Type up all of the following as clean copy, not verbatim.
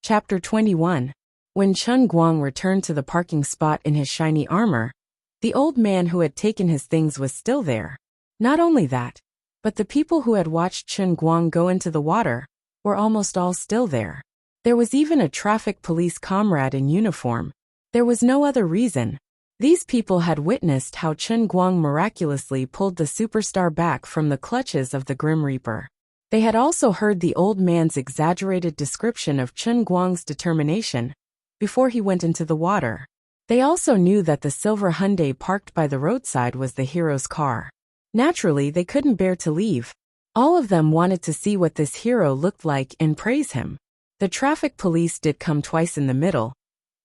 Chapter 21. When Chen Guang returned to the parking spot in his shiny armor, the old man who had taken his things was still there. Not only that, but the people who had watched Chen Guang go into the water were almost all still there. There was even a traffic police comrade in uniform. There was no other reason. These people had witnessed how Chen Guang miraculously pulled the superstar back from the clutches of the Grim Reaper. They had also heard the old man's exaggerated description of Chen Guang's determination before he went into the water. They also knew that the silver Hyundai parked by the roadside was the hero's car. Naturally, they couldn't bear to leave. All of them wanted to see what this hero looked like and praise him. The traffic police did come twice in the middle,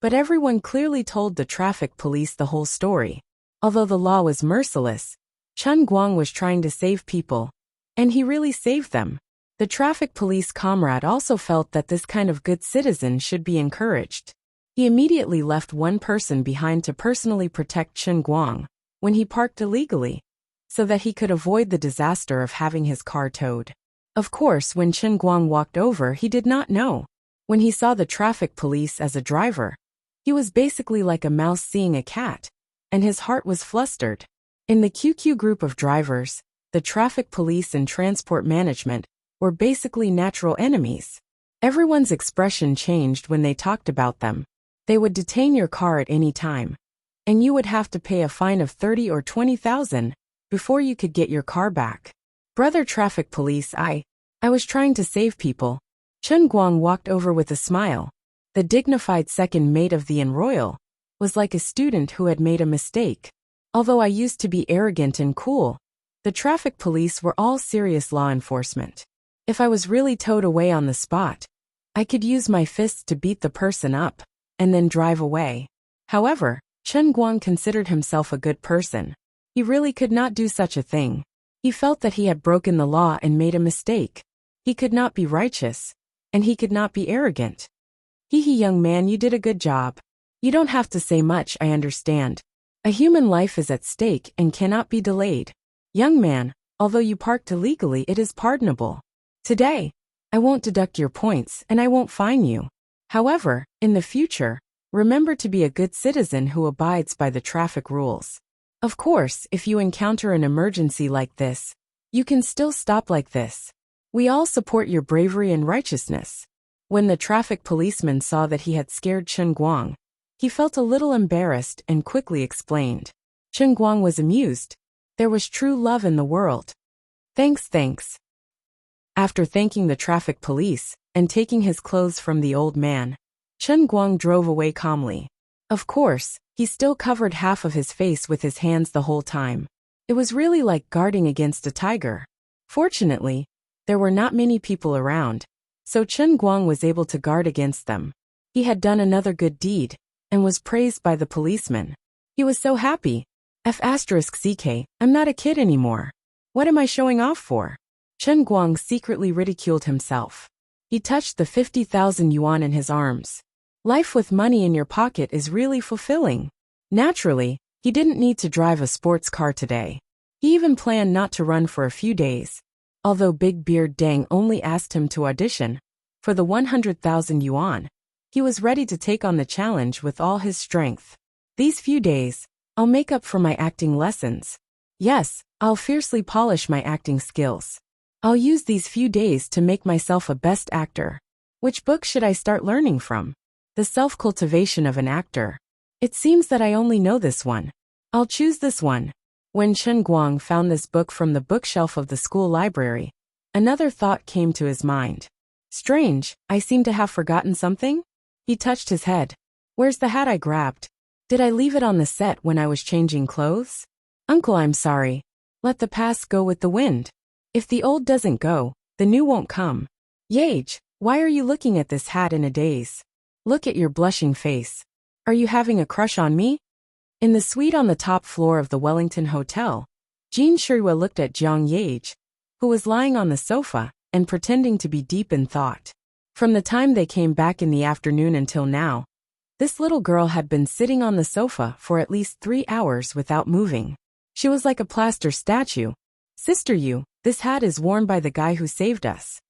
but everyone clearly told the traffic police the whole story. Although the law was merciless, Chen Guang was trying to save people, and he really saved them. The traffic police comrade also felt that this kind of good citizen should be encouraged. He immediately left one person behind to personally protect Chen Guang when he parked illegally, so that he could avoid the disaster of having his car towed. Of course, when Chen Guang walked over, he did not know. When he saw the traffic police as a driver, he was basically like a mouse seeing a cat, and his heart was flustered. In the QQ group of drivers, the traffic police and transport management were basically natural enemies. Everyone's expression changed when they talked about them. They would detain your car at any time, and you would have to pay a fine of 30 or 20,000 before you could get your car back. Brother traffic police, I was trying to save people. Chen Guang walked over with a smile. The dignified second mate of the Enroyal was like a student who had made a mistake. Although I used to be arrogant and cool, the traffic police were all serious law enforcement. If I was really towed away on the spot, I could use my fists to beat the person up and then drive away. However, Chen Guang considered himself a good person. He really could not do such a thing. He felt that he had broken the law and made a mistake. He could not be righteous, and he could not be arrogant. Young man, you did a good job. You don't have to say much, I understand. A human life is at stake and cannot be delayed. Young man, although you parked illegally, it is pardonable. Today, I won't deduct your points and I won't fine you. However, in the future, remember to be a good citizen who abides by the traffic rules. Of course, if you encounter an emergency like this, you can still stop like this. We all support your bravery and righteousness. When the traffic policeman saw that he had scared Chen Guang, he felt a little embarrassed and quickly explained. Chen Guang was amused. There was true love in the world. Thanks. After thanking the traffic police and taking his clothes from the old man, Chen Guang drove away calmly. Of course, he still covered half of his face with his hands the whole time. It was really like guarding against a tiger. Fortunately, there were not many people around, so Chen Guang was able to guard against them. He had done another good deed and was praised by the policeman. He was so happy. F***ck, I'm not a kid anymore. What am I showing off for? Chen Guang secretly ridiculed himself. He touched the 50,000 yuan in his arms. Life with money in your pocket is really fulfilling. Naturally, he didn't need to drive a sports car today. He even planned not to run for a few days. Although Big Beard Deng only asked him to audition for the 100,000 yuan, he was ready to take on the challenge with all his strength. These few days, I'll make up for my acting lessons. Yes, I'll fiercely polish my acting skills. I'll use these few days to make myself a best actor. Which book should I start learning from? The Self-Cultivation of an Actor. It seems that I only know this one. I'll choose this one. When Chen Guang found this book from the bookshelf of the school library, another thought came to his mind. Strange, I seem to have forgotten something? He touched his head. Where's the hat I grabbed? Did I leave it on the set when I was changing clothes? Uncle, I'm sorry. Let the past go with the wind. If the old doesn't go, the new won't come. Yage, why are you looking at this hat in a daze? Look at your blushing face. Are you having a crush on me? In the suite on the top floor of the Wellington Hotel, Jean Shirua looked at Jiang Yage, who was lying on the sofa and pretending to be deep in thought. From the time they came back in the afternoon until now, this little girl had been sitting on the sofa for at least 3 hours without moving. She was like a plaster statue. Sister, this hat is worn by the guy who saved us.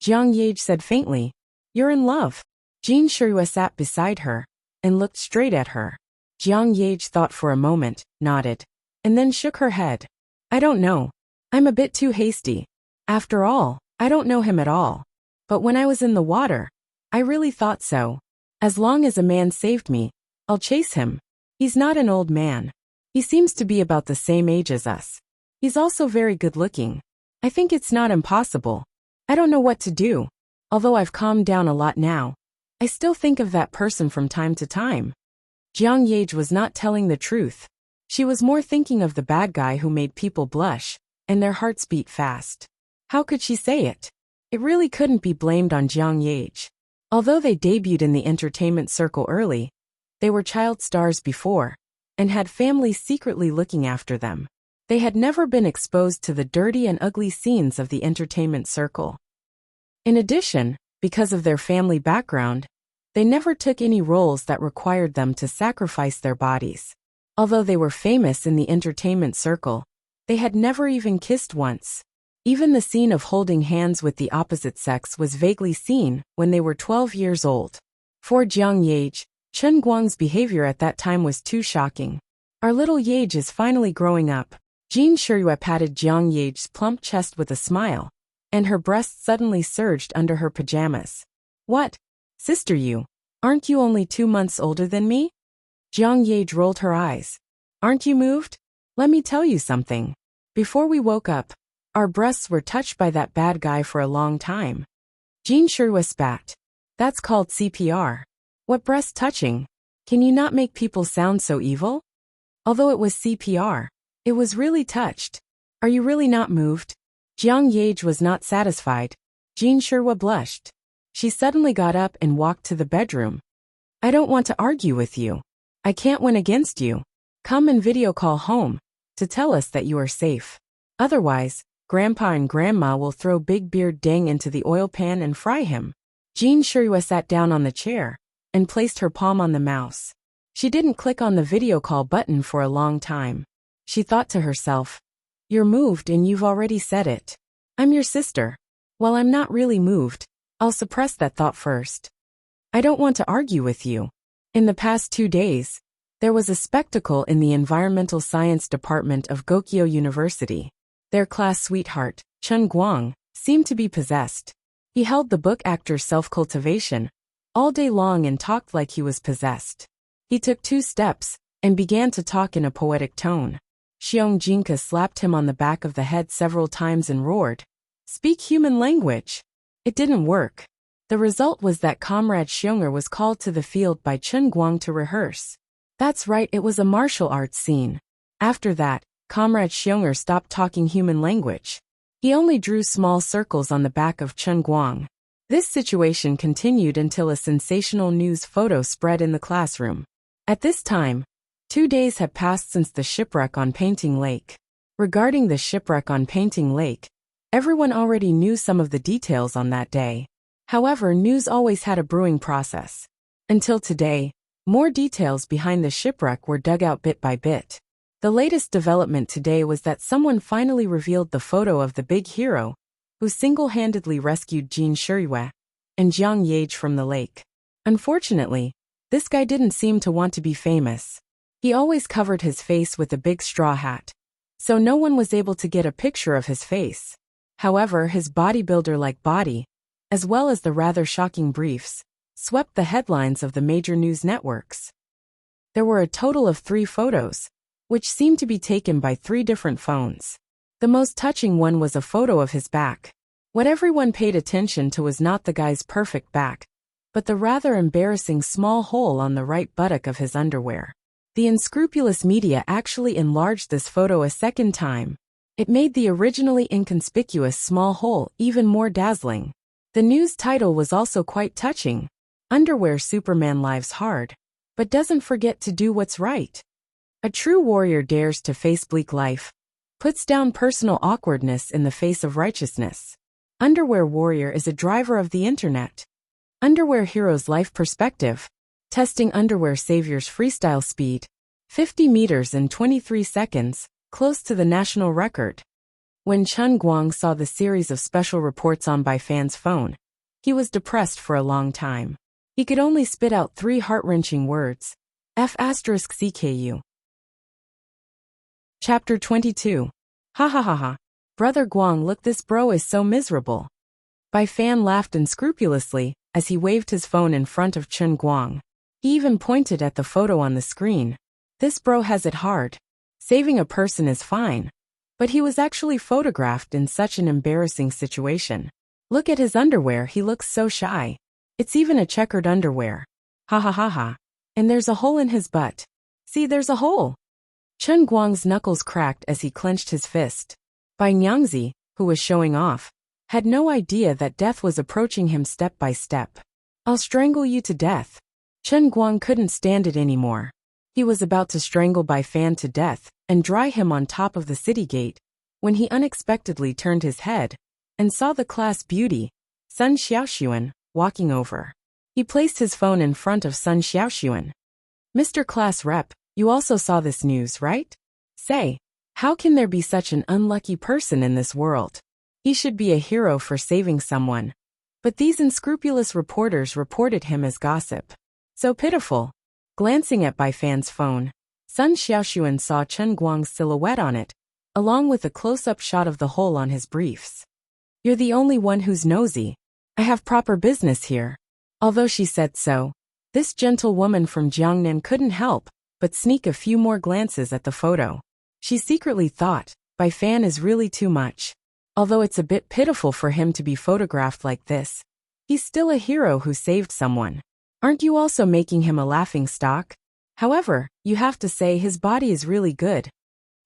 Jiang Yage said faintly. You're in love. Jin Shuya sat beside her and looked straight at her. Jiang Yage thought for a moment, nodded, and then shook her head. I don't know. I'm a bit too hasty. After all, I don't know him at all. But when I was in the water, I really thought so. As long as a man saved me, I'll chase him. He's not an old man. He seems to be about the same age as us. He's also very good looking. I think it's not impossible. I don't know what to do. Although I've calmed down a lot now, I still think of that person from time to time. Jiang Yage was not telling the truth. She was more thinking of the bad guy who made people blush, and their hearts beat fast. How could she say it? It really couldn't be blamed on Jiang Yage. Although they debuted in the entertainment circle early, they were child stars before, and had families secretly looking after them. They had never been exposed to the dirty and ugly scenes of the entertainment circle. In addition, because of their family background, they never took any roles that required them to sacrifice their bodies. Although they were famous in the entertainment circle, they had never even kissed once. Even the scene of holding hands with the opposite sex was vaguely seen when they were 12 years old. For Jiang Yage, Chen Guang's behavior at that time was too shocking. Our little Yage is finally growing up. Jin Shuya patted Jiang Yage's plump chest with a smile, and her breasts suddenly surged under her pajamas. What? Sister, aren't you only 2 months older than me? Jiang Yage rolled her eyes. Aren't you moved? Let me tell you something. Before we woke up, our breasts were touched by that bad guy for a long time. Jin Shuya spat. That's called CPR. What breast touching? Can you not make people sound so evil? Although it was CPR, it was really touched. Are you really not moved? Jiang Yage was not satisfied. Jin Shuya blushed. She suddenly got up and walked to the bedroom. I don't want to argue with you. I can't win against you. Come and video call home to tell us that you are safe. Otherwise, Grandpa and Grandma will throw Big Beard Deng into the oil pan and fry him. Jin Shuya sat down on the chair and placed her palm on the mouse. She didn't click on the video call button for a long time. She thought to herself, you're moved and you've already said it. I'm your sister. While I'm not really moved, I'll suppress that thought first. I don't want to argue with you. In the past 2 days, there was a spectacle in the Environmental Science Department of Gokyo University. Their class sweetheart, Chen Guang, seemed to be possessed. He held the book Actor's Self-Cultivation all day long and talked like he was possessed. He took 2 steps and began to talk in a poetic tone. Xiong Jinka slapped him on the back of the head several times and roared, "Speak human language!" It didn't work. The result was that Comrade Xionger was called to the field by Chen Guang to rehearse. That's right, it was a martial arts scene. After that, Comrade Xionger stopped talking human language. He only drew small circles on the back of Chen Guang. This situation continued until a sensational news photo spread in the classroom. At this time, 2 days had passed since the shipwreck on Painting Lake. Regarding the shipwreck on Painting Lake, everyone already knew some of the details on that day. However, news always had a brewing process. Until today, more details behind the shipwreck were dug out bit by bit. The latest development today was that someone finally revealed the photo of the big hero, who single-handedly rescued Jin Shuya and Jiang Yage from the lake. Unfortunately, this guy didn't seem to want to be famous. He always covered his face with a big straw hat, so no one was able to get a picture of his face. However, his bodybuilder-like body, as well as the rather shocking briefs, swept the headlines of the major news networks. There were a total of 3 photos, which seemed to be taken by 3 different phones. The most touching one was a photo of his back. What everyone paid attention to was not the guy's perfect back, but the rather embarrassing small hole on the right buttock of his underwear. The unscrupulous media actually enlarged this photo a second time. It made the originally inconspicuous small hole even more dazzling. The news title was also quite touching. Underwear Superman lives hard, but doesn't forget to do what's right. A true warrior dares to face bleak life, puts down personal awkwardness in the face of righteousness. Underwear warrior is a driver of the internet. Underwear hero's life perspective. Testing underwear savior's freestyle speed. 50 meters in 23 seconds, close to the national record. When Chen Guang saw the series of special reports on by fans' phone, he was depressed for a long time. He could only spit out 3 heart-wrenching words. F***CKU. Chapter 22. Ha ha ha ha. Brother Guang, look, this bro is so miserable. Bai Fan laughed unscrupulously as he waved his phone in front of Chen Guang. He even pointed at the photo on the screen. This bro has it hard. Saving a person is fine. But he was actually photographed in such an embarrassing situation. Look at his underwear, he looks so shy. It's even a checkered underwear. Ha ha ha ha. And there's a hole in his butt. See, there's a hole. Chen Guang's knuckles cracked as he clenched his fist. Bai Nyangzi, who was showing off, had no idea that death was approaching him step by step. I'll strangle you to death. Chen Guang couldn't stand it anymore. He was about to strangle Bai Fan to death and dry him on top of the city gate when he unexpectedly turned his head and saw the class beauty, Sun Xiaoxuan, walking over. He placed his phone in front of Sun Xiaoxuan. Mr. Class Rep, you also saw this news, right? Say, how can there be such an unlucky person in this world? He should be a hero for saving someone. But these unscrupulous reporters reported him as gossip. So pitiful. Glancing at Bai Fan's phone, Sun Xiaoxuan saw Chen Guang's silhouette on it, along with a close-up shot of the hole on his briefs. You're the only one who's nosy. I have proper business here. Although she said so, this gentlewoman from Jiangnan couldn't help but sneak a few more glances at the photo. She secretly thought, Bai Fan is really too much. Although it's a bit pitiful for him to be photographed like this, he's still a hero who saved someone. Aren't you also making him a laughing stock? However, you have to say his body is really good.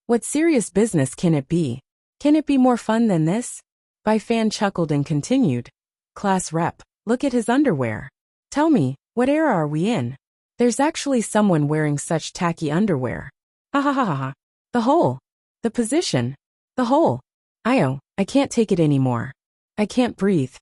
What serious business can it be? Can it be more fun than this? Bai Fan chuckled and continued. Class Rep, look at his underwear. Tell me, what era are we in? There's actually someone wearing such tacky underwear. Ha ha ha ha ha. The hole. The position. The hole. I can't take it anymore. I can't breathe.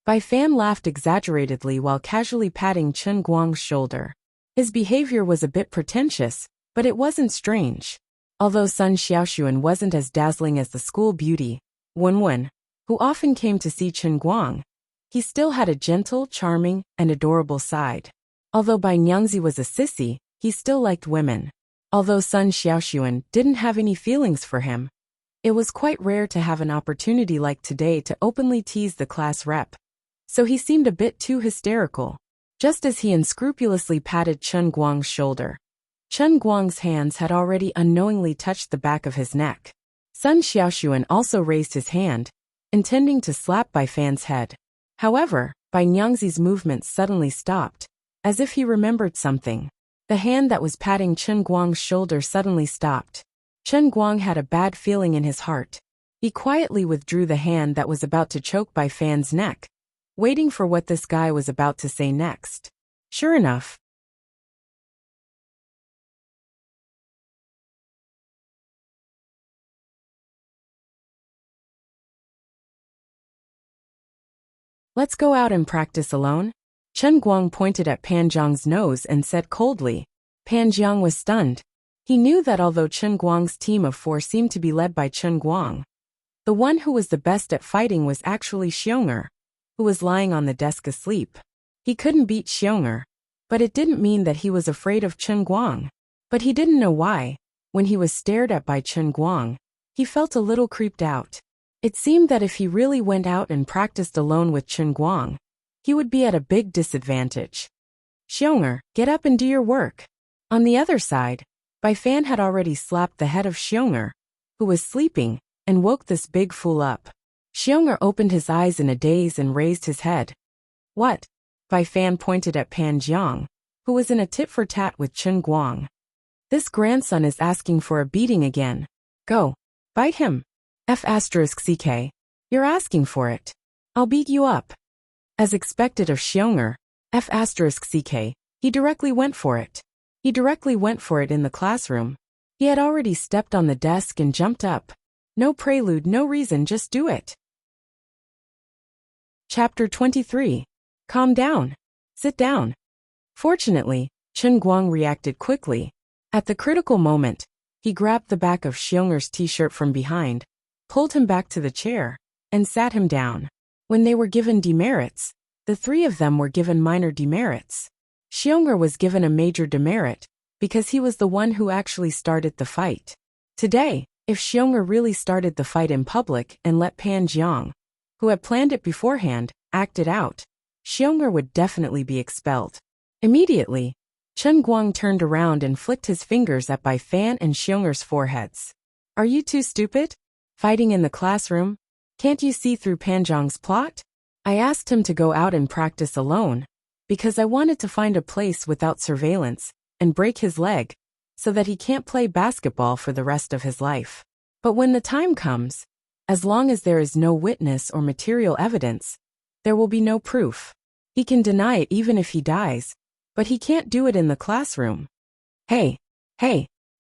Bai Fan laughed exaggeratedly while casually patting Chen Guang's shoulder. His behavior was a bit pretentious, but it wasn't strange. Although Sun Xiaoxuan wasn't as dazzling as the school beauty, Wen, who often came to see Chen Guang, he still had a gentle, charming, and adorable side. Although Bai Nyangzi was a sissy, he still liked women. Although Sun Xiaoxuan didn't have any feelings for him, it was quite rare to have an opportunity like today to openly tease the class rep. So he seemed a bit too hysterical. Just as he unscrupulously patted Chen Guang's shoulder, Chen Guang's hands had already unknowingly touched the back of his neck. Sun Xiaoxuan also raised his hand, intending to slap Bai Fan's head. However, Bai Nyangzi's movements suddenly stopped, as if he remembered something. The hand that was patting Chen Guang's shoulder suddenly stopped. Chen Guang had a bad feeling in his heart. He quietly withdrew the hand that was about to choke Bai Fan's neck, waiting for what this guy was about to say next. Sure enough, let's go out and practice alone. Chen Guang pointed at Pan Zhang's nose and said coldly. Pan Zhang was stunned. He knew that although Chen Guang's team of 4 seemed to be led by Chen Guang, the one who was the best at fighting was actually Xiong'er, who was lying on the desk asleep. He couldn't beat Xiong'er, but it didn't mean that he was afraid of Chen Guang. But he didn't know why. When he was stared at by Chen Guang, he felt a little creeped out. It seemed that if he really went out and practiced alone with Chen Guang, he would be at a big disadvantage. Xiong'er, get up and do your work. On the other side, Bai Fan had already slapped the head of Xiong'er, who was sleeping, and woke this big fool up. Xiong'er opened his eyes in a daze and raised his head. What? Bai Fan pointed at Pan Zhang, who was in a tit-for-tat with Chen Guang. This grandson is asking for a beating again. Go. Bite him. F***CK. You're asking for it. I'll beat you up. As expected of Xiong'er, F***CK, he directly went for it. He directly went for it in the classroom. He had already stepped on the desk and jumped up. No prelude, no reason, just do it. Chapter 23. Calm down. Sit down. Fortunately, Chen Guang reacted quickly. At the critical moment, he grabbed the back of Xiong'er's t-shirt from behind, pulled him back to the chair, and sat him down. When they were given demerits, The three of them were given minor demerits. Xiong'er was given a major demerit, because he was the one who actually started the fight. Today, if Xiong'er really started the fight in public and let Pan Jiang, who had planned it beforehand, act it out, Xiong'er would definitely be expelled. Immediately, Chen Guang turned around and flicked his fingers at Bai Fan and Xiong'er's foreheads. Are you too stupid? Fighting in the classroom? Can't you see through Pan Jiang's plot? I asked him to go out and practice alone, because I wanted to find a place without surveillance and break his leg, so that he can't play basketball for the rest of his life. But when the time comes, as long as there is no witness or material evidence, there will be no proof. He can deny it even if he dies, but he can't do it in the classroom. Hey,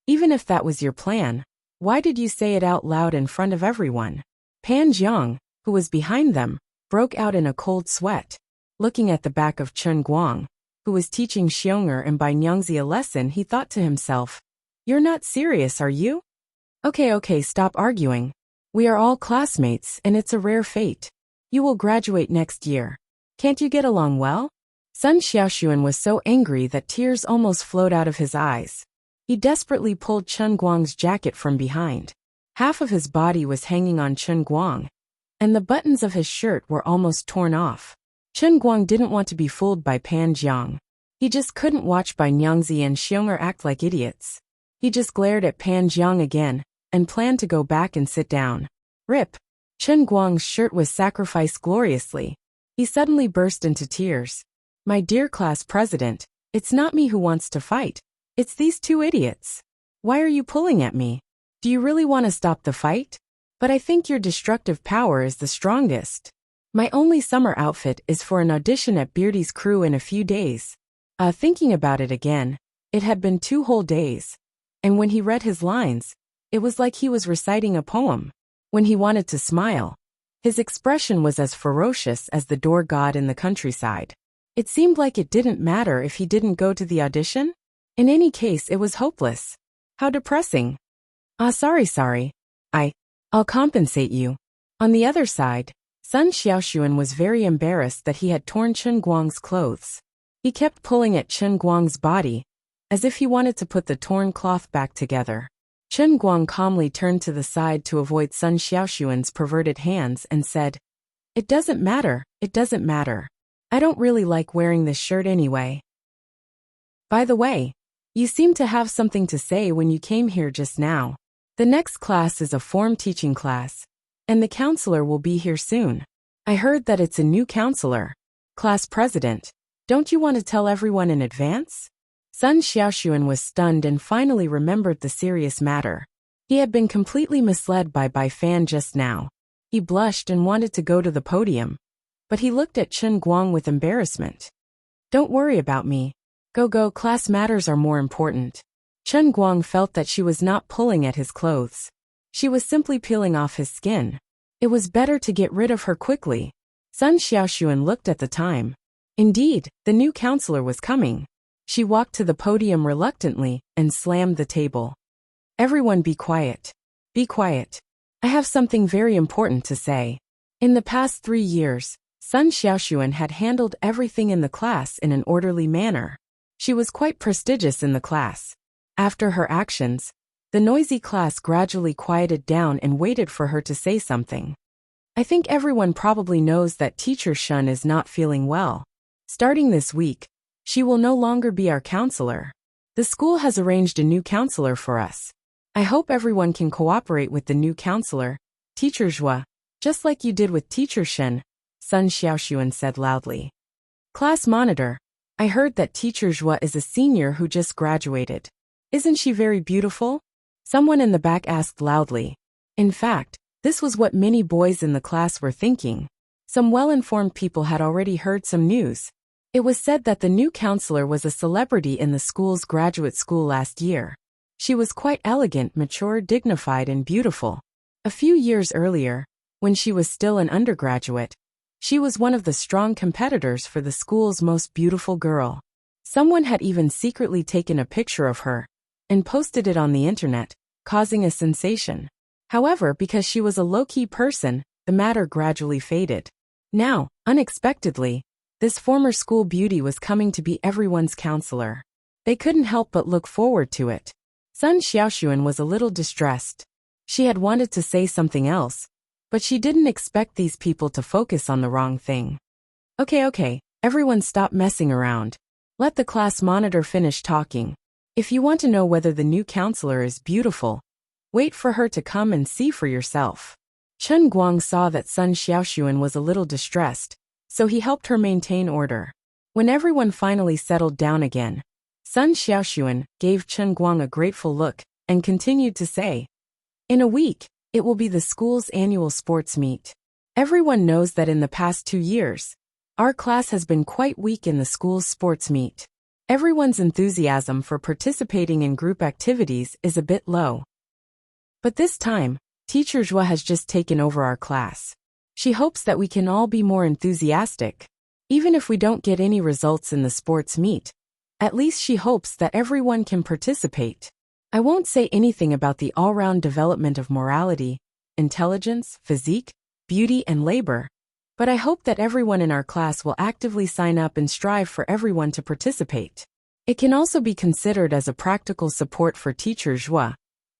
even if that was your plan, why did you say it out loud in front of everyone? Pan Jiang, who was behind them, broke out in a cold sweat. Looking at the back of Chen Guang, who was teaching Xiong'er and Bai Nyangzi a lesson, he thought to himself, "You're not serious, are you? Okay, stop arguing. We are all classmates and it's a rare fate. You will graduate next year. Can't you get along well?" Sun Xiaoxuan was so angry that tears almost flowed out of his eyes. He desperately pulled Chen Guang's jacket from behind. Half of his body was hanging on Chen Guang, and the buttons of his shirt were almost torn off. Chen Guang didn't want to be fooled by Pan Jiang. He just couldn't watch Bai Nyangzi and Xiong'er act like idiots. He just glared at Pan Jiang again, and planned to go back and sit down. Rip! Chen Guang's shirt was sacrificed gloriously. He suddenly burst into tears. "My dear class president, it's not me who wants to fight. It's these two idiots. Why are you pulling at me? Do you really want to stop the fight? But I think your destructive power is the strongest. My only summer outfit is for an audition at Beardy's crew in a few days." Thinking about it again, it had been 2 whole days. And when he read his lines, it was like he was reciting a poem. When he wanted to smile, his expression was as ferocious as the door god in the countryside. It seemed like it didn't matter if he didn't go to the audition. In any case, it was hopeless. How depressing. Sorry. I'll compensate you. On the other side, Sun Xiaoxuan was very embarrassed that he had torn Chen Guang's clothes. He kept pulling at Chen Guang's body, as if he wanted to put the torn cloth back together. Chen Guang calmly turned to the side to avoid Sun Xiaoxuan's perverted hands and said, It doesn't matter. I don't really like wearing this shirt anyway. By the way, you seem to have something to say when you came here just now. The next class is a form teaching class, and the counselor will be here soon. I heard that it's a new counselor. Class president, don't you want to tell everyone in advance? Sun Xiaoxuan was stunned and finally remembered the serious matter. He had been completely misled by Bai Fan just now. He blushed and wanted to go to the podium, but he looked at Chen Guang with embarrassment. Don't worry about me. Go, class matters are more important. Chen Guang felt that she was not pulling at his clothes. She was simply peeling off his skin. It was better to get rid of her quickly. Sun Xiaoxuan looked at the time. Indeed, the new counselor was coming. She walked to the podium reluctantly and slammed the table. Everyone be quiet. Be quiet. I have something very important to say. In the past 3 years, Sun Xiaoxuan had handled everything in the class in an orderly manner. She was quite prestigious in the class. After her actions, the noisy class gradually quieted down and waited for her to say something. I think everyone probably knows that Teacher Shun is not feeling well. Starting this week, she will no longer be our counselor. The school has arranged a new counselor for us. I hope everyone can cooperate with the new counselor, Teacher Zhua, just like you did with Teacher Shen, Sun Xiaoxuan said loudly. Class monitor, I heard that Teacher Zhua is a senior who just graduated. Isn't she very beautiful? Someone in the back asked loudly. In fact, this was what many boys in the class were thinking. Some well-informed people had already heard some news. It was said that the new counselor was a celebrity in the school's graduate school last year. She was quite elegant, mature, dignified, and beautiful. A few years earlier, when she was still an undergraduate, she was one of the strong competitors for the school's most beautiful girl. Someone had even secretly taken a picture of her and posted it on the internet, causing a sensation. However, because she was a low-key person, the matter gradually faded. Now, unexpectedly, This former school beauty was coming to be everyone's counselor. They couldn't help but look forward to it. Sun Xiaoxuan was a little distressed. She had wanted to say something else, but she didn't expect these people to focus on the wrong thing. Okay, everyone stop messing around. Let the class monitor finish talking. If you want to know whether the new counselor is beautiful, wait for her to come and see for yourself. Chen Guang saw that Sun Xiaoxuan was a little distressed, so he helped her maintain order. When everyone finally settled down again, Sun Xiaoxuan gave Chen Guang a grateful look and continued to say, "In a week, it will be the school's annual sports meet. Everyone knows that in the past 2 years, our class has been quite weak in the school's sports meet. Everyone's enthusiasm for participating in group activities is a bit low. But this time, Teacher Zhua has just taken over our class. She hopes that we can all be more enthusiastic. Even if we don't get any results in the sports meet, at least she hopes that everyone can participate. I won't say anything about the all-round development of morality, intelligence, physique, beauty and labor, but I hope that everyone in our class will actively sign up and strive for everyone to participate. It can also be considered as a practical support for Teacher Zhua,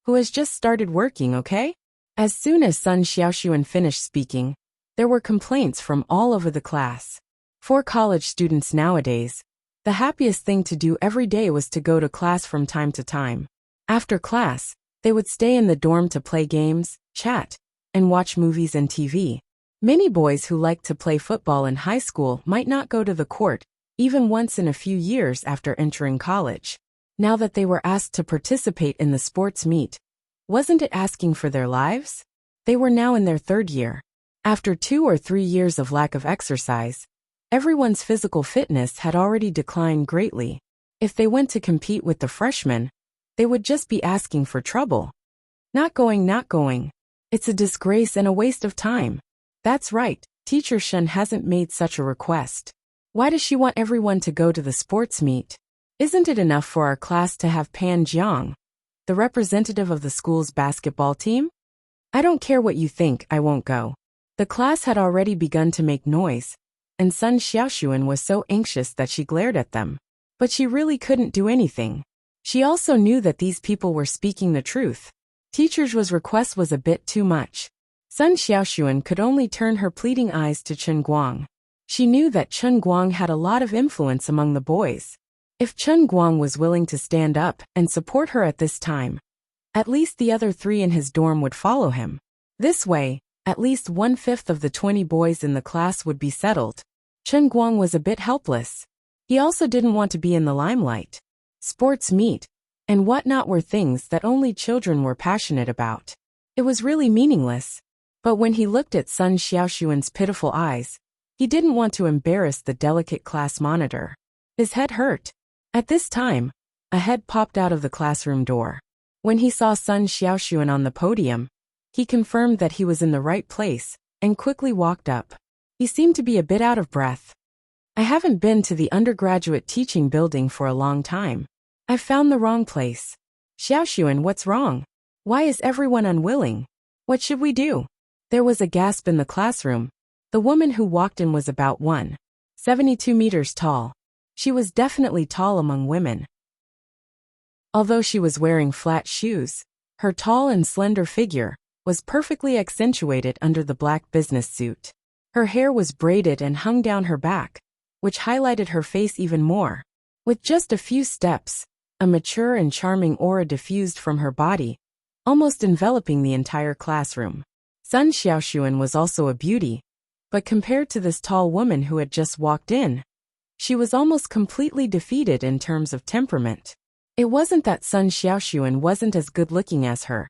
who has just started working, okay?" As soon as Sun Xiaoxuan finished speaking, there were complaints from all over the class. For college students nowadays, the happiest thing to do every day was to go to class from time to time. After class, they would stay in the dorm to play games, chat, and watch movies and TV. Many boys who liked to play football in high school might not go to the court, even once in a few years after entering college. Now that they were asked to participate in the sports meet, wasn't it asking for their lives? They were now in their 3rd year. After 2 or 3 years of lack of exercise, everyone's physical fitness had already declined greatly. If they went to compete with the freshmen, they would just be asking for trouble. Not going. It's a disgrace and a waste of time. That's right, Teacher Shen hasn't made such a request. Why does she want everyone to go to the sports meet? Isn't it enough for our class to have Pan Jiang, the representative of the school's basketball team? I don't care what you think, I won't go." The class had already begun to make noise, and Sun Xiaoxuan was so anxious that she glared at them. But she really couldn't do anything. She also knew that these people were speaking the truth. Teacher Zhua's request was a bit too much. Sun Xiaoxuan could only turn her pleading eyes to Chen Guang. She knew that Chen Guang had a lot of influence among the boys. If Chen Guang was willing to stand up and support her at this time, at least the other 3 in his dorm would follow him. This way, at least 1/5 of the 20 boys in the class would be settled. Chen Guang was a bit helpless. He also didn't want to be in the limelight. Sports meet and whatnot were things that only children were passionate about. It was really meaningless. But when he looked at Sun Xiaoxuan's pitiful eyes, he didn't want to embarrass the delicate class monitor. His head hurt. At this time, a head popped out of the classroom door. When he saw Sun Xiaoxuan on the podium, he confirmed that he was in the right place and quickly walked up. He seemed to be a bit out of breath. "I haven't been to the undergraduate teaching building for a long time. I've found the wrong place. Xiaoxuan, what's wrong? Why is everyone unwilling? What should we do?" There was a gasp in the classroom. The woman who walked in was about 1.72 meters tall. She was definitely tall among women. Although she was wearing flat shoes, her tall and slender figure was perfectly accentuated under the black business suit. Her hair was braided and hung down her back, which highlighted her face even more. With just a few steps, a mature and charming aura diffused from her body, almost enveloping the entire classroom. Sun Xiaoxuan was also a beauty, but compared to this tall woman who had just walked in, she was almost completely defeated in terms of temperament. It wasn't that Sun Xiaoxuan wasn't as good-looking as her.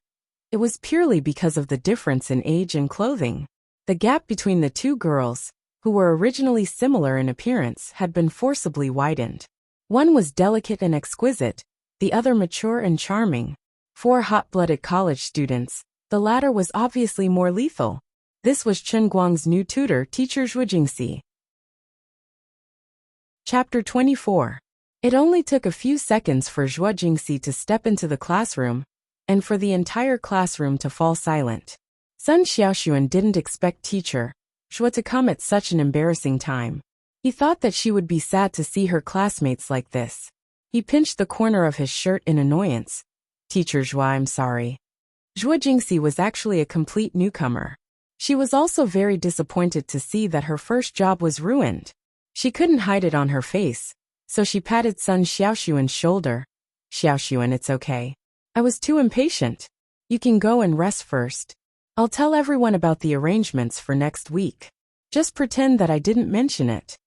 It was purely because of the difference in age and clothing. The gap between the 2 girls, who were originally similar in appearance, had been forcibly widened. One was delicate and exquisite, the other mature and charming. For hot-blooded college students, the latter was obviously more lethal. This was Chen Guang's new tutor, Teacher Zhua Jingxi. Chapter 24. It only took a few seconds for Zhua Jingxi to step into the classroom, and for the entire classroom to fall silent. Sun Xiaoxuan didn't expect Teacher Zhua to come at such an embarrassing time. He thought that she would be sad to see her classmates like this. He pinched the corner of his shirt in annoyance. Teacher Zhua, I'm sorry. Zhuo Jingxi was actually a complete newcomer. She was also very disappointed to see that her first job was ruined. She couldn't hide it on her face, so she patted Sun Xiaoxuan's shoulder. Xiaoxuan, it's okay. I was too impatient. You can go and rest first. I'll tell everyone about the arrangements for next week. Just pretend that I didn't mention it.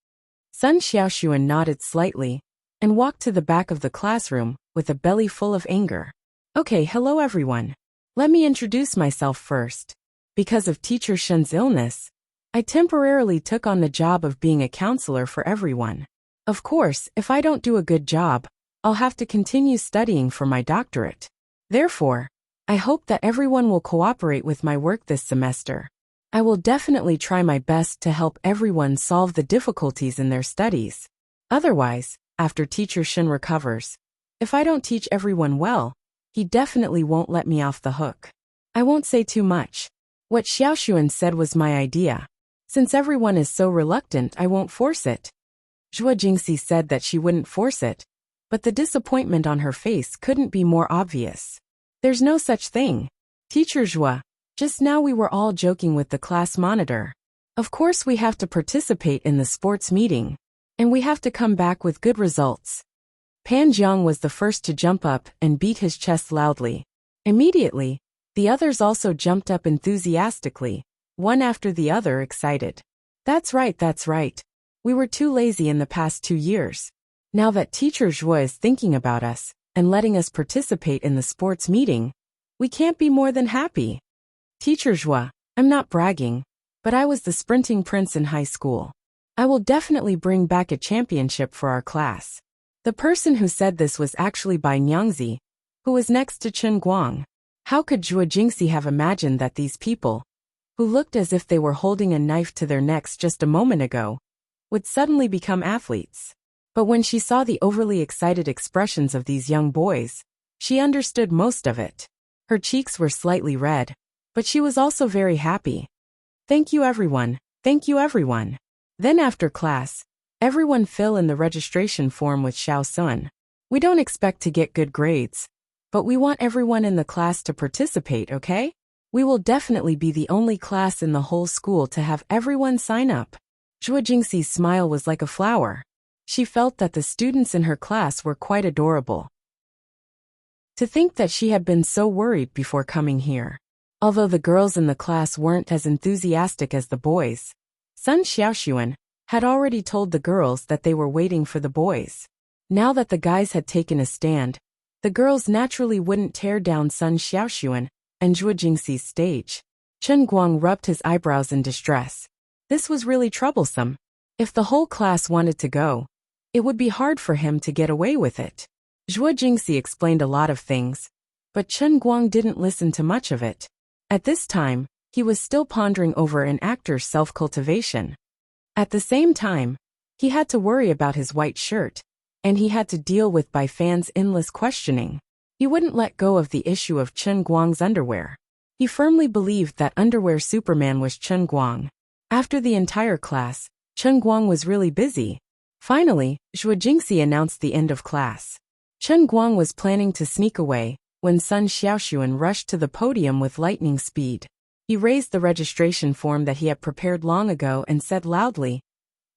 Sun Xiaoxuan nodded slightly and walked to the back of the classroom with a belly full of anger. Okay, hello everyone. Let me introduce myself first. Because of Teacher Shen's illness, I temporarily took on the job of being a counselor for everyone. Of course, if I don't do a good job, I'll have to continue studying for my doctorate. Therefore, I hope that everyone will cooperate with my work this semester. I will definitely try my best to help everyone solve the difficulties in their studies. Otherwise, after Teacher Shen recovers, if I don't teach everyone well, he definitely won't let me off the hook. I won't say too much. What Xiaoxuan said was my idea. Since everyone is so reluctant, I won't force it. Zhuo Jingxi said that she wouldn't force it, but the disappointment on her face couldn't be more obvious. There's no such thing. Teacher Zhuo, just now we were all joking with the class monitor. Of course we have to participate in the sports meeting, and we have to come back with good results. Pan Jiang was the first to jump up and beat his chest loudly. Immediately, the others also jumped up enthusiastically, one after the other, excited. That's right. We were too lazy in the past 2 years. Now that Teacher Zhuo is thinking about us and letting us participate in the sports meeting, we can't be more than happy. Teacher Zhuo, I'm not bragging, but I was the sprinting prince in high school. I will definitely bring back a championship for our class. The person who said this was actually Bai Nyangzi, who was next to Chen Guang. How could Zhuo Jingxi have imagined that these people, who looked as if they were holding a knife to their necks just a moment ago, would suddenly become athletes? But when she saw the overly excited expressions of these young boys, she understood most of it. Her cheeks were slightly red, but she was also very happy. Thank you everyone. Then after class, everyone fill in the registration form with Xiao Sun. We don't expect to get good grades, but we want everyone in the class to participate, okay? We will definitely be the only class in the whole school to have everyone sign up. Zhuo Jingxi's smile was like a flower. She felt that the students in her class were quite adorable. To think that she had been so worried before coming here. Although the girls in the class weren't as enthusiastic as the boys, Sun Xiaoxuan had already told the girls that they were waiting for the boys. Now that the guys had taken a stand, the girls naturally wouldn't tear down Sun Xiaoxuan and Zhuo Jingxi's stage. Chen Guang rubbed his eyebrows in distress. This was really troublesome. If the whole class wanted to go, it would be hard for him to get away with it. Zhuo Jingxi explained a lot of things, but Chen Guang didn't listen to much of it. At this time, he was still pondering over an actor's self-cultivation. At the same time, he had to worry about his white shirt, and he had to deal with Bai Fan's endless questioning. He wouldn't let go of the issue of Chen Guang's underwear. He firmly believed that underwear Superman was Chen Guang. After the entire class, Chen Guang was really busy. Finally, Zhuo Jingxi announced the end of class. Chen Guang was planning to sneak away when Sun Xiaoxuan rushed to the podium with lightning speed. He raised the registration form that he had prepared long ago and said loudly,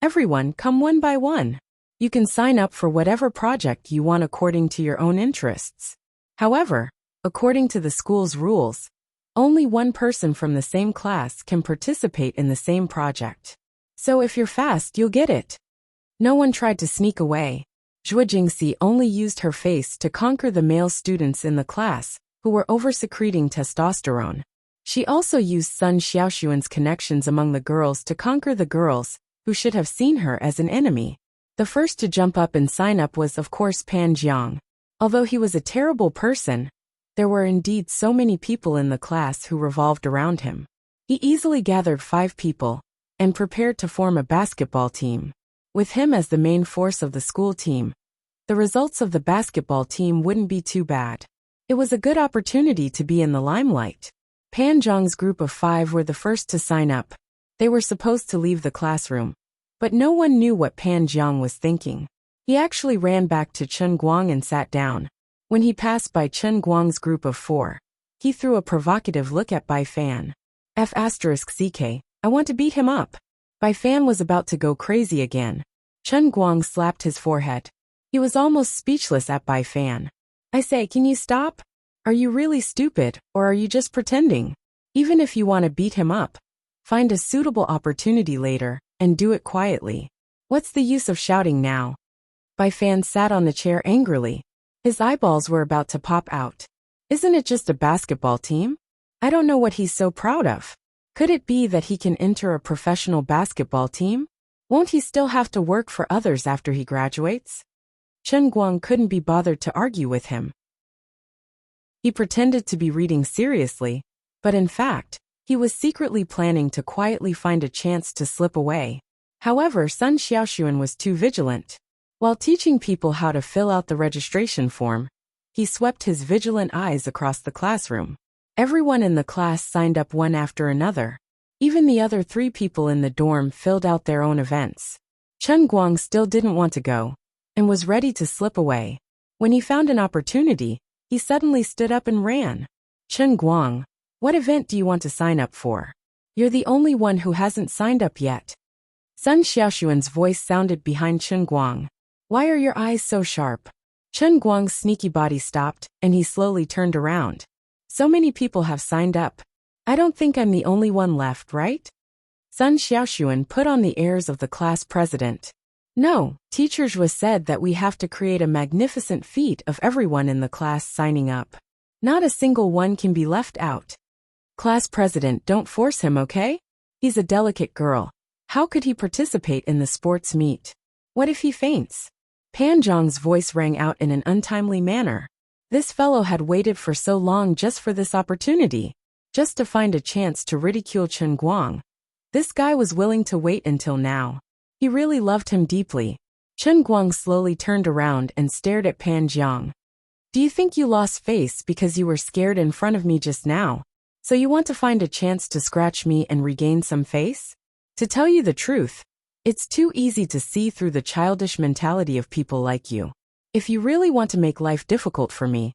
"Everyone, come one by one. You can sign up for whatever project you want according to your own interests. However, according to the school's rules, only one person from the same class can participate in the same project. So if you're fast, you'll get it." No one tried to sneak away. Zhuo Jingxi only used her face to conquer the male students in the class who were over-secreting testosterone. She also used Sun Xiaoxuan's connections among the girls to conquer the girls who should have seen her as an enemy. The first to jump up and sign up was of course Pan Jiang. Although he was a terrible person, there were indeed so many people in the class who revolved around him. He easily gathered 5 people and prepared to form a basketball team. With him as the main force of the school team, the results of the basketball team wouldn't be too bad. It was a good opportunity to be in the limelight. Pan Jiang's group of 5 were the first to sign up. They were supposed to leave the classroom, But no one knew what Pan Jiang was thinking. He actually ran back to Chen Guang and sat down. When he passed by Chen Guang's group of 4, he threw a provocative look at Bai Fan. F***ck, I want to beat him up. Bai Fan was about to go crazy again. Chen Guang slapped his forehead. He was almost speechless at Bai Fan. I say, can you stop? Are you really stupid, or are you just pretending? Even if you want to beat him up, find a suitable opportunity later, and do it quietly. What's the use of shouting now? Bai Fan sat on the chair angrily. His eyeballs were about to pop out. Isn't it just a basketball team? I don't know what he's so proud of. Could it be that he can enter a professional basketball team? Won't he still have to work for others after he graduates? Chen Guang couldn't be bothered to argue with him. He pretended to be reading seriously, but in fact, he was secretly planning to quietly find a chance to slip away. However, Sun Xiaoxuan was too vigilant. While teaching people how to fill out the registration form, he swept his vigilant eyes across the classroom. Everyone in the class signed up one after another. Even the other 3 people in the dorm filled out their own events. Chen Guang still didn't want to go, and was ready to slip away. When he found an opportunity, he suddenly stood up and ran. Chen Guang, what event do you want to sign up for? You're the only one who hasn't signed up yet. Sun Xiaoxuan's voice sounded behind Chen Guang. Why are your eyes so sharp? Chen Guang's sneaky body stopped, and he slowly turned around. So many people have signed up. I don't think I'm the only one left, right? Sun Xiaoxuan put on the airs of the class president. No, Teacher Zhua said that we have to create a magnificent feat of everyone in the class signing up. Not a single one can be left out. Class president, don't force him, okay? He's a delicate girl. How could he participate in the sports meet? What if he faints? Pan Zhang's voice rang out in an untimely manner. This fellow had waited for so long just for this opportunity, just to find a chance to ridicule Chen Guang. This guy was willing to wait until now. He really loved him deeply. Chen Guang slowly turned around and stared at Pan Jiang. Do you think you lost face because you were scared in front of me just now? So you want to find a chance to scratch me and regain some face? To tell you the truth, it's too easy to see through the childish mentality of people like you. If you really want to make life difficult for me,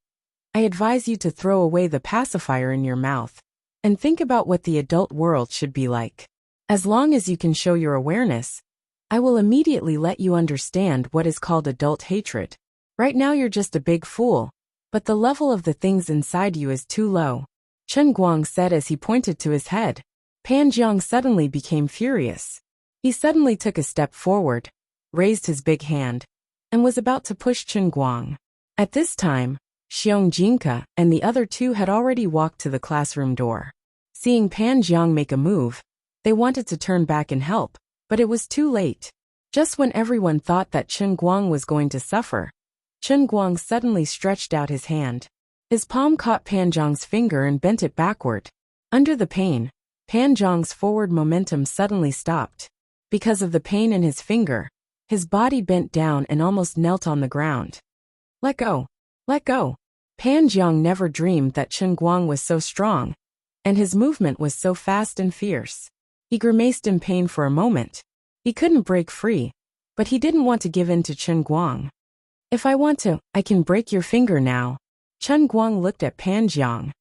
I advise you to throw away the pacifier in your mouth and think about what the adult world should be like. As long as you can show your awareness, I will immediately let you understand what is called adult hatred. Right now you're just a big fool, but the level of the things inside you is too low. Chen Guang said as he pointed to his head. Pan Jiang suddenly became furious. He suddenly took a step forward, raised his big hand, and was about to push Chen Guang. At this time, Xiong Jinka and the other 2 had already walked to the classroom door. Seeing Pan Jiang make a move, they wanted to turn back and help, but it was too late. Just when everyone thought that Chen Guang was going to suffer, Chen Guang suddenly stretched out his hand. His palm caught Pan Jiang's finger and bent it backward. Under the pain, Pan Jiang's forward momentum suddenly stopped. Because of the pain in his finger, his body bent down and almost knelt on the ground. Let go. Let go. Pan Jiang never dreamed that Chen Guang was so strong, and his movement was so fast and fierce. He grimaced in pain for a moment. He couldn't break free, but he didn't want to give in to Chen Guang. If I want to, I can break your finger now. Chen Guang looked at Pan Jiang.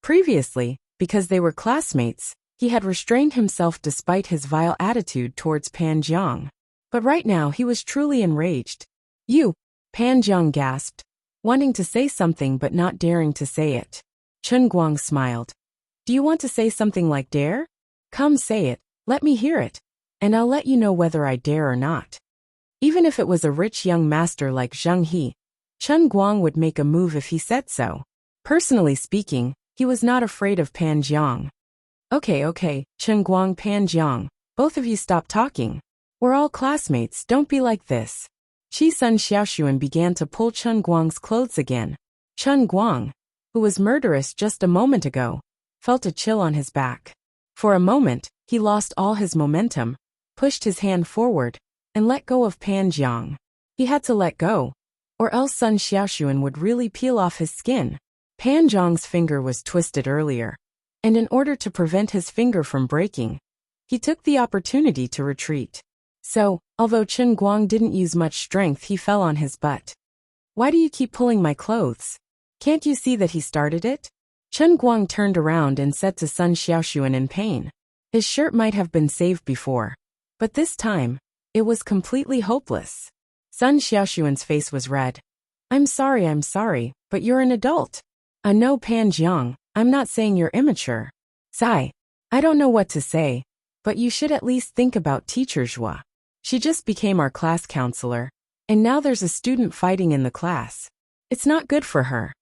Previously, because they were classmates, he had restrained himself despite his vile attitude towards Pan Jiang. But right now he was truly enraged. You, Pan Jiang gasped, wanting to say something but not daring to say it. Chen Guang smiled. Do you want to say something like dare? Come say it, let me hear it, and I'll let you know whether I dare or not. Even if it was a rich young master like Zheng He, Chen Guang would make a move if he said so. Personally speaking, he was not afraid of Pan Jiang. Okay, Chen Guang, Pan Jiang, both of you stop talking. We're all classmates, don't be like this. Sun Xiaoxuan began to pull Chen Guang's clothes again. Chen Guang, who was murderous just a moment ago, felt a chill on his back. For a moment, he lost all his momentum, pushed his hand forward, and let go of Pan Jiang. He had to let go, or else Sun Xiaoxuan would really peel off his skin. Pan Jiang's finger was twisted earlier, and in order to prevent his finger from breaking, he took the opportunity to retreat. So, although Chen Guang didn't use much strength, he fell on his butt. Why do you keep pulling my clothes? Can't you see that he started it? Chen Guang turned around and said to Sun Xiaoxuan in pain. His shirt might have been saved before, but this time, it was completely hopeless. Sun Xiaoxuan's face was red. I'm sorry, but you're an adult. No, Pan Jiang, I'm not saying you're immature. Sigh. I don't know what to say, but you should at least think about teacher Zhua. She just became our class counselor, and now there's a student fighting in the class. It's not good for her.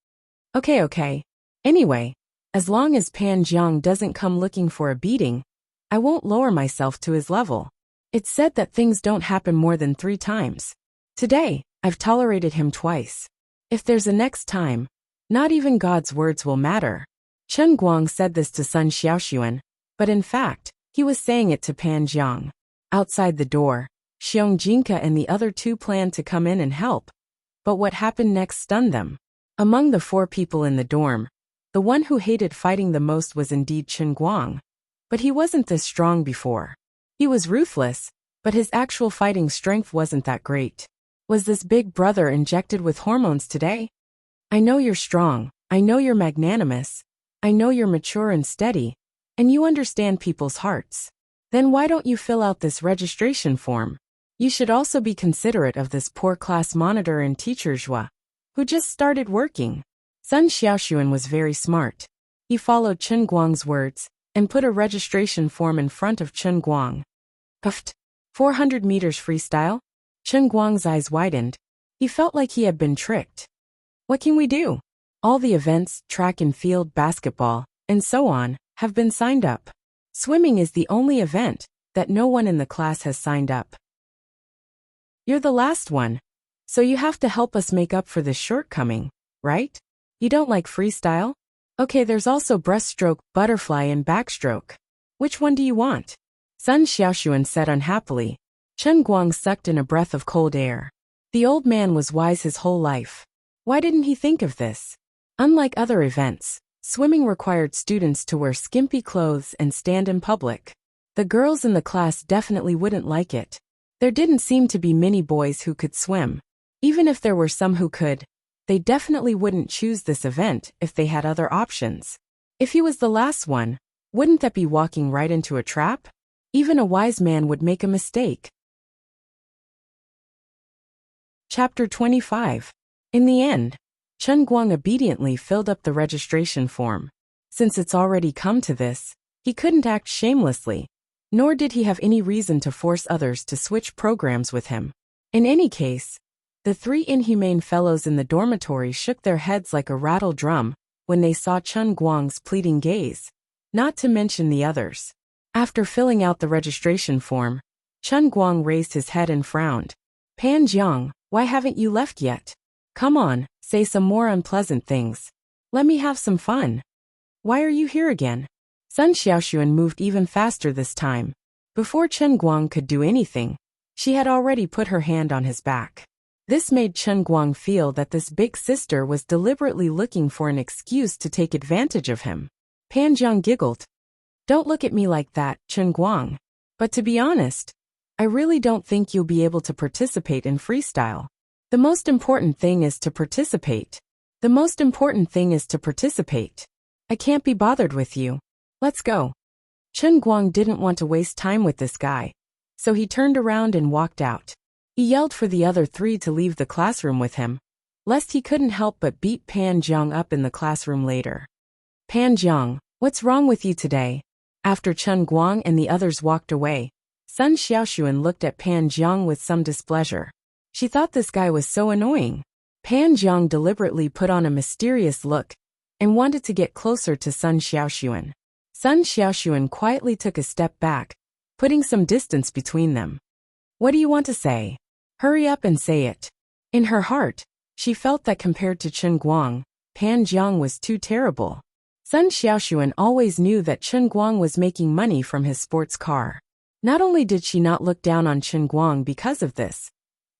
Okay. Anyway, as long as Pan Jiang doesn't come looking for a beating, I won't lower myself to his level. It's said that things don't happen more than 3 times. Today, I've tolerated him twice. If there's a next time, not even God's words will matter. Chen Guang said this to Sun Xiaoxuan, but in fact, he was saying it to Pan Jiang. Outside the door, Xiong Jinka and the other 2 planned to come in and help, but what happened next stunned them. Among the 4 people in the dorm, the one who hated fighting the most was indeed Chen Guang, but he wasn't this strong before. He was ruthless, but his actual fighting strength wasn't that great. Was this big brother injected with hormones today? I know you're strong, I know you're magnanimous, I know you're mature and steady, and you understand people's hearts. Then why don't you fill out this registration form? You should also be considerate of this poor class monitor and teacher Zhua, who just started working. Sun Xiaoxuan was very smart. He followed Chen Guang's words and put a registration form in front of Chen Guang. Puffed. 400 meters freestyle? Chen Guang's eyes widened. He felt like he had been tricked. What can we do? All the events, track and field, basketball, and so on, have been signed up. Swimming is the only event that no one in the class has signed up. You're the last one, so you have to help us make up for this shortcoming, right? You don't like freestyle? Okay, there's also breaststroke, butterfly and backstroke. Which one do you want? Sun Xiaoxuan said unhappily. Chen Guang sucked in a breath of cold air. The old man was wise his whole life. Why didn't he think of this? Unlike other events, swimming required students to wear skimpy clothes and stand in public. The girls in the class definitely wouldn't like it. There didn't seem to be many boys who could swim. Even if there were some who could, they definitely wouldn't choose this event if they had other options. If he was the last one, wouldn't that be walking right into a trap? Even a wise man would make a mistake. Chapter 25. In the end, Chen Guang obediently filled up the registration form. Since it's already come to this, he couldn't act shamelessly, nor did he have any reason to force others to switch programs with him. In any case, the 3 inhumane fellows in the dormitory shook their heads like a rattle drum when they saw Chen Guang's pleading gaze, not to mention the others. After filling out the registration form, Chen Guang raised his head and frowned. Pan Jiang, why haven't you left yet? Come on, say some more unpleasant things. Let me have some fun. Why are you here again? Sun Xiaoxuan moved even faster this time. Before Chen Guang could do anything, she had already put her hand on his back. This made Chen Guang feel that this big sister was deliberately looking for an excuse to take advantage of him. Pan Jiang giggled. Don't look at me like that, Chen Guang. But to be honest, I really don't think you'll be able to participate in freestyle. The most important thing is to participate. I can't be bothered with you. Let's go. Chen Guang didn't want to waste time with this guy, so he turned around and walked out. He yelled for the other 3 to leave the classroom with him, lest he couldn't help but beat Pan Jiang up in the classroom later. Pan Jiang, what's wrong with you today? After Chen Guang and the others walked away, Sun Xiaoxuan looked at Pan Jiang with some displeasure. She thought this guy was so annoying. Pan Jiang deliberately put on a mysterious look and wanted to get closer to Sun Xiaoxuan. Sun Xiaoxuan quietly took a step back, putting some distance between them. What do you want to say? Hurry up and say it. In her heart, she felt that compared to Chen Guang, Pan Jiang was too terrible. Sun Xiaoxuan always knew that Chen Guang was making money from his sports car. Not only did she not look down on Chen Guang because of this,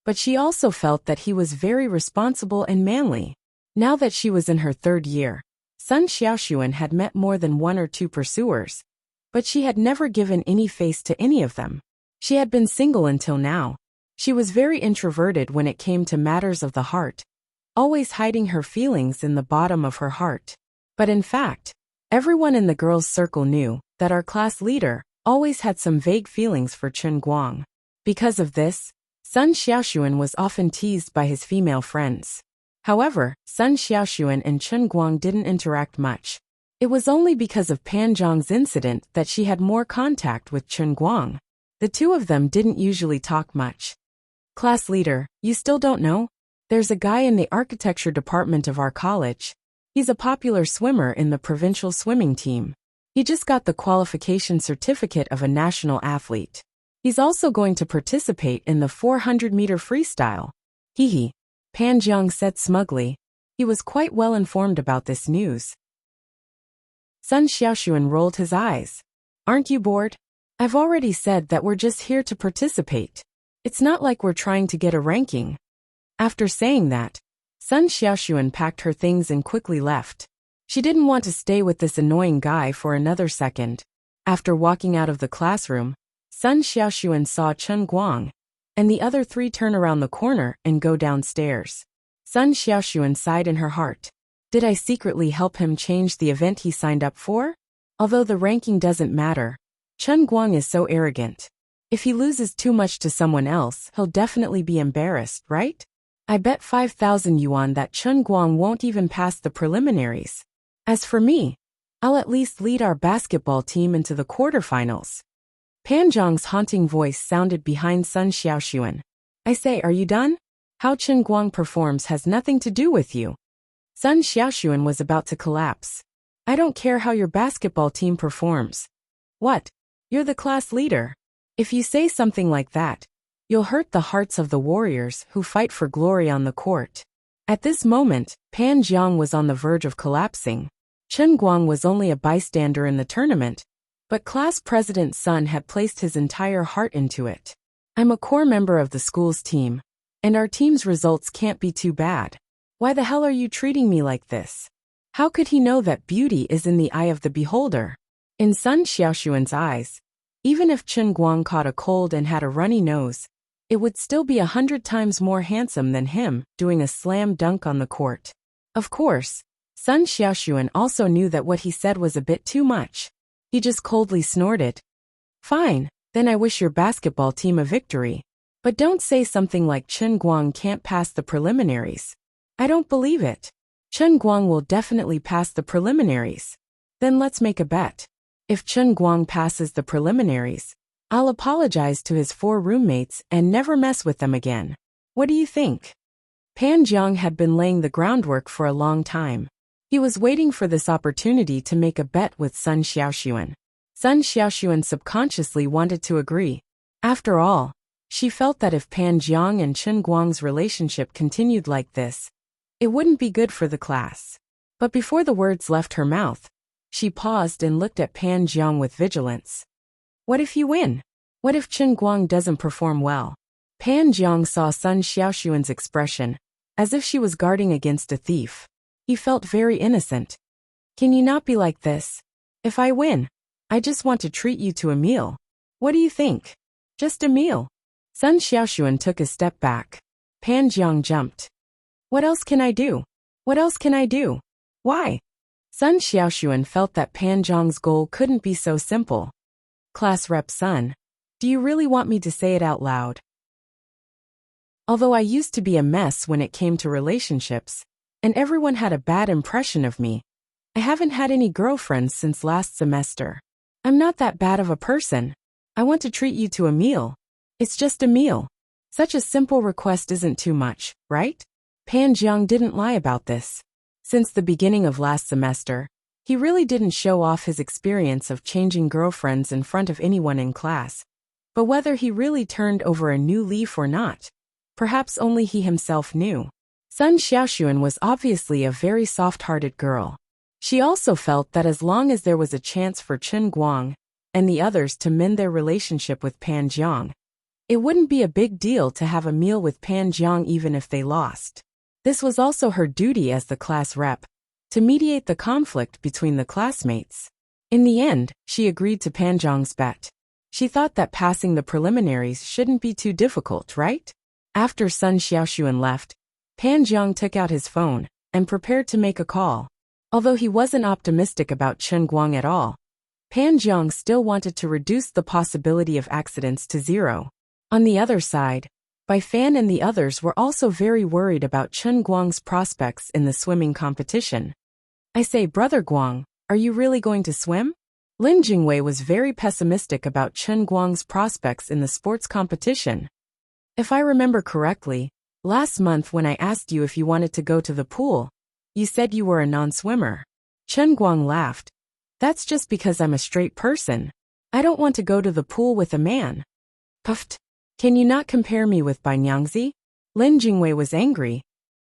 but she also felt that he was very responsible and manly. Now that she was in her 3rd year, Sun Xiaoxuan had met more than 1 or 2 pursuers, but she had never given any face to any of them. She had been single until now. She was very introverted when it came to matters of the heart, always hiding her feelings in the bottom of her heart. But in fact, everyone in the girls' circle knew that our class leader always had some vague feelings for Chen Guang. Because of this, Sun Xiaoxuan was often teased by his female friends. However, Sun Xiaoxuan and Chen Guang didn't interact much. It was only because of Pan Zhang's incident that she had more contact with Chen Guang. The two of them didn't usually talk much. Class leader, you still don't know? There's a guy in the architecture department of our college. He's a popular swimmer in the provincial swimming team. He just got the qualification certificate of a national athlete. He's also going to participate in the 400-meter freestyle. Hee. Pan Zhang said smugly. He was quite well informed about this news. Sun Xiaoxuan rolled his eyes. Aren't you bored? I've already said that we're just here to participate. It's not like we're trying to get a ranking. After saying that, Sun Xiaoxuan packed her things and quickly left. She didn't want to stay with this annoying guy for another second. After walking out of the classroom, Sun Xiaoxuan saw Chen Guang and the other three turn around the corner and go downstairs. Sun Xiaoxuan sighed in her heart. Did I secretly help him change the event he signed up for? Although the ranking doesn't matter, Chen Guang is so arrogant. If he loses too much to someone else, he'll definitely be embarrassed, right? I bet 5,000 yuan that Chen Guang won't even pass the preliminaries. As for me, I'll at least lead our basketball team into the quarterfinals. Pan Zhang's haunting voice sounded behind Sun Xiaoxuan. I say, are you done? How Chen Guang performs has nothing to do with you. Sun Xiaoxuan was about to collapse. I don't care how your basketball team performs. What? You're the class leader. If you say something like that, you'll hurt the hearts of the warriors who fight for glory on the court. At this moment, Pan Zhang was on the verge of collapsing. Chen Guang was only a bystander in the tournament, but class president Sun had placed his entire heart into it. I'm a core member of the school's team, and our team's results can't be too bad. Why the hell are you treating me like this? How could he know that beauty is in the eye of the beholder? In Sun Xiaoxuan's eyes, even if Chen Guang caught a cold and had a runny nose, it would still be 100 times more handsome than him doing a slam dunk on the court. Of course, Sun Xiaoxuan also knew that what he said was a bit too much. He just coldly snorted. Fine, then I wish your basketball team a victory. But don't say something like Chen Guang can't pass the preliminaries. I don't believe it. Chen Guang will definitely pass the preliminaries. Then let's make a bet. If Chen Guang passes the preliminaries, I'll apologize to his 4 roommates and never mess with them again. What do you think? Pan Zhang had been laying the groundwork for a long time. He was waiting for this opportunity to make a bet with Sun Xiaoxuan. Sun Xiaoxuan subconsciously wanted to agree. After all, she felt that if Pan Zhang and Chen Guang's relationship continued like this, it wouldn't be good for the class. But before the words left her mouth, she paused and looked at Pan Zhang with vigilance. What if you win? What if Chen Guang doesn't perform well? Pan Zhang saw Sun Xiaoxuan's expression, as if she was guarding against a thief. He felt very innocent. Can you not be like this? If I win, I just want to treat you to a meal. What do you think? Just a meal. Sun Xiaoxuan took a step back. Pan Zhang jumped. What else can I do? What else can I do? Why? Sun Xiaoxuan felt that Pan Zhang's goal couldn't be so simple. Class Rep Sun, do you really want me to say it out loud? Although I used to be a mess when it came to relationships, and everyone had a bad impression of me, I haven't had any girlfriends since last semester. I'm not that bad of a person. I want to treat you to a meal. It's just a meal. Such a simple request isn't too much, right? Pan Zhang didn't lie about this. Since the beginning of last semester, he really didn't show off his experience of changing girlfriends in front of anyone in class. But whether he really turned over a new leaf or not, perhaps only he himself knew. Sun Xiaoxuan was obviously a very soft-hearted girl. She also felt that as long as there was a chance for Chen Guang and the others to mend their relationship with Pan Zhang, it wouldn't be a big deal to have a meal with Pan Zhang even if they lost. This was also her duty as the class rep, to mediate the conflict between the classmates. In the end, she agreed to Pan Zhang's bet. She thought that passing the preliminaries shouldn't be too difficult, right? After Sun Xiaoxuan left, Pan Zhang took out his phone and prepared to make a call. Although he wasn't optimistic about Chen Guang at all, Pan Zhang still wanted to reduce the possibility of accidents to zero. On the other side, Bai Fan and the others were also very worried about Chen Guang's prospects in the swimming competition. I say, Brother Guang, are you really going to swim? Lin Jingwei was very pessimistic about Chen Guang's prospects in the sports competition. If I remember correctly, last month when I asked you if you wanted to go to the pool, you said you were a non-swimmer. Chen Guang laughed. That's just because I'm a straight person. I don't want to go to the pool with a man. Puffed. Can you not compare me with Bai Nyangzi? Lin Jingwei was angry.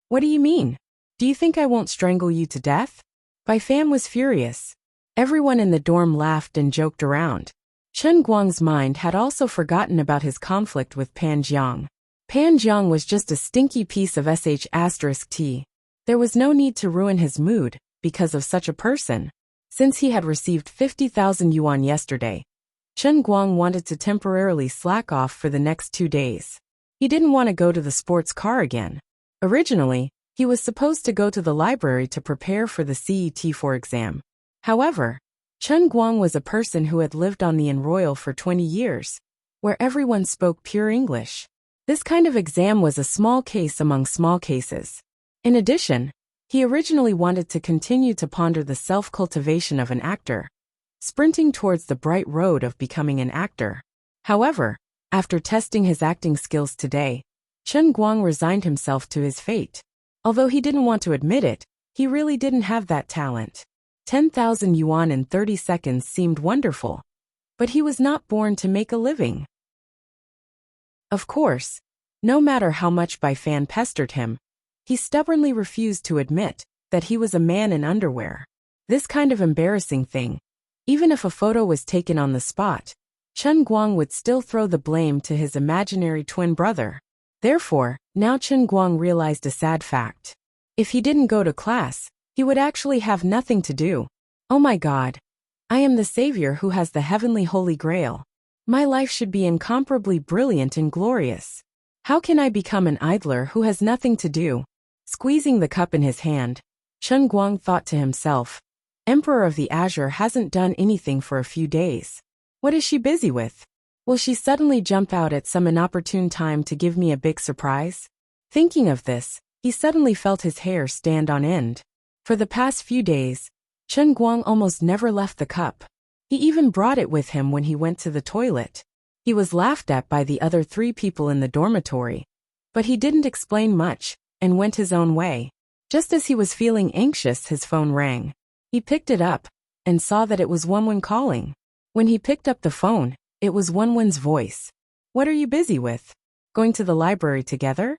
What do you mean? Do you think I won't strangle you to death? Bai Fan was furious. Everyone in the dorm laughed and joked around. Chen Guang's mind had also forgotten about his conflict with Pan Zhang. Pan Zhang was just a stinky piece of sh*t. There was no need to ruin his mood because of such a person. Since he had received 50,000 yuan yesterday, Chen Guang wanted to temporarily slack off for the next 2 days. He didn't want to go to the sports car again. Originally, he was supposed to go to the library to prepare for the CET4 exam. However, Chen Guang was a person who had lived on the Enroyal for 20 years, where everyone spoke pure English. This kind of exam was a small case among small cases. In addition, he originally wanted to continue to ponder the self-cultivation of an actor, sprinting towards the bright road of becoming an actor. However, after testing his acting skills today, Chen Guang resigned himself to his fate. Although he didn't want to admit it, he really didn't have that talent. 10,000 yuan in 30 seconds seemed wonderful. But he was not born to make a living. Of course, no matter how much Bai Fan pestered him, he stubbornly refused to admit that he was a man in underwear. This kind of embarrassing thing, even if a photo was taken on the spot, Chen Guang would still throw the blame to his imaginary twin brother. Therefore, now Chen Guang realized a sad fact. If he didn't go to class, he would actually have nothing to do. Oh my God. I am the savior who has the heavenly holy grail. My life should be incomparably brilliant and glorious. How can I become an idler who has nothing to do? Squeezing the cup in his hand, Chen Guang thought to himself, Emperor of the Azure hasn't done anything for a few days. What is she busy with? Will she suddenly jump out at some inopportune time to give me a big surprise? Thinking of this, he suddenly felt his hair stand on end. For the past few days, Chen Guang almost never left the cup. He even brought it with him when he went to the toilet. He was laughed at by the other 3 people in the dormitory, but he didn't explain much and went his own way. Just as he was feeling anxious, his phone rang. He picked it up and saw that it was Wenwen calling. When he picked up the phone, it was Wenwen's voice. What are you busy with? Going to the library together?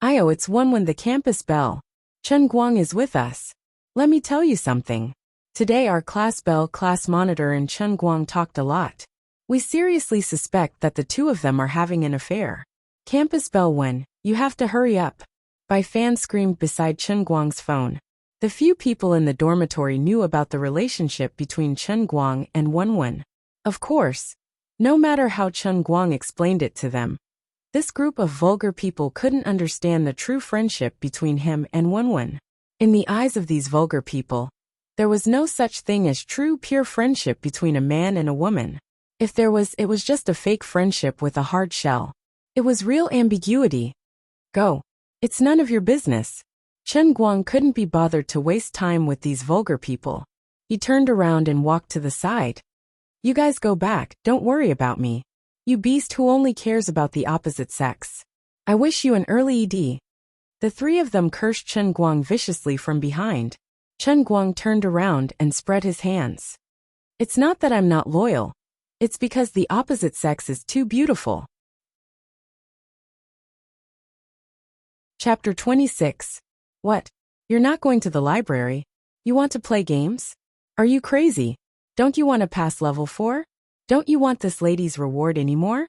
Io, it's Wenwen, the campus belle. Chen Guang is with us. Let me tell you something. Today our class belle, class monitor and Chen Guang talked a lot. We seriously suspect that the 2 of them are having an affair. Campus belle Wen, you have to hurry up. Bai Fan screamed beside Chen Guang's phone. The few people in the dormitory knew about the relationship between Chen Guang and Wenwen. Of course, no matter how Chen Guang explained it to them, this group of vulgar people couldn't understand the true friendship between him and Wenwen. In the eyes of these vulgar people, there was no such thing as true pure friendship between a man and a woman. If there was, it was just a fake friendship with a hard shell. It was real ambiguity. Go. It's none of your business. Chen Guang couldn't be bothered to waste time with these vulgar people. He turned around and walked to the side. You guys go back, don't worry about me. You beast who only cares about the opposite sex. I wish you an early ED. The 3 of them cursed Chen Guang viciously from behind. Chen Guang turned around and spread his hands. It's not that I'm not loyal. It's because the opposite sex is too beautiful. Chapter 26. What? You're not going to the library? You want to play games? Are you crazy? Don't you want to pass level 4? Don't you want this lady's reward anymore?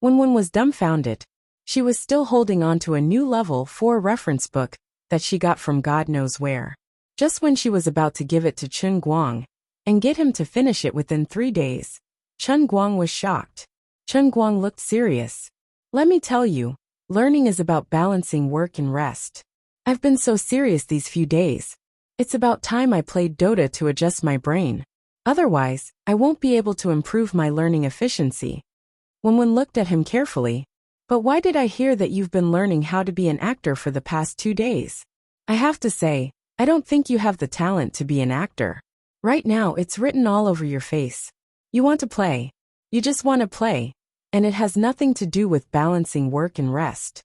Wenwen was dumbfounded. She was still holding on to a new level 4 reference book that she got from God knows where. Just when she was about to give it to Chen Guang, and get him to finish it within 3 days. Chen Guang was shocked. Chen Guang looked serious. Let me tell you, learning is about balancing work and rest. I've been so serious these few days. It's about time I played Dota to adjust my brain. Otherwise, I won't be able to improve my learning efficiency. Wenwen looked at him carefully. But why did I hear that you've been learning how to be an actor for the past 2 days? I have to say, I don't think you have the talent to be an actor. Right now it's written all over your face. You want to play. You just want to play. And it has nothing to do with balancing work and rest.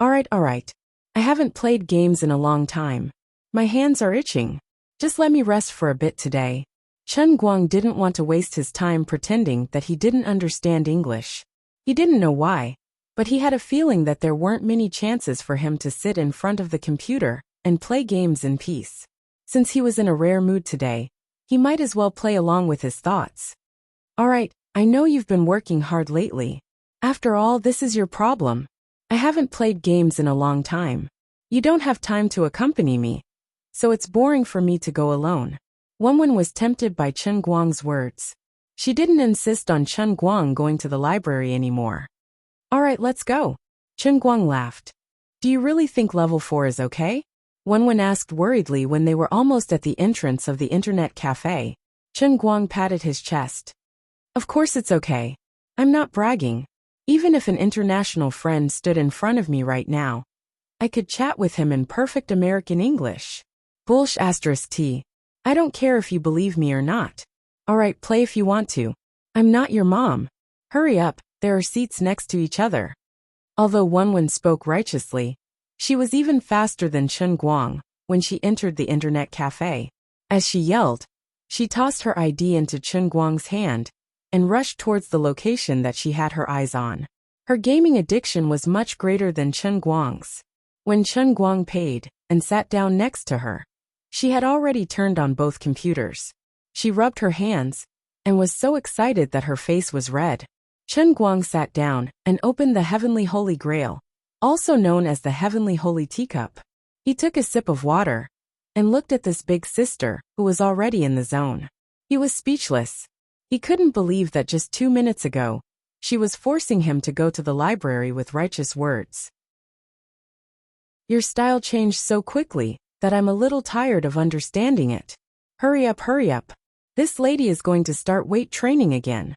Alright. I haven't played games in a long time. My hands are itching. Just let me rest for a bit today. Chen Guang didn't want to waste his time pretending that he didn't understand English. He didn't know why, but he had a feeling that there weren't many chances for him to sit in front of the computer and play games in peace. Since he was in a rare mood today, he might as well play along with his thoughts. Alright, I know you've been working hard lately. After all, this is your problem. I haven't played games in a long time. You don't have time to accompany me, so it's boring for me to go alone. Wenwen was tempted by Chen Guang's words. She didn't insist on Chen Guang going to the library anymore. Alright, let's go. Chen Guang laughed. Do you really think level 4 is okay? Wenwen asked worriedly when they were almost at the entrance of the internet cafe. Chen Guang patted his chest. Of course it's okay. I'm not bragging. Even if an international friend stood in front of me right now, I could chat with him in perfect American English. T. I don't care if you believe me or not. Alright, play if you want to. I'm not your mom. Hurry up, there are seats next to each other. Although Wenwen spoke righteously, she was even faster than Chen Guang when she entered the internet cafe. As she yelled, she tossed her ID into Chen Guang's hand and rushed towards the location that she had her eyes on. Her gaming addiction was much greater than Chen Guang's. When Chen Guang paid and sat down next to her, she had already turned on both computers. She rubbed her hands and was so excited that her face was red. Chen Guang sat down and opened the Heavenly Holy Grail, also known as the Heavenly Holy Teacup. He took a sip of water and looked at this big sister who was already in the zone. He was speechless. He couldn't believe that just 2 minutes ago, she was forcing him to go to the library with righteous words. Your style changed so quickly that I'm a little tired of understanding it. Hurry up. This lady is going to start weight training again.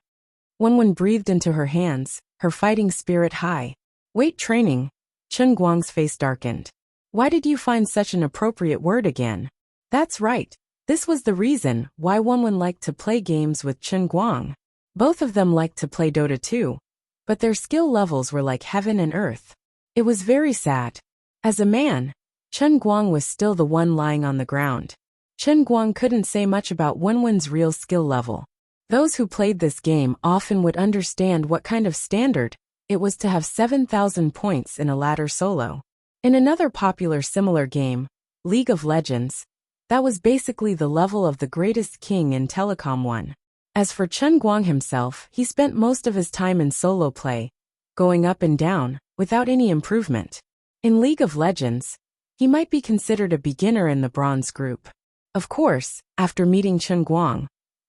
Wenwen breathed into her hands, her fighting spirit high. Weight training? Chen Guang's face darkened. Why did you find such an appropriate word again? That's right. This was the reason why Wenwen liked to play games with Chen Guang. Both of them liked to play Dota too, but their skill levels were like heaven and earth. It was very sad. As a man, Chen Guang was still the one lying on the ground. Chen Guang couldn't say much about Wenwen's real skill level. Those who played this game often would understand what kind of standard it was to have 7,000 points in a ladder solo. In another popular similar game, League of Legends, that was basically the level of the greatest king in Telecom 1. As for Chen Guang himself, he spent most of his time in solo play, going up and down, without any improvement. In League of Legends, he might be considered a beginner in the bronze group. Of course, after meeting Chen Guang,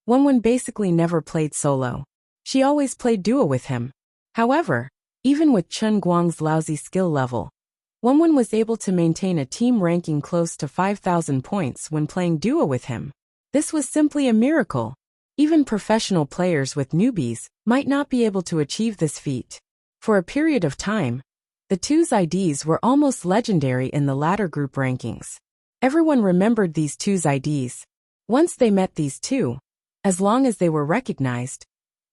Wenwen basically never played solo. She always played duo with him. However, even with Chen Guang's lousy skill level, Wenwen was able to maintain a team ranking close to 5,000 points when playing duo with him. This was simply a miracle. Even professional players with newbies might not be able to achieve this feat. For a period of time, the two's IDs were almost legendary in the ladder group rankings. Everyone remembered these two's IDs. Once they met these two, as long as they were recognized,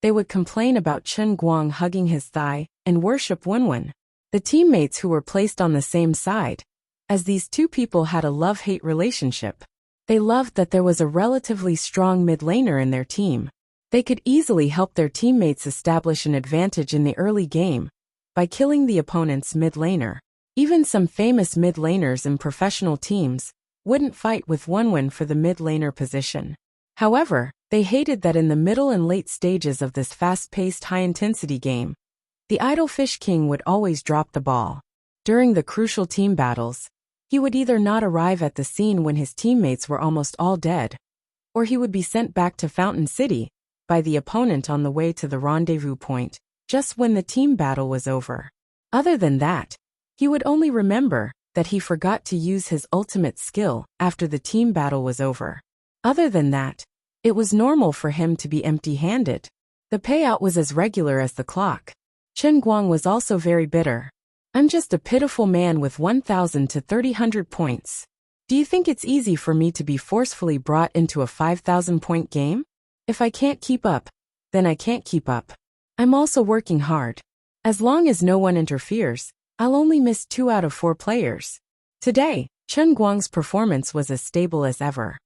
they would complain about Chen Guang hugging his thigh and worship Wenwen. The teammates who were placed on the same side, as these two people had a love-hate relationship. They loved that there was a relatively strong mid laner in their team. They could easily help their teammates establish an advantage in the early game by killing the opponent's mid laner. Even some famous mid laners in professional teams wouldn't fight with Wenwen for the mid laner position. However, they hated that in the middle and late stages of this fast-paced high-intensity game, the Idlefish King would always drop the ball. During the crucial team battles, he would either not arrive at the scene when his teammates were almost all dead, or he would be sent back to Fountain City by the opponent on the way to the rendezvous point, just when the team battle was over. Other than that, he would only remember that he forgot to use his ultimate skill after the team battle was over. Other than that, it was normal for him to be empty-handed. The payout was as regular as the clock. Chen Guang was also very bitter. I'm just a pitiful man with 1,000 to 3,000 points. Do you think it's easy for me to be forcefully brought into a 5,000-point game? If I can't keep up, then I can't keep up. I'm also working hard. As long as no one interferes, I'll only miss 2 out of 4 players. Today, Chen Guang's performance was as stable as ever.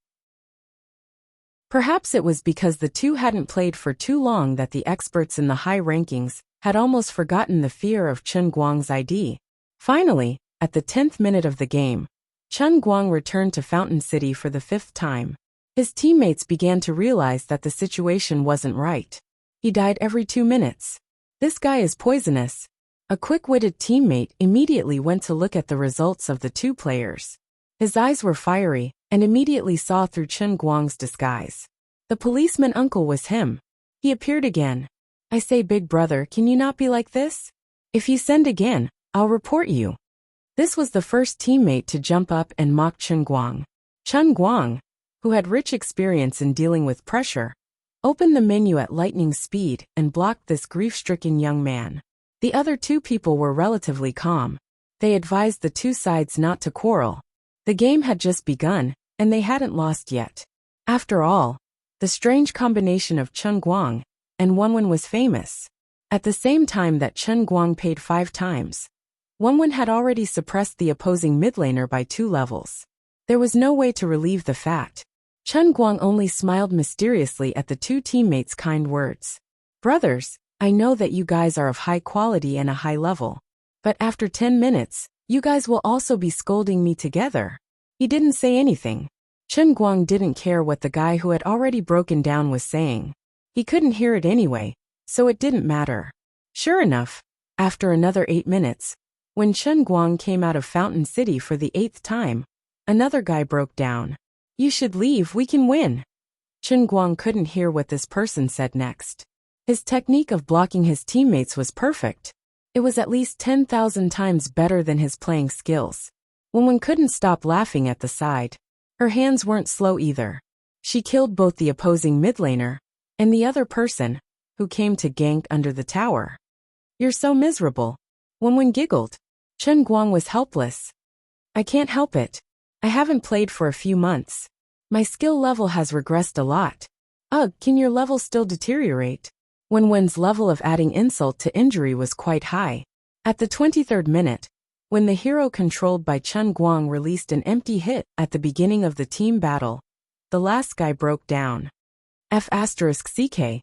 Perhaps it was because the two hadn't played for too long that the experts in the high rankings had almost forgotten the fear of Chen Guang's ID. Finally, at the 10th minute of the game, Chen Guang returned to Fountain City for the 5th time. His teammates began to realize that the situation wasn't right. He died every 2 minutes. This guy is poisonous. A quick-witted teammate immediately went to look at the results of the 2 players. His eyes were fiery and immediately saw through Chen Guang's disguise. The policeman uncle was him. He appeared again. I say, big brother, can you not be like this? If you send again, I'll report you. This was the first teammate to jump up and mock Chen Guang. Chen Guang, who had rich experience in dealing with pressure, opened the menu at lightning speed and blocked this grief-stricken young man. The other 2 people were relatively calm. They advised the 2 sides not to quarrel. The game had just begun, and they hadn't lost yet. After all, the strange combination of Chen Guang and Wenwen was famous. At the same time that Chen Guang paid 5 times, Wenwen had already suppressed the opposing mid-laner by 2 levels. There was no way to relieve the fact. Chen Guang only smiled mysteriously at the 2 teammates' kind words. Brothers, I know that you guys are of high quality and a high level. But after 10 minutes, you guys will also be scolding me together. He didn't say anything. Chen Guang didn't care what the guy who had already broken down was saying. He couldn't hear it anyway, so it didn't matter. Sure enough, after another 8 minutes, when Chen Guang came out of Fountain City for the 8th time, another guy broke down. You should leave, we can win. Chen Guang couldn't hear what this person said next. His technique of blocking his teammates was perfect. It was at least 10,000 times better than his playing skills. Wenwen couldn't stop laughing at the side. Her hands weren't slow either. She killed both the opposing mid-laner and the other person, who came to gank under the tower. You're so miserable. Wenwen giggled. Chen Guang was helpless. I can't help it. I haven't played for a few months. My skill level has regressed a lot. Ugh, can your level still deteriorate? Wenwen's level of adding insult to injury was quite high. At the 23rd minute, when the hero controlled by Chen Guang released an empty hit at the beginning of the team battle, the last guy broke down. F***CK.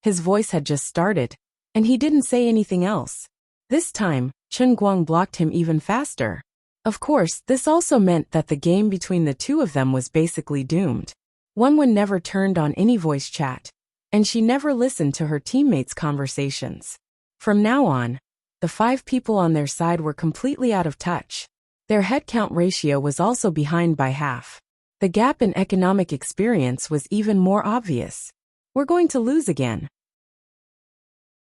His voice had just started, and he didn't say anything else. This time, Chen Guang blocked him even faster. Of course, this also meant that the game between the 2 of them was basically doomed. Wenwen never turned on any voice chat, and she never listened to her teammates' conversations. From now on, the 5 people on their side were completely out of touch. Their head count ratio was also behind by half. The gap in economic experience was even more obvious. We're going to lose again.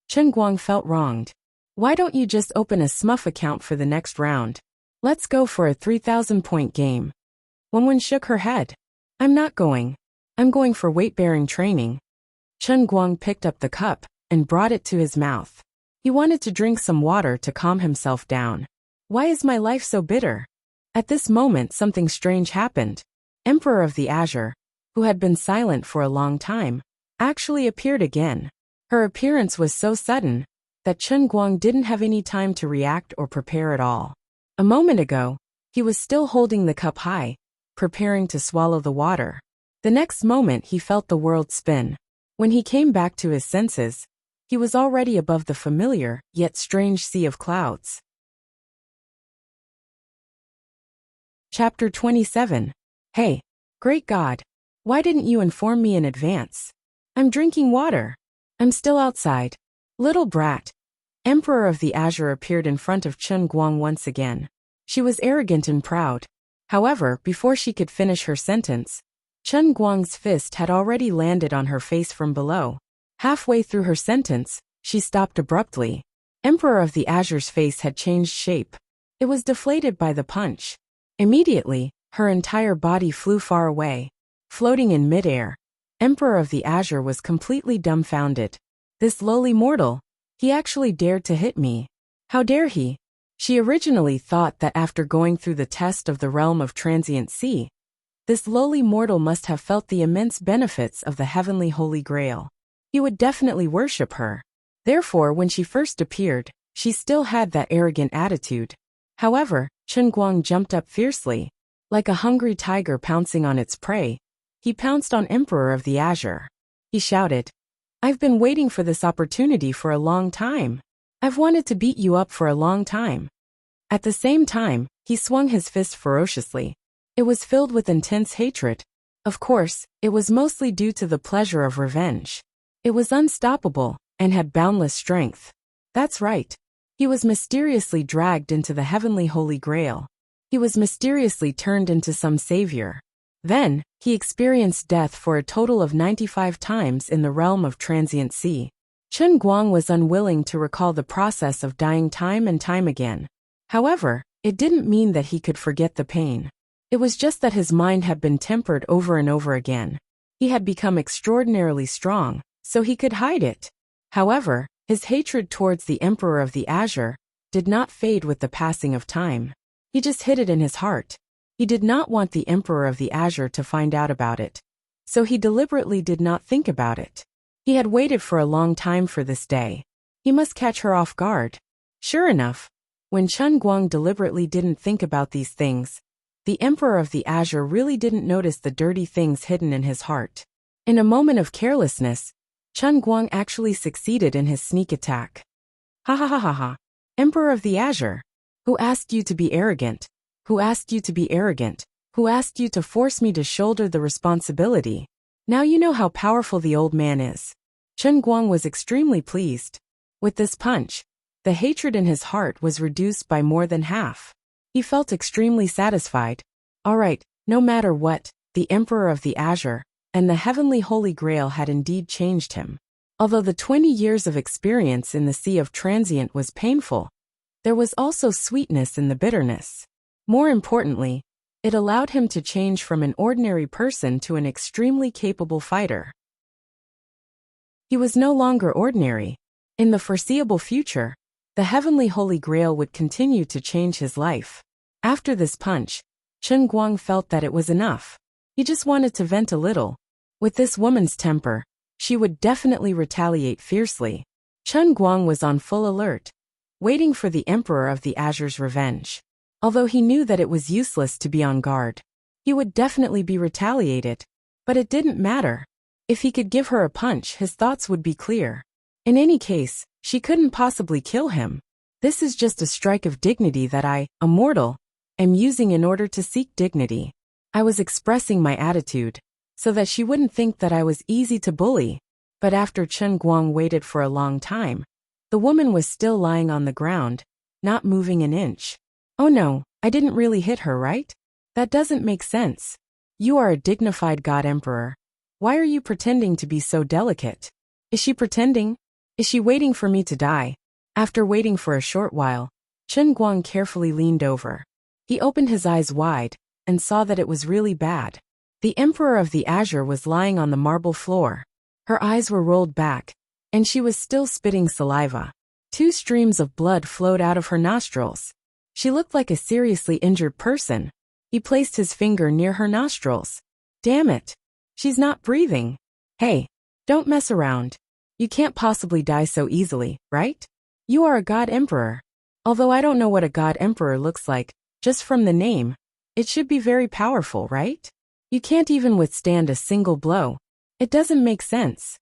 Chen Guang felt wronged. Why don't you just open a Smurf account for the next round? Let's go for a 3,000-point game. Wenwen shook her head. I'm not going. I'm going for weight-bearing training. Chen Guang picked up the cup and brought it to his mouth. He wanted to drink some water to calm himself down. Why is my life so bitter? At this moment something strange happened. Emperor of the Azure, who had been silent for a long time, actually appeared again. Her appearance was so sudden that Chen Guang didn't have any time to react or prepare at all. A moment ago, he was still holding the cup high, preparing to swallow the water. The next moment he felt the world spin. When he came back to his senses, he was already above the familiar yet strange sea of clouds. Chapter 27. Hey, great God, why didn't you inform me in advance? I'm drinking water. I'm still outside. Little brat. Emperor of the Azure appeared in front of Chen Guang once again. She was arrogant and proud. However, before she could finish her sentence, Chen Guang's fist had already landed on her face from below. Halfway through her sentence, she stopped abruptly. Emperor of the Azure's face had changed shape. It was deflated by the punch. Immediately, her entire body flew far away. Floating in midair, Emperor of the Azure was completely dumbfounded. This lowly mortal, he actually dared to hit me. How dare he? She originally thought that after going through the test of the realm of transient sea, this lowly mortal must have felt the immense benefits of the heavenly Holy Grail. He would definitely worship her. Therefore, when she first appeared, she still had that arrogant attitude. However, Chen Guang jumped up fiercely. Like a hungry tiger pouncing on its prey, he pounced on Emperor of the Azure. He shouted, "I've been waiting for this opportunity for a long time. I've wanted to beat you up for a long time." At the same time, he swung his fist ferociously. It was filled with intense hatred. Of course, it was mostly due to the pleasure of revenge. It was unstoppable and had boundless strength. That's right. He was mysteriously dragged into the heavenly Holy Grail. He was mysteriously turned into some savior. Then, he experienced death for a total of 95 times in the realm of transient sea. Chen Guang was unwilling to recall the process of dying time and time again. However, it didn't mean that he could forget the pain. It was just that his mind had been tempered over and over again. He had become extraordinarily strong, so he could hide it. However, his hatred towards the Emperor of the Azure did not fade with the passing of time. He just hid it in his heart. He did not want the Emperor of the Azure to find out about it. So he deliberately did not think about it. He had waited for a long time for this day. He must catch her off guard. Sure enough, when Chen Guang deliberately didn't think about these things, the Emperor of the Azure really didn't notice the dirty things hidden in his heart. In a moment of carelessness, Chen Guang actually succeeded in his sneak attack. Ha ha ha ha ha. Emperor of the Azure. Who asked you to be arrogant? Who asked you to be arrogant? Who asked you to force me to shoulder the responsibility? Now you know how powerful the old man is. Chen Guang was extremely pleased. With this punch, the hatred in his heart was reduced by more than half. He felt extremely satisfied. All right, no matter what, the Emperor of the Azure and the heavenly Holy Grail had indeed changed him. Although the 20 years of experience in the Sea of Transient was painful, there was also sweetness in the bitterness. More importantly, it allowed him to change from an ordinary person to an extremely capable fighter. He was no longer ordinary. In the foreseeable future, the heavenly Holy Grail would continue to change his life. After this punch, Chen Guang felt that it was enough. He just wanted to vent a little. With this woman's temper, she would definitely retaliate fiercely. Chen Guang was on full alert, waiting for the Emperor of the Azure's revenge. Although he knew that it was useless to be on guard, he would definitely be retaliated. But it didn't matter. If he could give her a punch, his thoughts would be clear. In any case, she couldn't possibly kill him. This is just a strike of dignity that I, a mortal, am using in order to seek dignity. I was expressing my attitude, so that she wouldn't think that I was easy to bully. But after Chen Guang waited for a long time, the woman was still lying on the ground, not moving an inch. Oh no, I didn't really hit her, right? That doesn't make sense. You are a dignified god emperor. Why are you pretending to be so delicate? Is she pretending? Is she waiting for me to die? After waiting for a short while, Chen Guang carefully leaned over. He opened his eyes wide and saw that it was really bad. The Emperor of the Azure was lying on the marble floor. Her eyes were rolled back, and she was still spitting saliva. 2 streams of blood flowed out of her nostrils. She looked like a seriously injured person. He placed his finger near her nostrils. Damn it. She's not breathing. Hey, don't mess around. You can't possibly die so easily, right? You are a god emperor. Although I don't know what a god emperor looks like, just from the name, it should be very powerful, right? You can't even withstand a single blow. It doesn't make sense.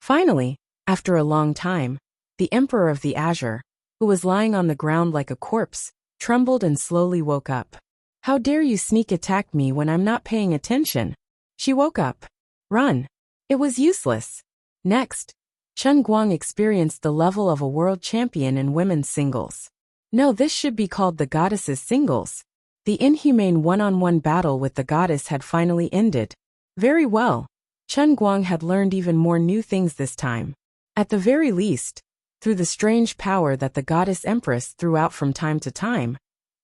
Finally, after a long time, the Emperor of the Azure, who was lying on the ground like a corpse, trembled and slowly woke up. How dare you sneak attack me when I'm not paying attention? She woke up. Run. It was useless. Next, Chen Guang experienced the level of a world champion in women's singles. No, this should be called the goddess's singles. The inhumane one-on-one battle with the goddess had finally ended. Very well. Chen Guang had learned even more new things this time. At the very least, through the strange power that the goddess empress threw out from time to time,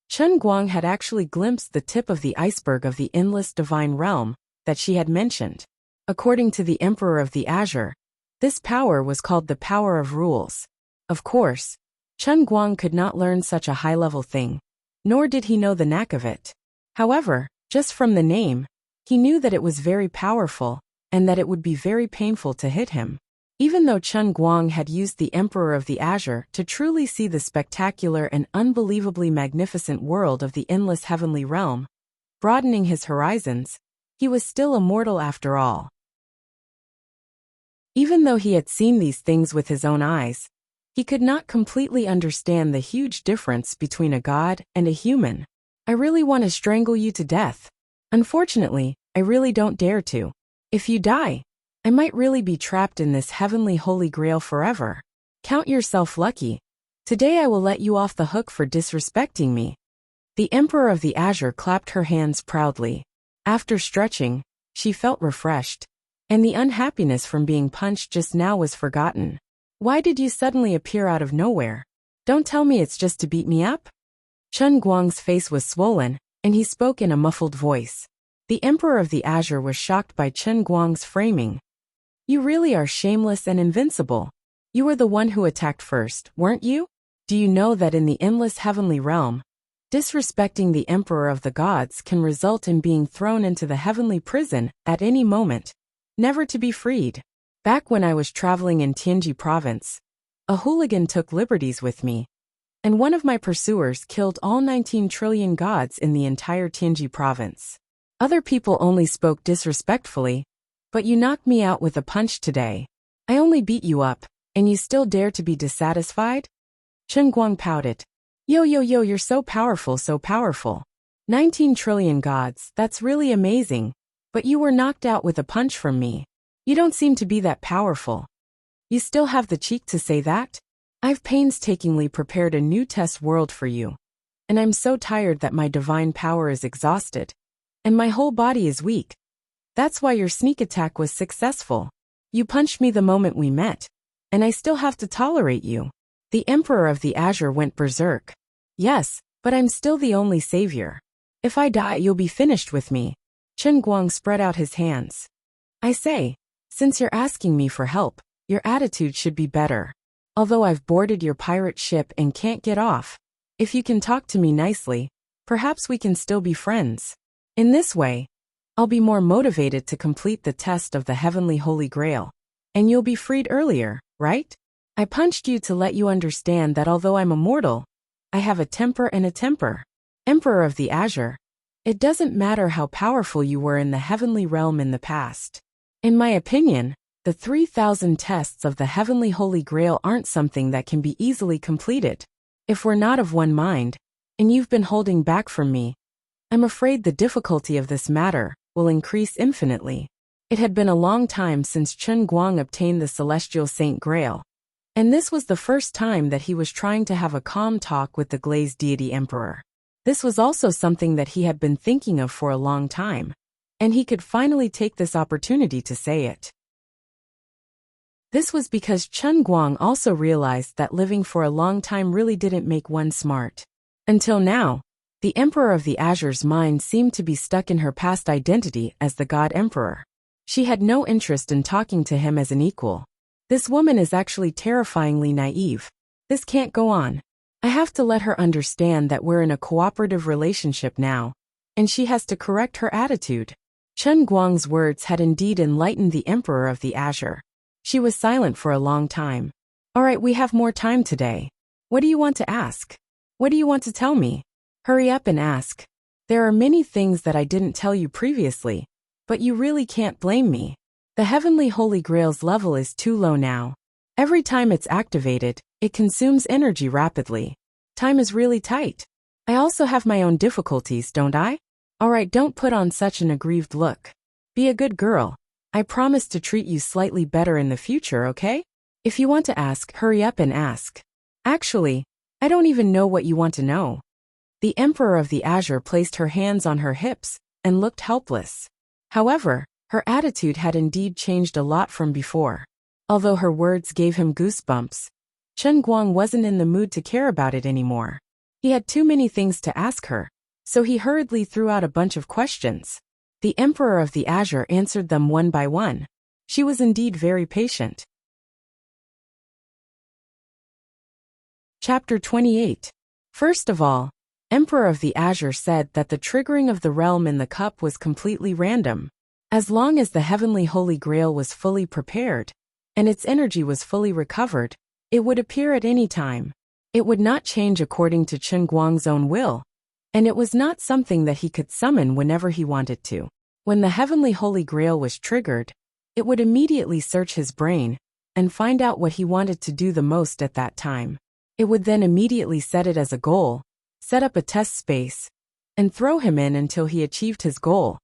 Chen Guang had actually glimpsed the tip of the iceberg of the endless divine realm that she had mentioned. According to the Emperor of the Azure, this power was called the power of rules. Of course, Chen Guang could not learn such a high-level thing, nor did he know the knack of it. However, just from the name, he knew that it was very powerful and that it would be very painful to hit him. Even though Chen Guang had used the Emperor of the Azure to truly see the spectacular and unbelievably magnificent world of the endless heavenly realm, broadening his horizons, he was still a mortal after all. Even though he had seen these things with his own eyes, he could not completely understand the huge difference between a god and a human. I really want to strangle you to death. Unfortunately, I really don't dare to. If you die, I might really be trapped in this heavenly holy grail forever. Count yourself lucky. Today I will let you off the hook for disrespecting me. The Emperor of the Azure clapped her hands proudly. After stretching, she felt refreshed, and the unhappiness from being punched just now was forgotten. Why did you suddenly appear out of nowhere? Don't tell me it's just to beat me up? Chen Guang's face was swollen, and he spoke in a muffled voice. The Emperor of the Azure was shocked by Chen Guang's framing. You really are shameless and invincible. You were the one who attacked first, weren't you? Do you know that in the endless heavenly realm, disrespecting the Emperor of the gods can result in being thrown into the heavenly prison at any moment, never to be freed? Back when I was traveling in Tianji province, a hooligan took liberties with me, and one of my pursuers killed all 19 trillion gods in the entire Tianji province. Other people only spoke disrespectfully, but you knocked me out with a punch today. I only beat you up, and you still dare to be dissatisfied? Chen Guang pouted. Yo, you're so powerful, so powerful. 19 trillion gods, that's really amazing, but you were knocked out with a punch from me. You don't seem to be that powerful. You still have the cheek to say that? I've painstakingly prepared a new test world for you, and I'm so tired that my divine power is exhausted, and my whole body is weak. That's why your sneak attack was successful. You punched me the moment we met, and I still have to tolerate you. The Emperor of the Azure went berserk. Yes, but I'm still the only savior. If I die, you'll be finished with me. Chen Guang spread out his hands. I say, since you're asking me for help, your attitude should be better. Although I've boarded your pirate ship and can't get off, if you can talk to me nicely, perhaps we can still be friends. In this way, I'll be more motivated to complete the test of the heavenly holy grail, and you'll be freed earlier, right? I punched you to let you understand that although I'm a mortal, I have a temper and a temper. Emperor of the Azure, it doesn't matter how powerful you were in the heavenly realm in the past. In my opinion, the 3,000 tests of the heavenly holy grail aren't something that can be easily completed. If we're not of one mind, and you've been holding back from me, I'm afraid the difficulty of this matter will increase infinitely. It had been a long time since Chen Guang obtained the celestial Saint Grail, and this was the first time that he was trying to have a calm talk with the glazed deity emperor. This was also something that he had been thinking of for a long time, and he could finally take this opportunity to say it. This was because Chen Guang also realized that living for a long time really didn't make one smart. Until now, the Emperor of the Azure's mind seemed to be stuck in her past identity as the God Emperor. She had no interest in talking to him as an equal. This woman is actually terrifyingly naive. This can't go on. I have to let her understand that we're in a cooperative relationship now, and she has to correct her attitude. Chen Guang's words had indeed enlightened the Emperor of the Azure. She was silent for a long time. All right, we have more time today. What do you want to ask? What do you want to tell me? Hurry up and ask. There are many things that I didn't tell you previously, but you really can't blame me. The Heavenly Holy Grail's level is too low now. Every time it's activated, it consumes energy rapidly. Time is really tight. I also have my own difficulties, don't I? All right, don't put on such an aggrieved look. Be a good girl. I promise to treat you slightly better in the future, okay? If you want to ask, hurry up and ask. Actually, I don't even know what you want to know. The Emperor of the Azure placed her hands on her hips and looked helpless. However, Her attitude had indeed changed a lot from before. Although her words gave him goosebumps, Chen Guang wasn't in the mood to care about it anymore. He had too many things to ask her, so he hurriedly threw out a bunch of questions. The Emperor of the Azure answered them one by one. She was indeed very patient. Chapter 28. First of all, Emperor of the Azure said that the triggering of the realm in the cup was completely random. As long as the heavenly Holy Grail was fully prepared, and its energy was fully recovered, it would appear at any time. It would not change according to Chen Guang's own will, and it was not something that he could summon whenever he wanted to. When the heavenly Holy Grail was triggered, it would immediately search his brain and find out what he wanted to do the most at that time. It would then immediately set it as a goal, set up a test space, and throw him in until he achieved his goal.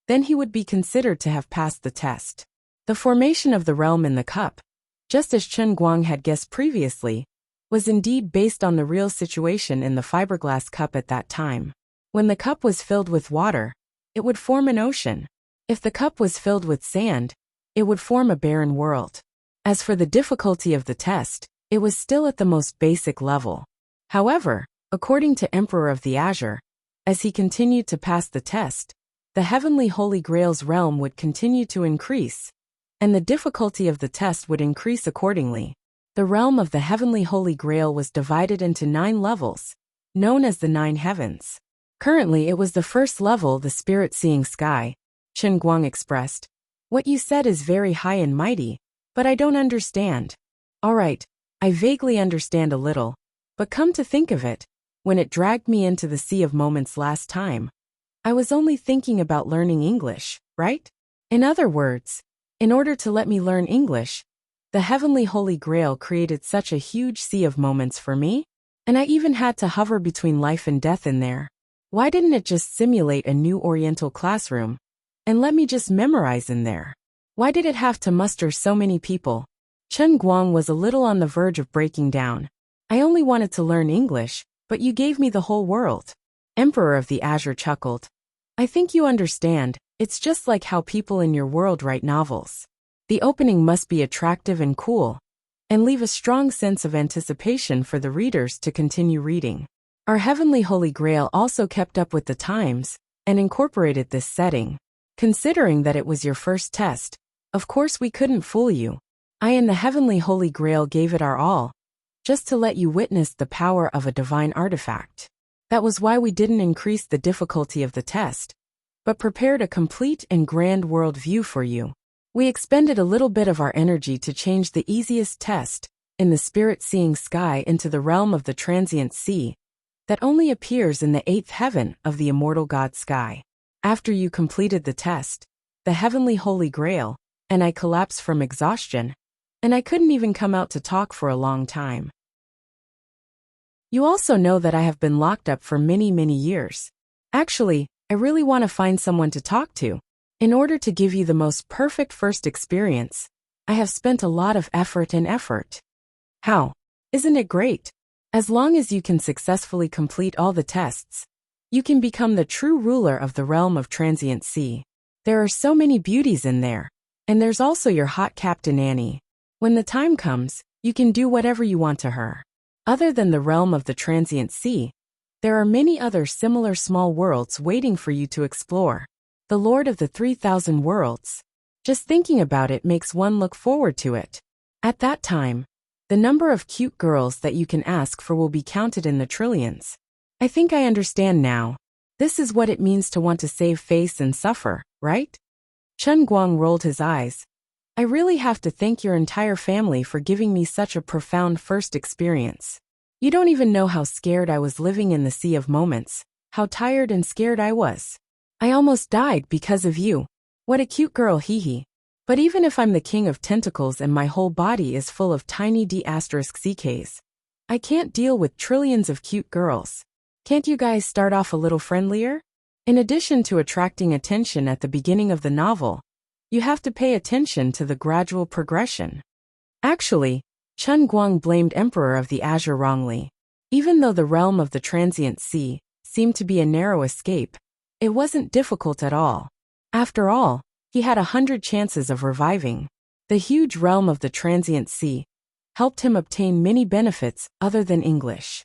Then he would be considered to have passed the test. The formation of the realm in the cup, just as Chen Guang had guessed previously, was indeed based on the real situation in the fiberglass cup at that time. When the cup was filled with water, it would form an ocean. If the cup was filled with sand, it would form a barren world. As for the difficulty of the test, it was still at the most basic level. However, according to Emperor of the Azure, as he continued to pass the test, the heavenly Holy Grail's realm would continue to increase, and the difficulty of the test would increase accordingly. The realm of the heavenly Holy Grail was divided into 9 levels, known as the 9 heavens. Currently it was the first level, the spirit-seeing sky. Chen Guang expressed, "What you said is very high and mighty, but I don't understand." "Alright, I vaguely understand a little, but come to think of it, when it dragged me into the Sea of Moments last time, I was only thinking about learning English, right? In other words, in order to let me learn English, the heavenly Holy Grail created such a huge Sea of Moments for me, and I even had to hover between life and death in there. Why didn't it just simulate a new Oriental classroom and let me just memorize in there? Why did it have to muster so many people?" Chen Guang was a little on the verge of breaking down. "I only wanted to learn English, but you gave me the whole world." Emperor of the Azure chuckled. "I think you understand, it's just like how people in your world write novels. The opening must be attractive and cool, and leave a strong sense of anticipation for the readers to continue reading. Our heavenly Holy Grail also kept up with the times and incorporated this setting. Considering that it was your first test, of course we couldn't fool you. I and the heavenly Holy Grail gave it our all, just to let you witness the power of a divine artifact. That was why we didn't increase the difficulty of the test, but prepared a complete and grand world view for you. We expended a little bit of our energy to change the easiest test, in the spirit-seeing sky, into the realm of the transient sea, that only appears in the 8th heaven of the immortal God sky. After you completed the test, the heavenly Holy Grail, and I collapsed from exhaustion, and I couldn't even come out to talk for a long time. You also know that I have been locked up for many, many years. Actually, I really want to find someone to talk to. In order to give you the most perfect first experience, I have spent a lot of effort and effort. How? Isn't it great? As long as you can successfully complete all the tests, you can become the true ruler of the realm of transient sea. There are so many beauties in there, and there's also your hot Captain Annie. When the time comes, you can do whatever you want to her. Other than the realm of the transient sea, there are many other similar small worlds waiting for you to explore. The Lord of the 3,000 worlds. Just thinking about it makes one look forward to it. At that time, the number of cute girls that you can ask for will be counted in the trillions. I think I understand now. This is what it means to want to save face and suffer, right? Chen Guang rolled his eyes. I really have to thank your entire family for giving me such a profound first experience. You don't even know how scared I was living in the Sea of Moments, how tired and scared I was. I almost died because of you. What a cute girl, hee hee. But even if I'm the king of tentacles and my whole body is full of tiny D*CKs, I can't deal with trillions of cute girls. Can't you guys start off a little friendlier? In addition to attracting attention at the beginning of the novel, you have to pay attention to the gradual progression. Actually, Chen Guang blamed Emperor of the Azure wrongly. Even though the realm of the transient sea seemed to be a narrow escape, it wasn't difficult at all. After all, he had 100 chances of reviving. The huge realm of the transient sea helped him obtain many benefits other than English.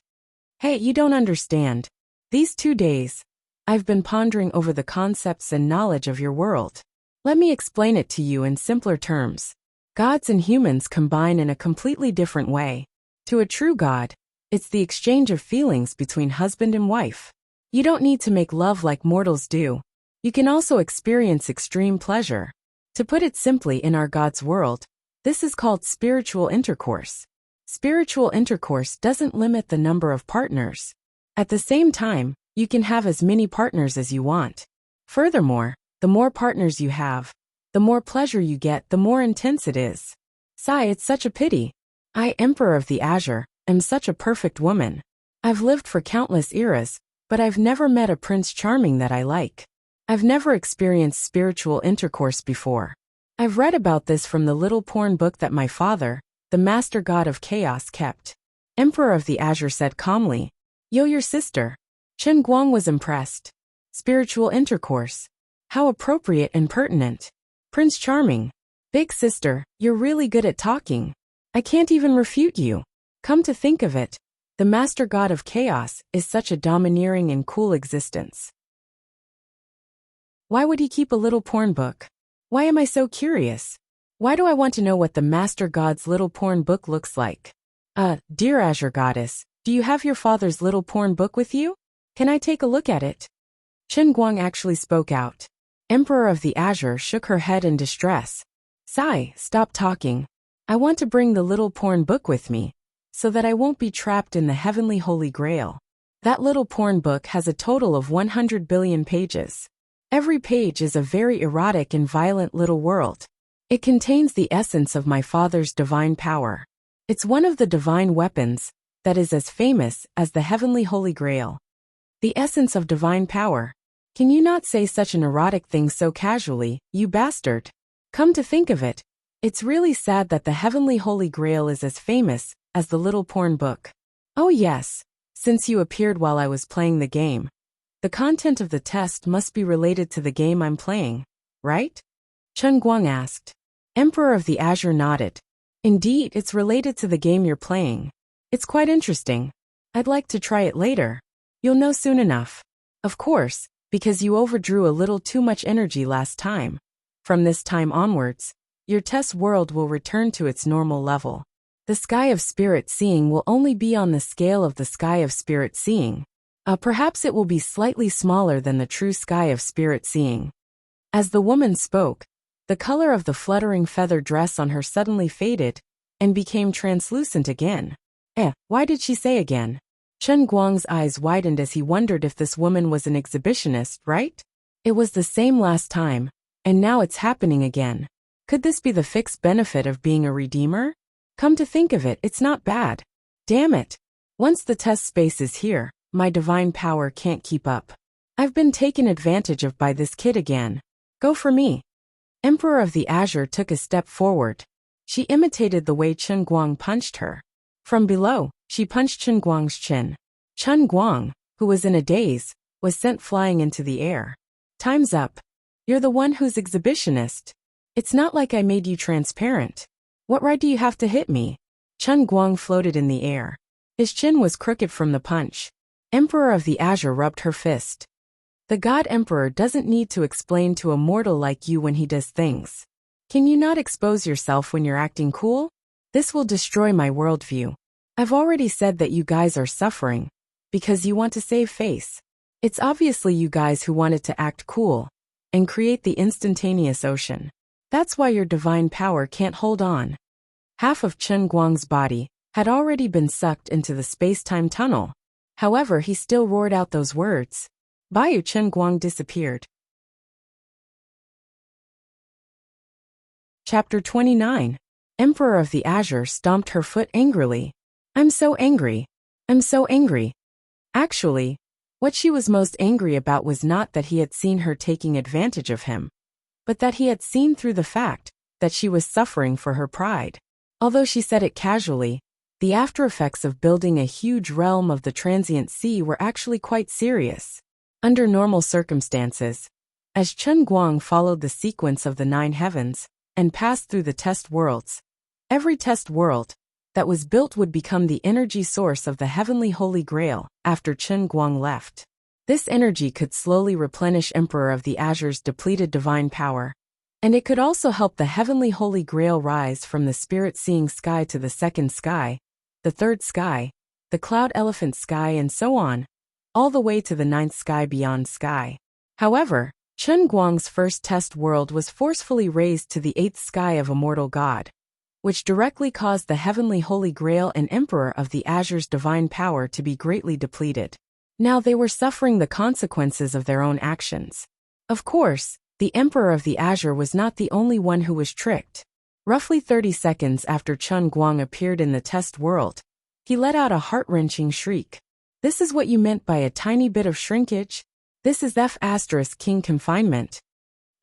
Hey, you don't understand. These 2 days, I've been pondering over the concepts and knowledge of your world. Let me explain it to you in simpler terms. Gods and humans combine in a completely different way. To a true god, it's the exchange of feelings between husband and wife. You don't need to make love like mortals do. You can also experience extreme pleasure. To put it simply, in our God's world, this is called spiritual intercourse. Spiritual intercourse doesn't limit the number of partners. At the same time, you can have as many partners as you want. Furthermore, the more partners you have, the more pleasure you get, the more intense it is. Sigh, it's such a pity. I, Emperor of the Azure, am such a perfect woman. I've lived for countless eras, but I've never met a Prince Charming that I like. I've never experienced spiritual intercourse before. I've read about this from the little porn book that my father, the master god of chaos, kept. Emperor of the Azure said calmly, "Yo, your sister." Chen Guang was impressed. Spiritual intercourse. How appropriate and pertinent. Prince Charming. Big sister, you're really good at talking. I can't even refute you. Come to think of it, the master god of chaos is such a domineering and cool existence. Why would he keep a little porn book? Why am I so curious? Why do I want to know what the master god's little porn book looks like? Dear Azure Goddess, do you have your father's little porn book with you? Can I take a look at it? Chen Guang actually spoke out. Emperor of the Azure shook her head in distress. Sigh, stop talking. I want to bring the little porn book with me, so that I won't be trapped in the heavenly holy grail. That little porn book has a total of 100 billion pages. Every page is a very erotic and violent little world. It contains the essence of my father's divine power. It's one of the divine weapons that is as famous as the heavenly holy grail. The essence of divine power. Can you not say such an erotic thing so casually, you bastard? Come to think of it, it's really sad that the heavenly holy grail is as famous as the little porn book. Oh yes, since you appeared while I was playing the game, the content of the test must be related to the game I'm playing, right? Chen Guang asked. Emperor of the Azure nodded. Indeed, it's related to the game you're playing. It's quite interesting. I'd like to try it later. You'll know soon enough. Of course, because you overdrew a little too much energy last time. From this time onwards, your test world will return to its normal level. The sky of spirit seeing will only be on the scale of the sky of spirit seeing. Perhaps it will be slightly smaller than the true sky of spirit seeing. As the woman spoke, the color of the fluttering feather dress on her suddenly faded and became translucent again. Why did she say again? Chen Guang's eyes widened as he wondered if this woman was an exhibitionist, right? It was the same last time, and now it's happening again. Could this be the fixed benefit of being a redeemer? Come to think of it, it's not bad. Damn it. Once the test space is here, my divine power can't keep up. I've been taken advantage of by this kid again. Go for me. Emperor of the Azure took a step forward. She imitated the way Chen Guang punched her. From below, she punched Chen Guang's chin. Chen Guang, who was in a daze, was sent flying into the air. Time's up. You're the one who's exhibitionist. It's not like I made you transparent. What right do you have to hit me? Chen Guang floated in the air. His chin was crooked from the punch. Emperor of the Azure rubbed her fist. The God Emperor doesn't need to explain to a mortal like you when he does things. Can you not expose yourself when you're acting cool? This will destroy my worldview. I've already said that you guys are suffering because you want to save face. It's obviously you guys who wanted to act cool and create the instantaneous ocean. That's why your divine power can't hold on. Half of Chen Guang's body had already been sucked into the space-time tunnel. However, he still roared out those words. Bayu Chen Guang disappeared. Chapter 29. Emperor of the Azure stomped her foot angrily. I'm so angry. I'm so angry. Actually, what she was most angry about was not that he had seen her taking advantage of him, but that he had seen through the fact that she was suffering for her pride. Although she said it casually, the after effects of building a huge realm of the transient sea were actually quite serious. Under normal circumstances, As Chen Guang followed the sequence of the 9 heavens and passed through the test worlds, every test world that was built would become the energy source of the heavenly Holy Grail after Chen Guang left. This energy could slowly replenish Emperor of the Azure's depleted divine power, and it could also help the heavenly Holy Grail rise from the spirit-seeing sky to the second sky, the third sky, the cloud elephant sky, and so on, all the way to the 9th sky beyond sky. However, Chen Guang's first test world was forcefully raised to the 8th sky of Immortal God, which directly caused the heavenly Holy Grail and Emperor of the Azure's divine power to be greatly depleted. Now they were suffering the consequences of their own actions. Of course, the Emperor of the Azure was not the only one who was tricked. Roughly 30 seconds after Chen Guang appeared in the test world, he let out a heart-wrenching shriek. This is what you meant by a tiny bit of shrinkage? This is F***king confinement.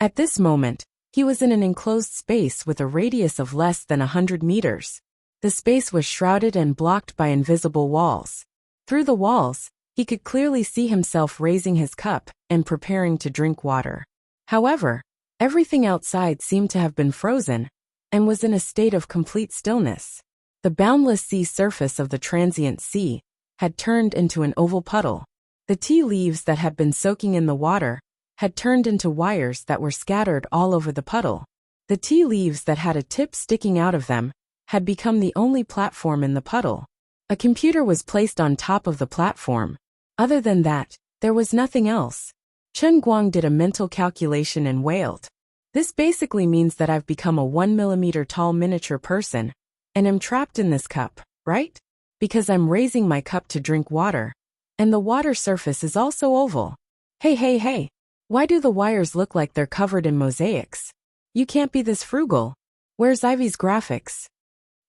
At this moment, he was in an enclosed space with a radius of less than 100 meters. The space was shrouded and blocked by invisible walls. Through the walls, he could clearly see himself raising his cup and preparing to drink water. However, everything outside seemed to have been frozen and was in a state of complete stillness. The boundless sea surface of the transient sea had turned into an oval puddle. The tea leaves that had been soaking in the water had turned into wires that were scattered all over the puddle. The tea leaves that had a tip sticking out of them had become the only platform in the puddle. A computer was placed on top of the platform. Other than that, there was nothing else. Chen Guang did a mental calculation and wailed. This basically means that I've become a 1 millimeter tall miniature person and am trapped in this cup, right? Because I'm raising my cup to drink water, and the water surface is also oval. Hey. Why do the wires look like they're covered in mosaics? You can't be this frugal. Where's Ivy's graphics?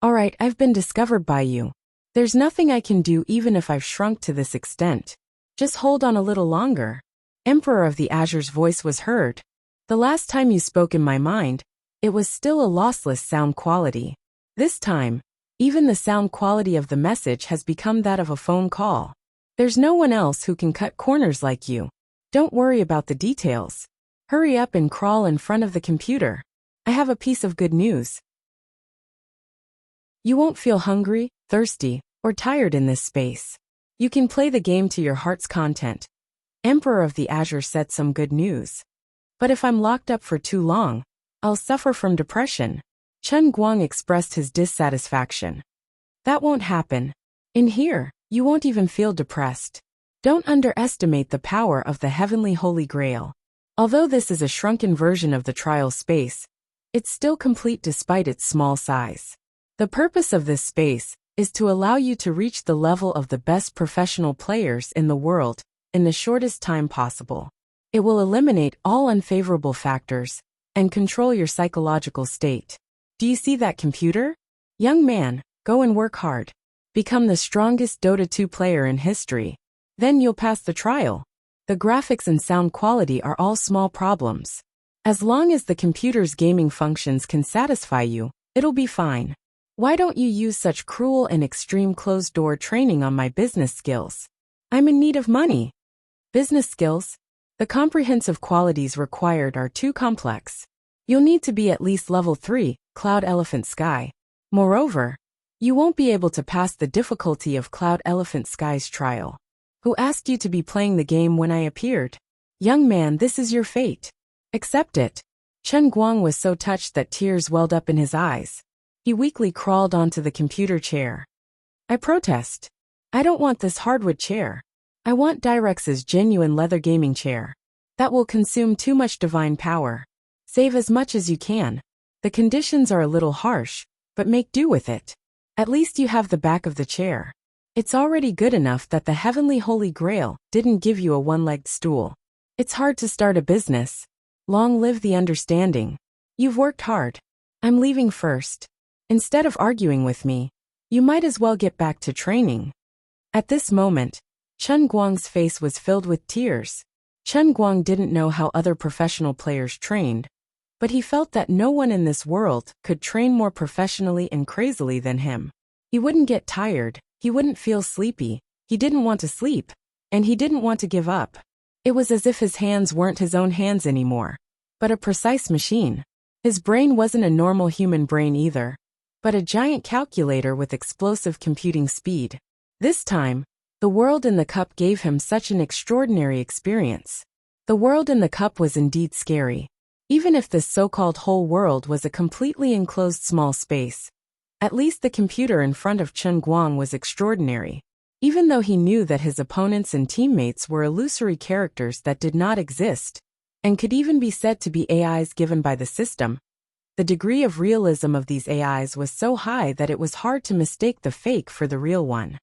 Alright, I've been discovered by you. There's nothing I can do even if I've shrunk to this extent. Just hold on a little longer. Emperor of the Azure's voice was heard. The last time you spoke in my mind, it was still a lossless sound quality. This time, even the sound quality of the message has become that of a phone call. There's no one else who can cut corners like you. Don't worry about the details. Hurry up and crawl in front of the computer. I have a piece of good news. You won't feel hungry, thirsty, or tired in this space. You can play the game to your heart's content. Emperor of the Azure said some good news. But if I'm locked up for too long, I'll suffer from depression. Chen Guang expressed his dissatisfaction. That won't happen. In here, you won't even feel depressed. Don't underestimate the power of the heavenly Holy Grail. Although this is a shrunken version of the trial space, it's still complete despite its small size. The purpose of this space is to allow you to reach the level of the best professional players in the world in the shortest time possible. It will eliminate all unfavorable factors and control your psychological state. Do you see that computer? Young man, go and work hard. Become the strongest Dota 2 player in history. Then you'll pass the trial. The graphics and sound quality are all small problems. As long as the computer's gaming functions can satisfy you, it'll be fine. Why don't you use such cruel and extreme closed-door training on my business skills? I'm in need of money. Business skills? The comprehensive qualities required are too complex. You'll need to be at least level 3, Cloud Elephant Sky. Moreover, you won't be able to pass the difficulty of Cloud Elephant Sky's trial. Who asked you to be playing the game when I appeared? Young man, this is your fate. Accept it. Chen Guang was so touched that tears welled up in his eyes. He weakly crawled onto the computer chair. I protest. I don't want this hardwood chair. I want Direx's genuine leather gaming chair. That will consume too much divine power. Save as much as you can. The conditions are a little harsh, but make do with it. At least you have the back of the chair. It's already good enough that the heavenly Holy Grail didn't give you a one-legged stool. It's hard to start a business. Long live the understanding. You've worked hard. I'm leaving first. Instead of arguing with me, you might as well get back to training. At this moment, Chen Guang's face was filled with tears. Chen Guang didn't know how other professional players trained, but he felt that no one in this world could train more professionally and crazily than him. He wouldn't get tired. He wouldn't feel sleepy, he didn't want to sleep, and he didn't want to give up. It was as if his hands weren't his own hands anymore, but a precise machine. His brain wasn't a normal human brain either, but a giant calculator with explosive computing speed. This time, the world in the cup gave him such an extraordinary experience. The world in the cup was indeed scary. Even if this so-called whole world was a completely enclosed small space, at least the computer in front of Chen Guang was extraordinary. Even though he knew that his opponents and teammates were illusory characters that did not exist, and could even be said to be AIs given by the system, the degree of realism of these AIs was so high that it was hard to mistake the fake for the real one.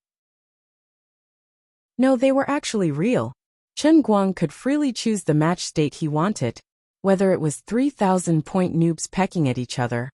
No, they were actually real. Chen Guang could freely choose the match state he wanted, whether it was 3,000-point noobs pecking at each other,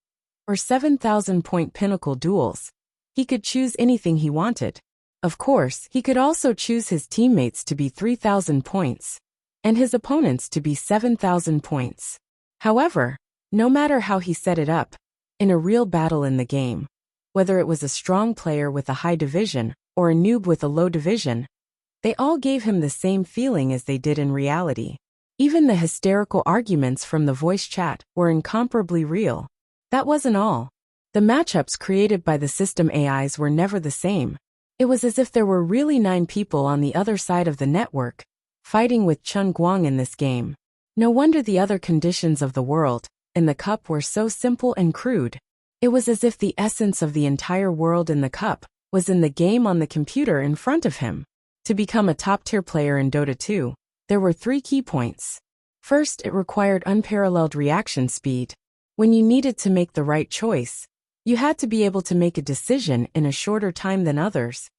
or 7,000-point pinnacle duels. He could choose anything he wanted. Of course, he could also choose his teammates to be 3,000 points, and his opponents to be 7,000 points. However, no matter how he set it up, in a real battle in the game, whether it was a strong player with a high division or a noob with a low division, they all gave him the same feeling as they did in reality. Even the hysterical arguments from the voice chat were incomparably real. That wasn't all. The matchups created by the system AIs were never the same. It was as if there were really 9 people on the other side of the network, fighting with Chen Guang in this game. No wonder the other conditions of the world in the cup were so simple and crude. It was as if the essence of the entire world in the cup was in the game on the computer in front of him. To become a top-tier player in Dota 2, there were 3 key points. First, it required unparalleled reaction speed. When you needed to make the right choice, you had to be able to make a decision in a shorter time than others,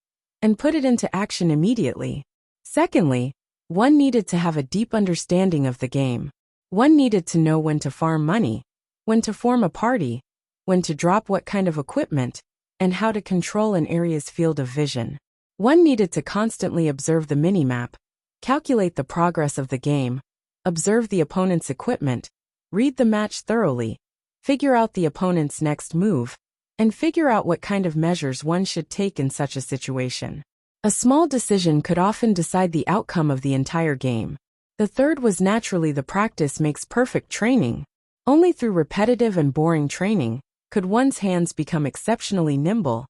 and put it into action immediately. Secondly, one needed to have a deep understanding of the game. One needed to know when to farm money, when to form a party, when to drop what kind of equipment, and how to control an area's field of vision. One needed to constantly observe the minimap, calculate the progress of the game, observe the opponent's equipment, read the match thoroughly, figure out the opponent's next move, and figure out what kind of measures one should take in such a situation. A small decision could often decide the outcome of the entire game. The third was naturally the practice makes perfect training. Only through repetitive and boring training could one's hands become exceptionally nimble,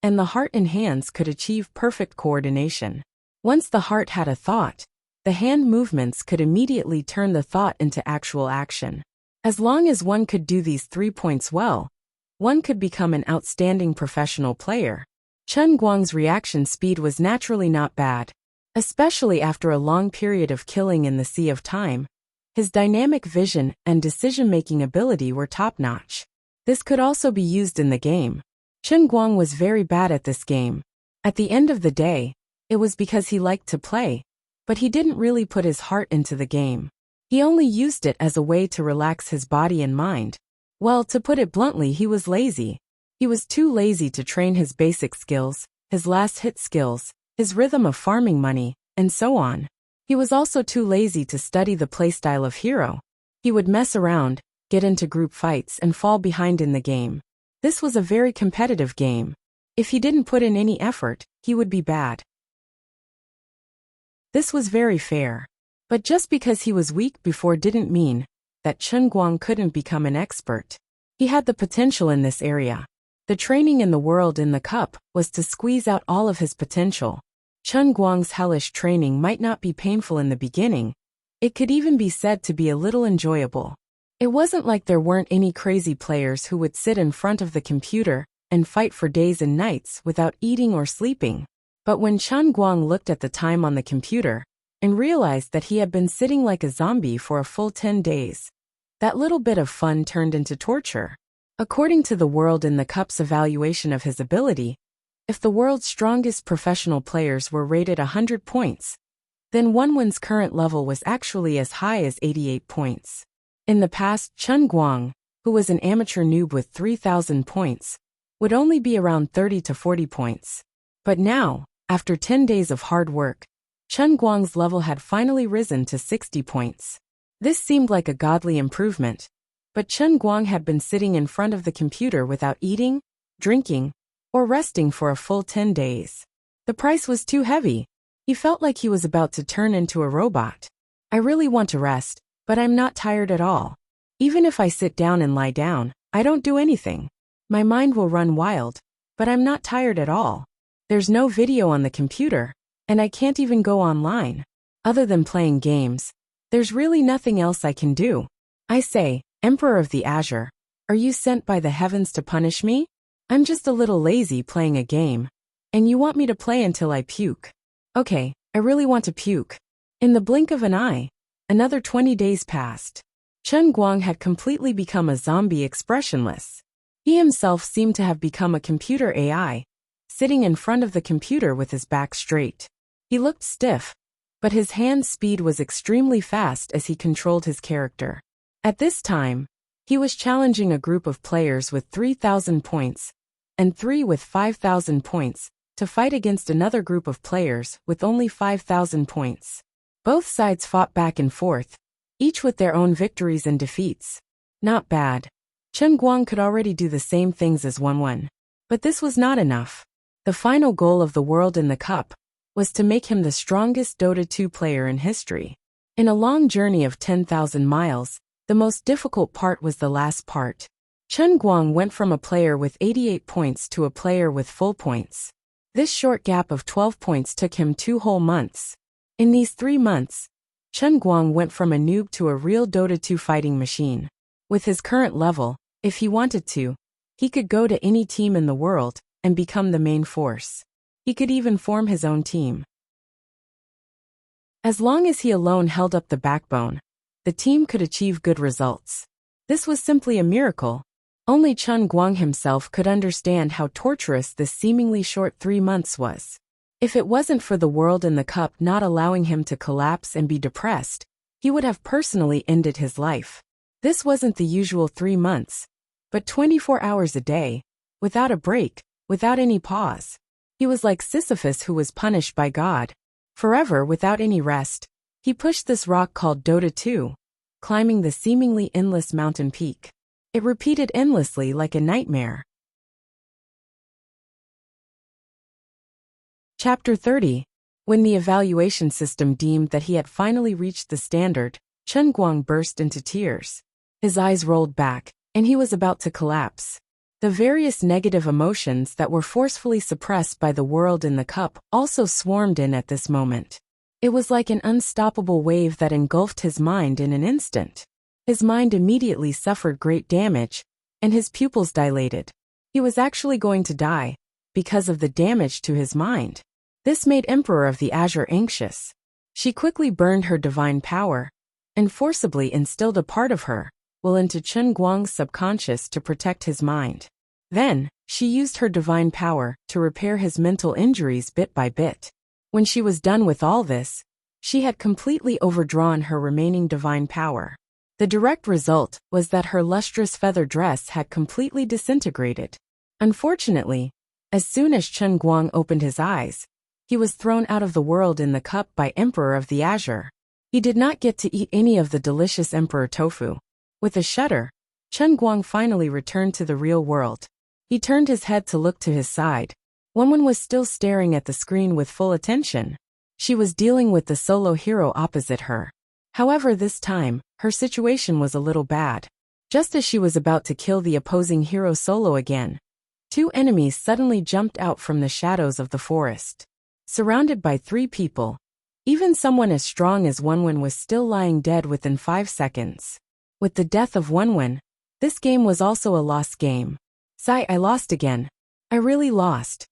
and the heart and hands could achieve perfect coordination. Once the heart had a thought, the hand movements could immediately turn the thought into actual action. As long as one could do these 3 points well, one could become an outstanding professional player. Chen Guang's reaction speed was naturally not bad, especially after a long period of killing in the Sea of Time. His dynamic vision and decision-making ability were top-notch. This could also be used in the game. Chen Guang was very bad at this game. At the end of the day, it was because he liked to play, but he didn't really put his heart into the game. He only used it as a way to relax his body and mind. Well, to put it bluntly, he was lazy. He was too lazy to train his basic skills, his last hit skills, his rhythm of farming money, and so on. He was also too lazy to study the playstyle of hero. He would mess around, get into group fights, and fall behind in the game. This was a very competitive game. If he didn't put in any effort, he would be bad. This was very fair. But just because he was weak before didn't mean that Chen Guang couldn't become an expert. He had the potential in this area. The training in the world in the cup was to squeeze out all of his potential. Chen Guang's hellish training might not be painful in the beginning. It could even be said to be a little enjoyable. It wasn't like there weren't any crazy players who would sit in front of the computer and fight for days and nights without eating or sleeping. But when Chen Guang looked at the time on the computer and realized that he had been sitting like a zombie for a full 10 days, that little bit of fun turned into torture. According to the world in the cup's evaluation of his ability, if the world's strongest professional players were rated 100 points, then Wenwen's current level was actually as high as 88 points. In the past, Chen Guang, who was an amateur noob with 3,000 points, would only be around 30 to 40 points. But now, after 10 days of hard work, Chen Guang's level had finally risen to 60 points. This seemed like a godly improvement, but Chen Guang had been sitting in front of the computer without eating, drinking, or resting for a full 10 days. The price was too heavy. He felt like he was about to turn into a robot. I really want to rest, but I'm not tired at all. Even if I sit down and lie down, I don't do anything. My mind will run wild, but I'm not tired at all. There's no video on the computer, and I can't even go online. Other than playing games, there's really nothing else I can do. I say, Emperor of the Azure, are you sent by the heavens to punish me? I'm just a little lazy playing a game, and you want me to play until I puke. Okay, I really want to puke. In the blink of an eye, another 20 days passed. Chen Guang had completely become a zombie expressionless. He himself seemed to have become a computer AI, sitting in front of the computer with his back straight. He looked stiff, but his hand speed was extremely fast as he controlled his character. At this time, he was challenging a group of players with 3,000 points and 3 with 5,000 points to fight against another group of players with only 5,000 points. Both sides fought back and forth, each with their own victories and defeats. Not bad. Chen Guang could already do the same things as Wen. But this was not enough. The final goal of the world in the cup was to make him the strongest Dota 2 player in history. In a long journey of 10,000 miles, the most difficult part was the last part. Chen Guang went from a player with 88 points to a player with full points. This short gap of 12 points took him 2 whole months. In these 3 months, Chen Guang went from a noob to a real Dota 2 fighting machine. With his current level, if he wanted to, he could go to any team in the world and become the main force. He could even form his own team. As long as he alone held up the backbone, the team could achieve good results. This was simply a miracle. Only Chen Guang himself could understand how torturous this seemingly short 3 months was. If it wasn't for the world in the cup not allowing him to collapse and be depressed, he would have personally ended his life. This wasn't the usual 3 months, but 24 hours a day, without a break, without any pause. He was like Sisyphus who was punished by God. Forever without any rest, he pushed this rock called Dota 2, climbing the seemingly endless mountain peak. It repeated endlessly like a nightmare. Chapter 30. When the evaluation system deemed that he had finally reached the standard, Chen Guang burst into tears. His eyes rolled back, and he was about to collapse. The various negative emotions that were forcefully suppressed by the world in the cup also swarmed in at this moment. It was like an unstoppable wave that engulfed his mind in an instant. His mind immediately suffered great damage, and his pupils dilated. He was actually going to die, because of the damage to his mind. This made Emperor of the Azure anxious. She quickly burned her divine power, and forcibly instilled a part of her will into Chen Guang's subconscious to protect his mind. Then, she used her divine power to repair his mental injuries bit by bit. When she was done with all this, she had completely overdrawn her remaining divine power. The direct result was that her lustrous feather dress had completely disintegrated. Unfortunately, as soon as Chen Guang opened his eyes, he was thrown out of the world in the cup by Emperor of the Azure. He did not get to eat any of the delicious Emperor tofu. With a shudder, Chen Guang finally returned to the real world. He turned his head to look to his side. Wen was still staring at the screen with full attention. She was dealing with the solo hero opposite her. However, this time, her situation was a little bad. Just as she was about to kill the opposing hero solo again, 2 enemies suddenly jumped out from the shadows of the forest. Surrounded by 3 people, even someone as strong as Wen was still lying dead within 5 seconds. With the death of Wen, this game was also a lost game. Sigh, I lost again. I really lost.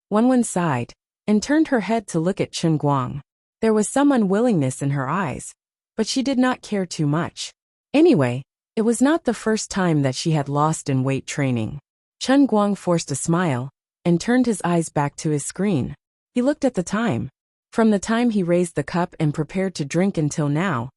Wen sighed, and turned her head to look at Chen Guang. There was some unwillingness in her eyes, but she did not care too much. Anyway, it was not the first time that she had lost in weight training. Chen Guang forced a smile, and turned his eyes back to his screen. He looked at the time. From the time he raised the cup and prepared to drink until now,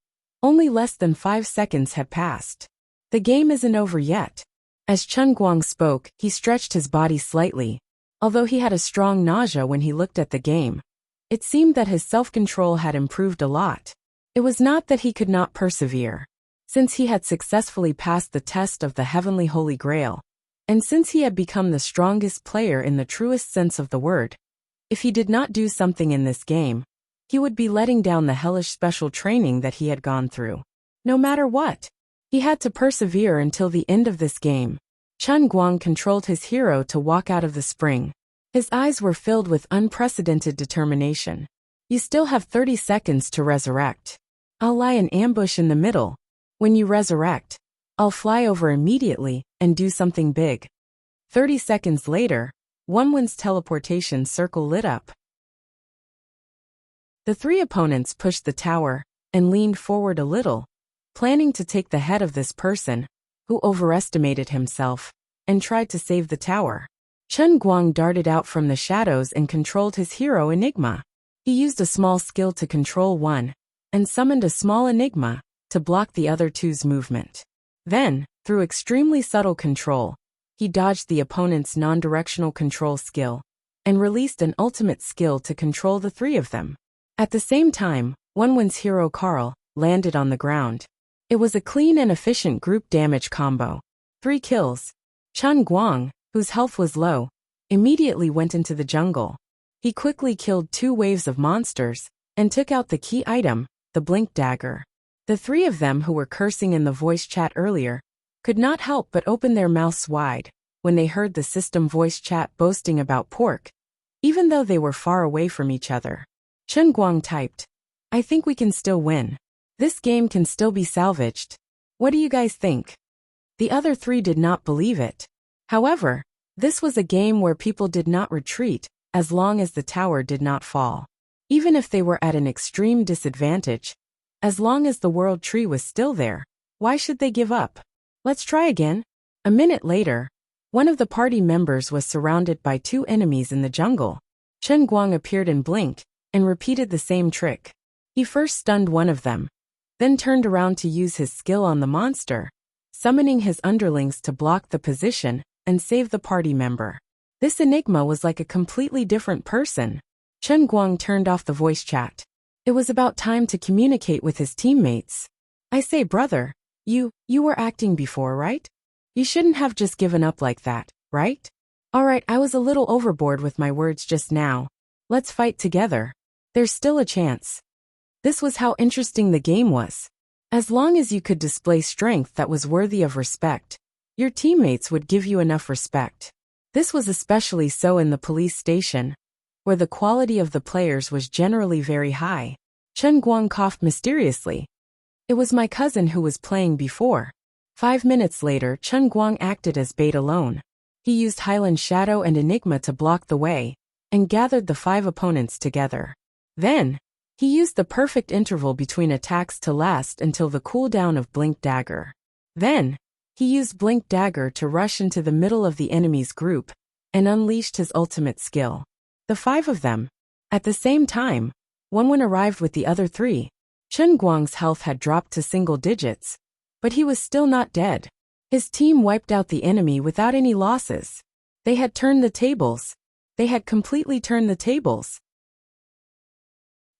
only less than 5 seconds had passed. The game isn't over yet. As Chen Guang spoke, he stretched his body slightly. Although he had a strong nausea when he looked at the game, it seemed that his self-control had improved a lot. It was not that he could not persevere. Since he had successfully passed the test of the Heavenly Holy Grail, and since he had become the strongest player in the truest sense of the word, if he did not do something in this game, He would be letting down the hellish special training that he had gone through. No matter what, he had to persevere until the end of this game. Chen Guang controlled his hero to walk out of the spring. His eyes were filled with unprecedented determination. You still have 30 seconds to resurrect. I'll lie in ambush in the middle. When you resurrect, I'll fly over immediately and do something big. 30 seconds later, Wenwen's teleportation circle lit up. The three opponents pushed the tower and leaned forward a little, planning to take the head of this person, who overestimated himself, and tried to save the tower. Chen Guang darted out from the shadows and controlled his hero Enigma. He used a small skill to control one, and summoned a small Enigma to block the other two's movement. Then, through extremely subtle control, he dodged the opponent's non-directional control skill, and released an ultimate skill to control the three of them. At the same time, Wenwen's hero Carl landed on the ground. It was a clean and efficient group damage combo. 3 kills. Chen Guang, whose health was low, immediately went into the jungle. He quickly killed 2 waves of monsters, and took out the key item, the blink dagger. The 3 of them who were cursing in the voice chat earlier could not help but open their mouths wide when they heard the system voice chat boasting about pork, even though they were far away from each other. Chen Guang typed, "I think we can still win. This game can still be salvaged. What do you guys think?" The other 3 did not believe it. However, this was a game where people did not retreat as long as the tower did not fall. Even if they were at an extreme disadvantage, as long as the world tree was still there, why should they give up? Let's try again. A minute later, one of the party members was surrounded by 2 enemies in the jungle. Chen Guang appeared in blink and repeated the same trick. He first stunned one of them, then turned around to use his skill on the monster, summoning his underlings to block the position and save the party member. This Enigma was like a completely different person. Chen Guang turned off the voice chat. It was about time to communicate with his teammates. "I say, brother, you were acting before, right? You shouldn't have just given up like that, right? Alright, I was a little overboard with my words just now. Let's fight together. There's still a chance." This was how interesting the game was. As long as you could display strength that was worthy of respect, your teammates would give you enough respect. This was especially so in the police station, where the quality of the players was generally very high. Chen Guang coughed mysteriously. "It was my cousin who was playing before." 5 minutes later, Chen Guang acted as bait alone. He used Highland Shadow and Enigma to block the way, and gathered the 5 opponents together. Then, he used the perfect interval between attacks to last until the cooldown of Blink Dagger. Then, he used Blink Dagger to rush into the middle of the enemy's group, and unleashed his ultimate skill. The 5 of them. At the same time, Wenwen arrived with the other 3. Chen Guang's health had dropped to single digits, but he was still not dead. His team wiped out the enemy without any losses. They had turned the tables. They had completely turned the tables.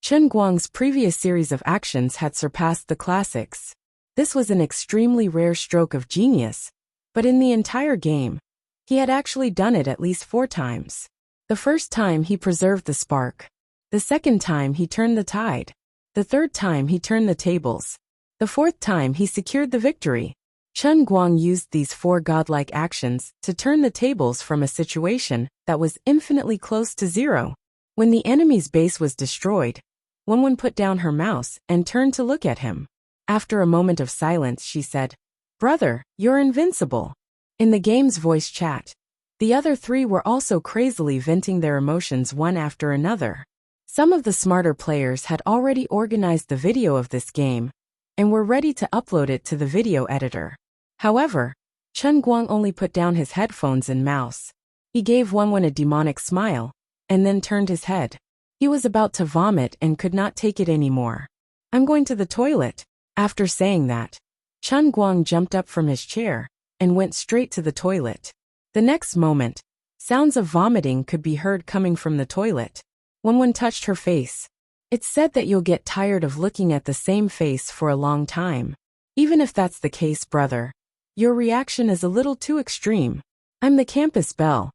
Chen Guang's previous series of actions had surpassed the classics. This was an extremely rare stroke of genius, but in the entire game, he had actually done it at least 4 times. The first time he preserved the spark. The second time he turned the tide. The third time he turned the tables. The fourth time he secured the victory. Chen Guang used these 4 godlike actions to turn the tables from a situation that was infinitely close to 0. When the enemy's base was destroyed, Wenwen put down her mouse and turned to look at him. After a moment of silence, she said, "Brother, you're invincible." In the game's voice chat, the other 3 were also crazily venting their emotions one after another. Some of the smarter players had already organized the video of this game, and were ready to upload it to the video editor. However, Chen Guang only put down his headphones and mouse. He gave Wenwen a demonic smile, and then turned his head. He was about to vomit and could not take it anymore. "I'm going to the toilet." After saying that, Chen Guang jumped up from his chair and went straight to the toilet. The next moment, sounds of vomiting could be heard coming from the toilet. Wenwen touched her face. "It's said that you'll get tired of looking at the same face for a long time. Even if that's the case, brother, your reaction is a little too extreme. I'm the campus belle."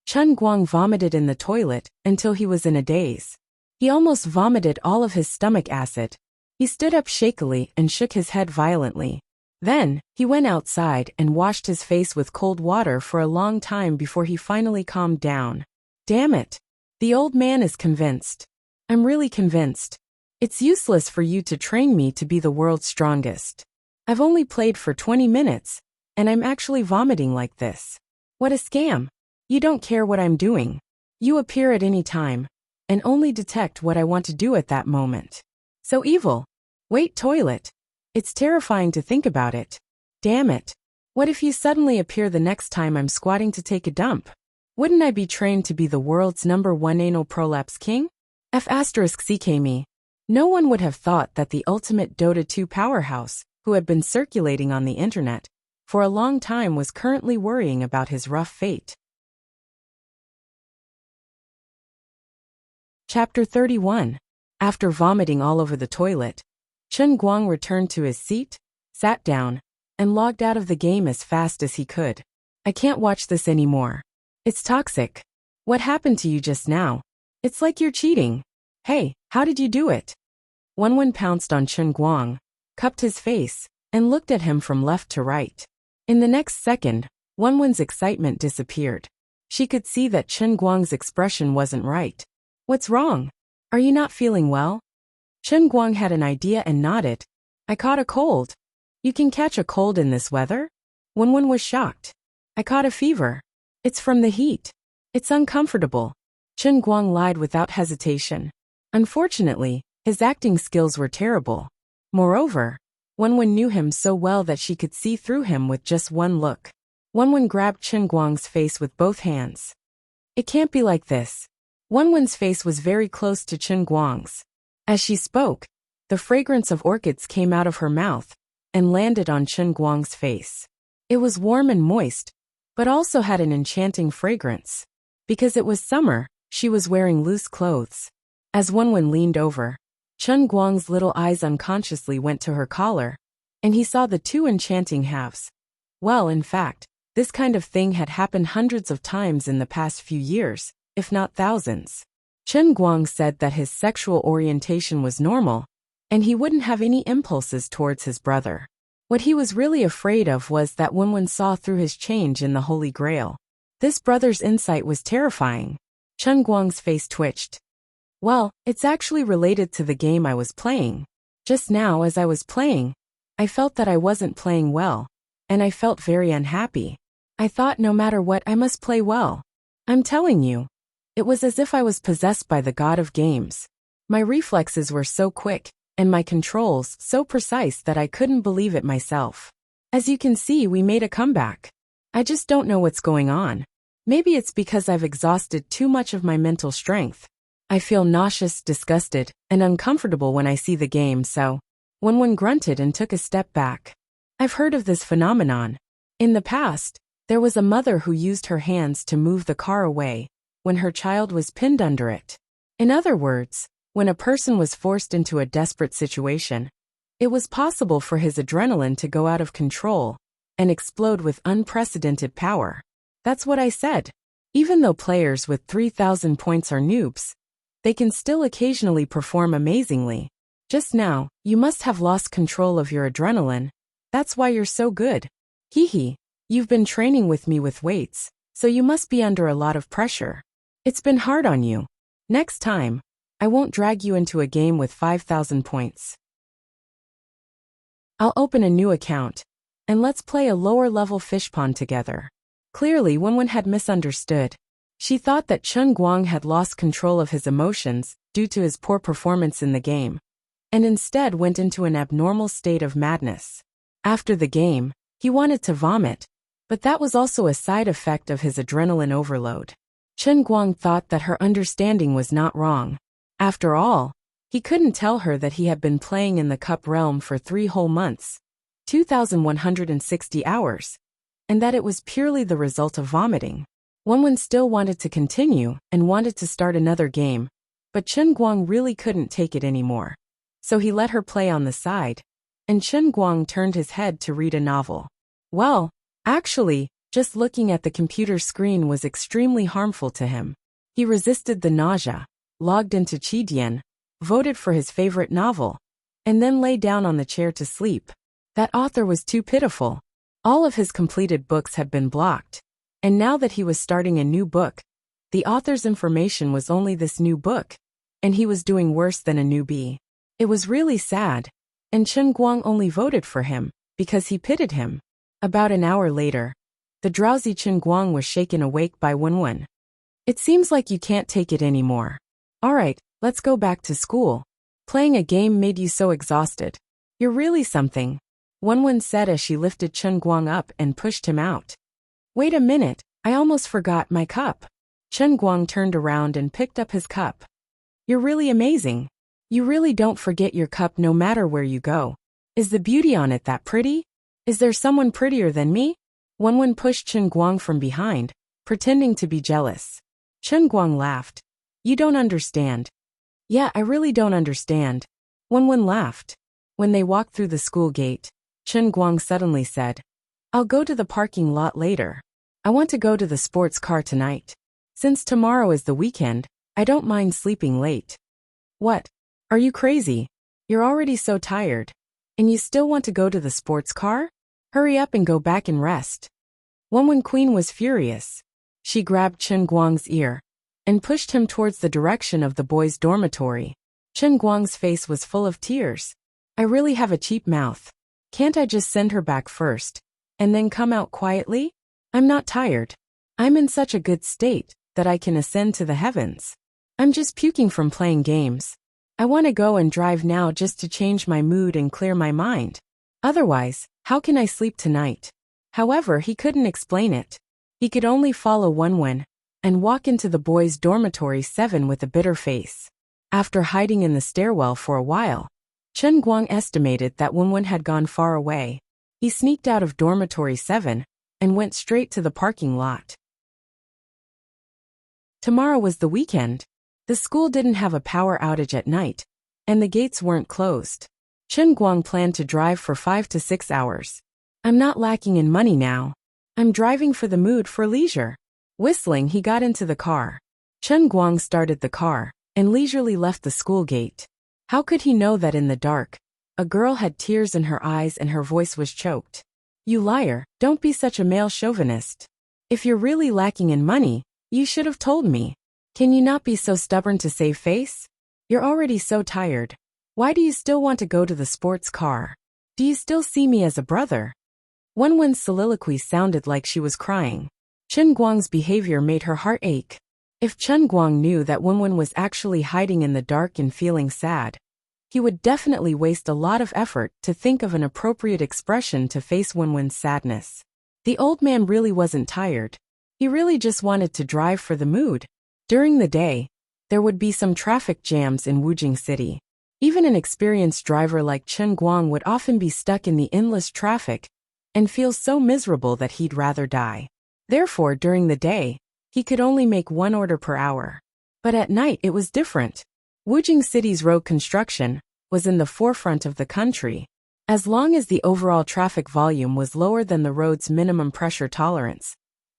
Chen Guang vomited in the toilet until he was in a daze. He almost vomited all of his stomach acid. He stood up shakily and shook his head violently. Then, he went outside and washed his face with cold water for a long time before he finally calmed down. Damn it. The old man is convinced. I'm really convinced. It's useless for you to train me to be the world's strongest. I've only played for 20 minutes, and I'm actually vomiting like this. What a scam. You don't care what I'm doing. You appear at any time, and only detect what I want to do at that moment. So evil. Wait, toilet. It's terrifying to think about it. Damn it. What if you suddenly appear the next time I'm squatting to take a dump? Wouldn't I be trained to be the world's #1 anal prolapse king? F***ck me. No one would have thought that the ultimate Dota 2 powerhouse, who had been circulating on the internet for a long time, was currently worrying about his rough fate. Chapter 31. After vomiting all over the toilet, Chen Guang returned to his seat, sat down, and logged out of the game as fast as he could. I can't watch this anymore. It's toxic. What happened to you just now? It's like you're cheating. Hey, how did you do it? Wenwen pounced on Chen Guang, cupped his face, and looked at him from left to right. In the next second, Wenwen's excitement disappeared. She could see that Chen Guang's expression wasn't right. What's wrong? Are you not feeling well? Chen Guang had an idea and nodded. I caught a cold. You can catch a cold in this weather? Wenwen was shocked. I caught a fever. It's from the heat. It's uncomfortable. Chen Guang lied without hesitation. Unfortunately, his acting skills were terrible. Moreover, Wenwen knew him so well that she could see through him with just one look. Wenwen grabbed Chen Guang's face with both hands. It can't be like this. Wenwen's face was very close to Chen Guang's. As she spoke, the fragrance of orchids came out of her mouth and landed on Chen Guang's face. It was warm and moist, but also had an enchanting fragrance. Because it was summer, she was wearing loose clothes. As Wenwen leaned over, Chen Guang's little eyes unconsciously went to her collar, and he saw the two enchanting halves. Well, in fact, this kind of thing had happened hundreds of times in the past few years, if not thousands. Chen Guang said that his sexual orientation was normal, and he wouldn't have any impulses towards his brother. What he was really afraid of was that Wenwen saw through his change in the Holy Grail. This brother's insight was terrifying. Chen Guang's face twitched. Well, it's actually related to the game I was playing. Just now as I was playing, I felt that I wasn't playing well, and I felt very unhappy. I thought no matter what I must play well. I'm telling you, it was as if I was possessed by the god of games. My reflexes were so quick, and my controls so precise that I couldn't believe it myself. As you can see, we made a comeback. I just don't know what's going on. Maybe it's because I've exhausted too much of my mental strength. I feel nauseous, disgusted, and uncomfortable when I see the game, so Wenwen grunted and took a step back. I've heard of this phenomenon. In the past, there was a mother who used her hands to move the car away when her child was pinned under it. In other words, when a person was forced into a desperate situation, it was possible for his adrenaline to go out of control and explode with unprecedented power. That's what I said. Even though players with 3,000 points are noobs, they can still occasionally perform amazingly. Just now, you must have lost control of your adrenaline. That's why you're so good. Hee. You've been training with me with weights, so you must be under a lot of pressure. It's been hard on you. Next time, I won't drag you into a game with 5,000 points. I'll open a new account, and let's play a lower-level fish pond together. Clearly, Wenwen had misunderstood. She thought that Chen Guang had lost control of his emotions due to his poor performance in the game, and instead went into an abnormal state of madness. After the game, he wanted to vomit, but that was also a side effect of his adrenaline overload. Chen Guang thought that her understanding was not wrong. After all, he couldn't tell her that he had been playing in the Cup realm for 3 whole months, 2,160 hours, and that it was purely the result of vomiting. Wenwen still wanted to continue and wanted to start another game, but Chen Guang really couldn't take it anymore. So he let her play on the side, and Chen Guang turned his head to read a novel. Well, actually, just looking at the computer screen was extremely harmful to him. He resisted the nausea. logged into Qidian, voted for his favorite novel, and then lay down on the chair to sleep. That author was too pitiful. All of his completed books had been blocked. And now that he was starting a new book, the author's information was only this new book, and he was doing worse than a newbie. It was really sad, and Chen Guang only voted for him because he pitied him. About an hour later, the drowsy Chen Guang was shaken awake by Wenwen. It seems like you can't take it anymore. All right, let's go back to school. Playing a game made you so exhausted. You're really something, Wenwen said as she lifted Chen Guang up and pushed him out. Wait a minute, I almost forgot my cup. Chen Guang turned around and picked up his cup. You're really amazing. You really don't forget your cup no matter where you go. Is the beauty on it that pretty? Is there someone prettier than me? Wenwen pushed Chen Guang from behind, pretending to be jealous. Chen Guang laughed. You don't understand. Yeah, I really don't understand. Wenwen laughed. When they walked through the school gate, Chen Guang suddenly said, I'll go to the parking lot later. I want to go to the sports car tonight. Since tomorrow is the weekend, I don't mind sleeping late. What? Are you crazy? You're already so tired. And you still want to go to the sports car? Hurry up and go back and rest. Wenwen Queen was furious. She grabbed Chen Guang's ear and pushed him towards the direction of the boys' dormitory. Chen Guang's face was full of tears. I really have a cheap mouth. Can't I just send her back first, and then come out quietly? I'm not tired. I'm in such a good state that I can ascend to the heavens. I'm just puking from playing games. I want to go and drive now just to change my mood and clear my mind. Otherwise, how can I sleep tonight? However, he couldn't explain it. He could only follow Wenwen and walk into the boys' dormitory 7 with a bitter face. After hiding in the stairwell for a while, Chen Guang estimated that Wenwen had gone far away. He sneaked out of dormitory 7 and went straight to the parking lot. Tomorrow was the weekend. The school didn't have a power outage at night, and the gates weren't closed. Chen Guang planned to drive for 5 to 6 hours. I'm not lacking in money now. I'm driving for the mood for leisure. Whistling, he got into the car. Chen Guang started the car and leisurely left the school gate. How could he know that in the dark, a girl had tears in her eyes and her voice was choked? You liar, don't be such a male chauvinist. If you're really lacking in money, you should have told me. Can you not be so stubborn to save face? You're already so tired. Why do you still want to go to the sports car? Do you still see me as a brother? Wenwen's soliloquy sounded like she was crying. Chen Guang's behavior made her heart ache. If Chen Guang knew that Wenwen was actually hiding in the dark and feeling sad, he would definitely waste a lot of effort to think of an appropriate expression to face Wenwen's sadness. The old man really wasn't tired. He really just wanted to drive for the mood. During the day, there would be some traffic jams in Wuxia City. Even an experienced driver like Chen Guang would often be stuck in the endless traffic and feel so miserable that he'd rather die. Therefore, during the day, he could only make 1 order per hour. But at night it was different. Wuxia City's road construction was in the forefront of the country. As long as the overall traffic volume was lower than the road's minimum pressure tolerance,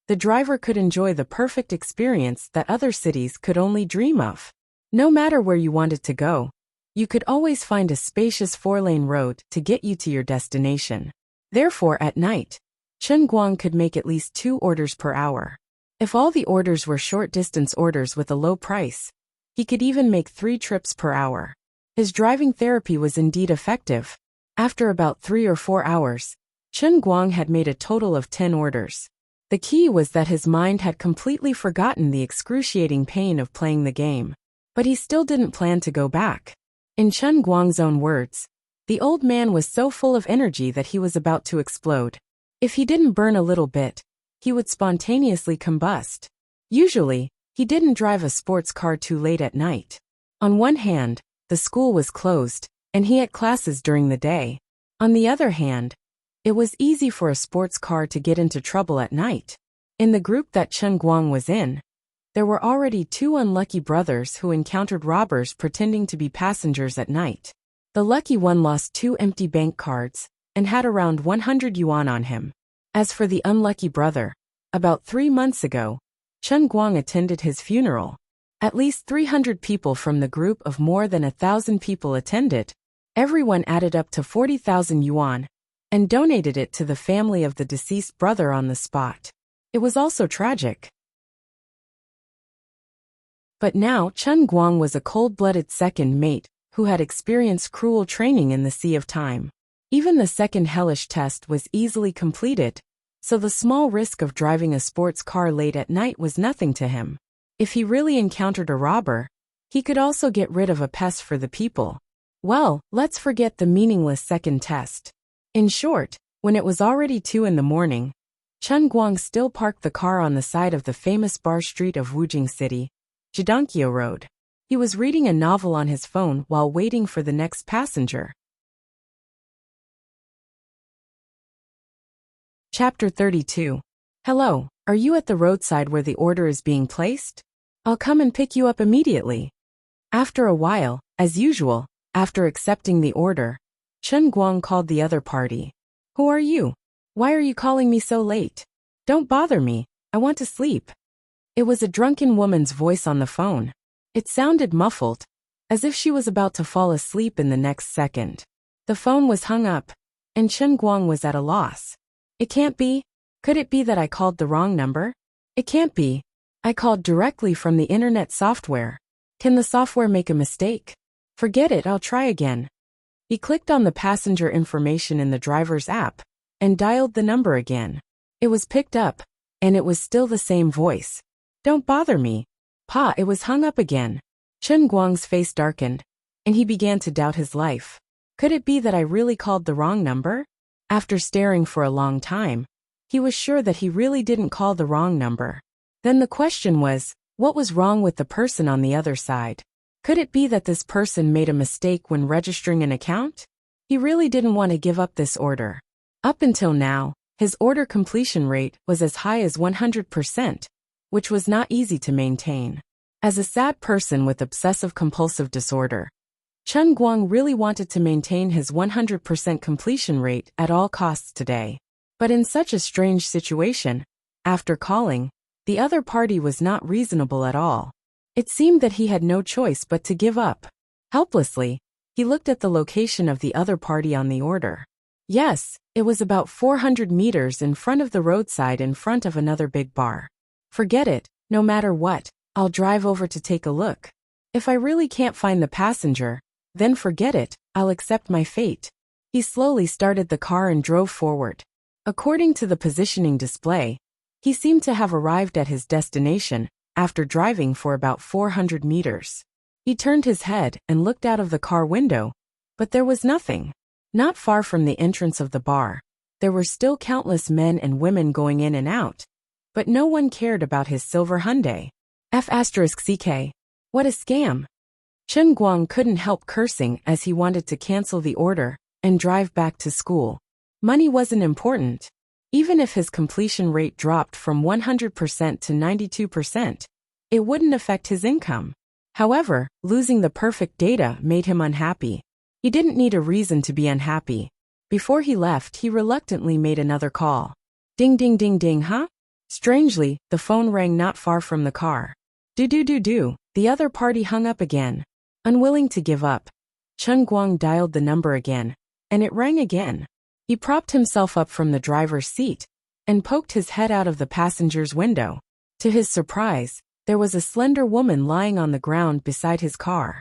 the driver could enjoy the perfect experience that other cities could only dream of. No matter where you wanted to go, you could always find a spacious 4-lane road to get you to your destination. Therefore, at night, Chen Guang could make at least 2 orders per hour. If all the orders were short-distance orders with a low price, he could even make 3 trips per hour. His driving therapy was indeed effective. After about 3 or 4 hours, Chen Guang had made a total of 10 orders. The key was that his mind had completely forgotten the excruciating pain of playing the game. But he still didn't plan to go back. In Chen Guang's own words, the old man was so full of energy that he was about to explode. If he didn't burn a little bit, he would spontaneously combust. Usually, he didn't drive a sports car too late at night. On one hand, the school was closed, and he had classes during the day. On the other hand, it was easy for a sports car to get into trouble at night. In the group that Chen Guang was in, there were already 2 unlucky brothers who encountered robbers pretending to be passengers at night. The lucky one lost 2 empty bank cards and had around 100 yuan on him. As for the unlucky brother, about 3 months ago, Chen Guang attended his funeral. At least 300 people from the group of more than 1,000 people attended. Everyone added up to 40,000 yuan and donated it to the family of the deceased brother on the spot. It was also tragic. But now Chen Guang was a cold-blooded second mate who had experienced cruel training in the Sea of Time. Even the second hellish test was easily completed, so the small risk of driving a sports car late at night was nothing to him. If he really encountered a robber, he could also get rid of a pest for the people. Well, let's forget the meaningless second test. In short, when it was already 2 in the morning, Chen Guang still parked the car on the side of the famous bar street of Wujing City, Jidanqiao Road. He was reading a novel on his phone while waiting for the next passenger. Chapter 32. Hello, are you at the roadside where the order is being placed? I'll come and pick you up immediately. After a while, as usual, after accepting the order, Chen Guang called the other party. Who are you? Why are you calling me so late? Don't bother me, I want to sleep. It was a drunken woman's voice on the phone. It sounded muffled, as if she was about to fall asleep in the next second. The phone was hung up, and Chen Guang was at a loss. It can't be. Could it be that I called the wrong number? It can't be. I called directly from the internet software. Can the software make a mistake? Forget it, I'll try again. He clicked on the passenger information in the driver's app and dialed the number again. It was picked up, and it was still the same voice. Don't bother me. Pa, it was hung up again. Chen Guang's face darkened, and he began to doubt his life. Could it be that I really called the wrong number? After staring for a long time, he was sure that he really didn't call the wrong number. Then the question was, what was wrong with the person on the other side? Could it be that this person made a mistake when registering an account? He really didn't want to give up this order. Up until now, his order completion rate was as high as 100%, which was not easy to maintain. As a sad person with obsessive-compulsive disorder, Chen Guang really wanted to maintain his 100% completion rate at all costs today. But in such a strange situation, after calling, the other party was not reasonable at all. It seemed that he had no choice but to give up. Helplessly, he looked at the location of the other party on the order. Yes, it was about 400 meters in front of the roadside in front of another big bar. Forget it, no matter what, I'll drive over to take a look. If I really can't find the passenger, then forget it, I'll accept my fate. He slowly started the car and drove forward. According to the positioning display, he seemed to have arrived at his destination after driving for about 400 meters. He turned his head and looked out of the car window, but there was nothing. Not far from the entrance of the bar, there were still countless men and women going in and out, but no one cared about his silver Hyundai. F***CK. What a scam. Chen Guang couldn't help cursing as he wanted to cancel the order and drive back to school. Money wasn't important. Even if his completion rate dropped from 100% to 92%, it wouldn't affect his income. However, losing the perfect data made him unhappy. He didn't need a reason to be unhappy. Before he left, he reluctantly made another call. Ding ding ding ding, huh? Strangely, the phone rang not far from the car. Do. The other party hung up again. Unwilling to give up, Chen Guang dialed the number again, and it rang again. He propped himself up from the driver's seat and poked his head out of the passenger's window. To his surprise, there was a slender woman lying on the ground beside his car.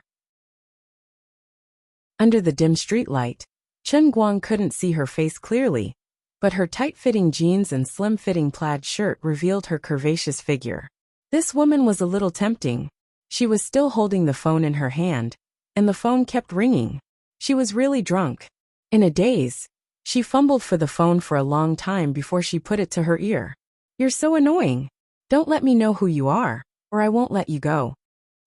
Under the dim streetlight, Chen Guang couldn't see her face clearly, but her tight-fitting jeans and slim-fitting plaid shirt revealed her curvaceous figure. This woman was a little tempting. She was still holding the phone in her hand, and the phone kept ringing. She was really drunk. In a daze, she fumbled for the phone for a long time before she put it to her ear. You're so annoying. Don't let me know who you are, or I won't let you go.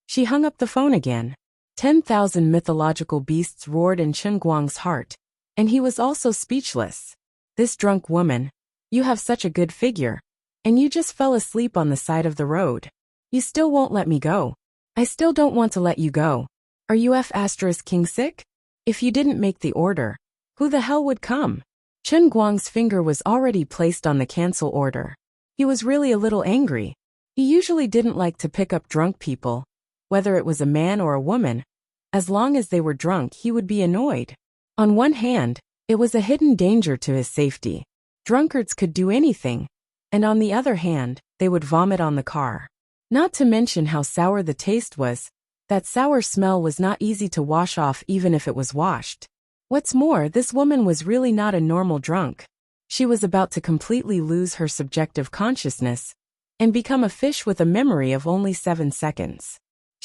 She hung up the phone again. 10,000 mythological beasts roared in Chen Guang's heart, and he was also speechless. This drunk woman, you have such a good figure, and you just fell asleep on the side of the road. You still won't let me go. I still don't want to let you go. Are you F***king sick? If you didn't make the order, who the hell would come? Chen Guang's finger was already placed on the cancel order. He was really a little angry. He usually didn't like to pick up drunk people, whether it was a man or a woman. As long as they were drunk, he would be annoyed. On one hand, it was a hidden danger to his safety. Drunkards could do anything, and on the other hand, they would vomit on the car. Not to mention how sour the taste was. That sour smell was not easy to wash off even if it was washed. What's more, this woman was really not a normal drunk. She was about to completely lose her subjective consciousness and become a fish with a memory of only 7 seconds.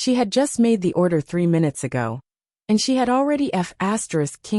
She had just made the order 3 minutes ago, and she had already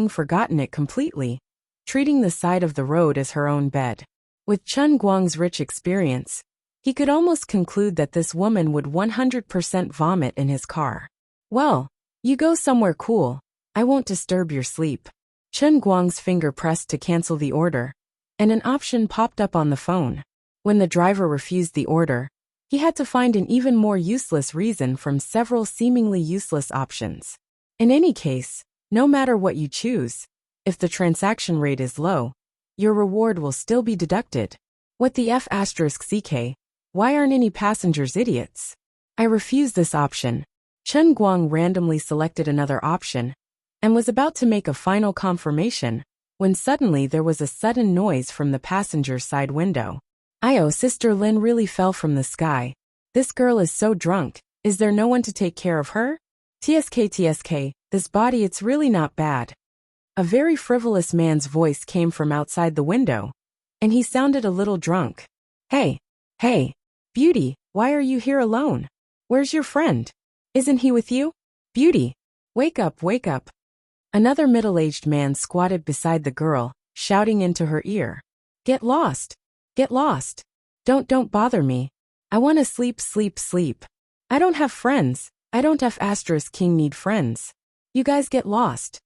forgotten it completely, treating the side of the road as her own bed. With Chen Guang's rich experience, he could almost conclude that this woman would 100% vomit in his car. Well, you go somewhere cool. I won't disturb your sleep. Chen Guang's finger pressed to cancel the order, and an option popped up on the phone. When the driver refused the order, he had to find an even more useless reason from several seemingly useless options. In any case, no matter what you choose, if the transaction rate is low, your reward will still be deducted. What the F***ck? Why aren't any passengers idiots? I refuse this option. Chen Guang randomly selected another option and was about to make a final confirmation when suddenly there was a sudden noise from the passenger's side window. Io, Sister Lin really fell from the sky. This girl is so drunk. Is there no one to take care of her? TSK, this body, it's really not bad. A very frivolous man's voice came from outside the window, and he sounded a little drunk. Hey, Beauty, why are you here alone? Where's your friend? Isn't he with you? Beauty, wake up. Another middle-aged man squatted beside the girl, shouting into her ear. Get lost. Don't bother me. I want to sleep. I don't have friends. I don't F***king need friends. You guys get lost.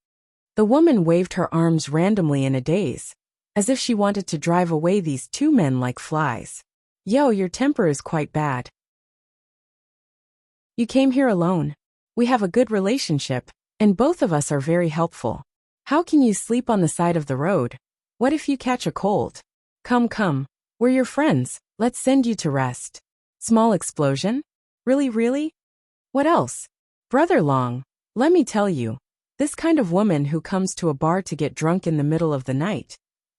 The woman waved her arms randomly in a daze, as if she wanted to drive away these two men like flies. Yo, your temper is quite bad. You came here alone. We have a good relationship, and both of us are very helpful. How can you sleep on the side of the road? What if you catch a cold? Come. We're your friends. Let's send you to rest. Small explosion? Really? What else? Brother Long, let me tell you, this kind of woman who comes to a bar to get drunk in the middle of the night,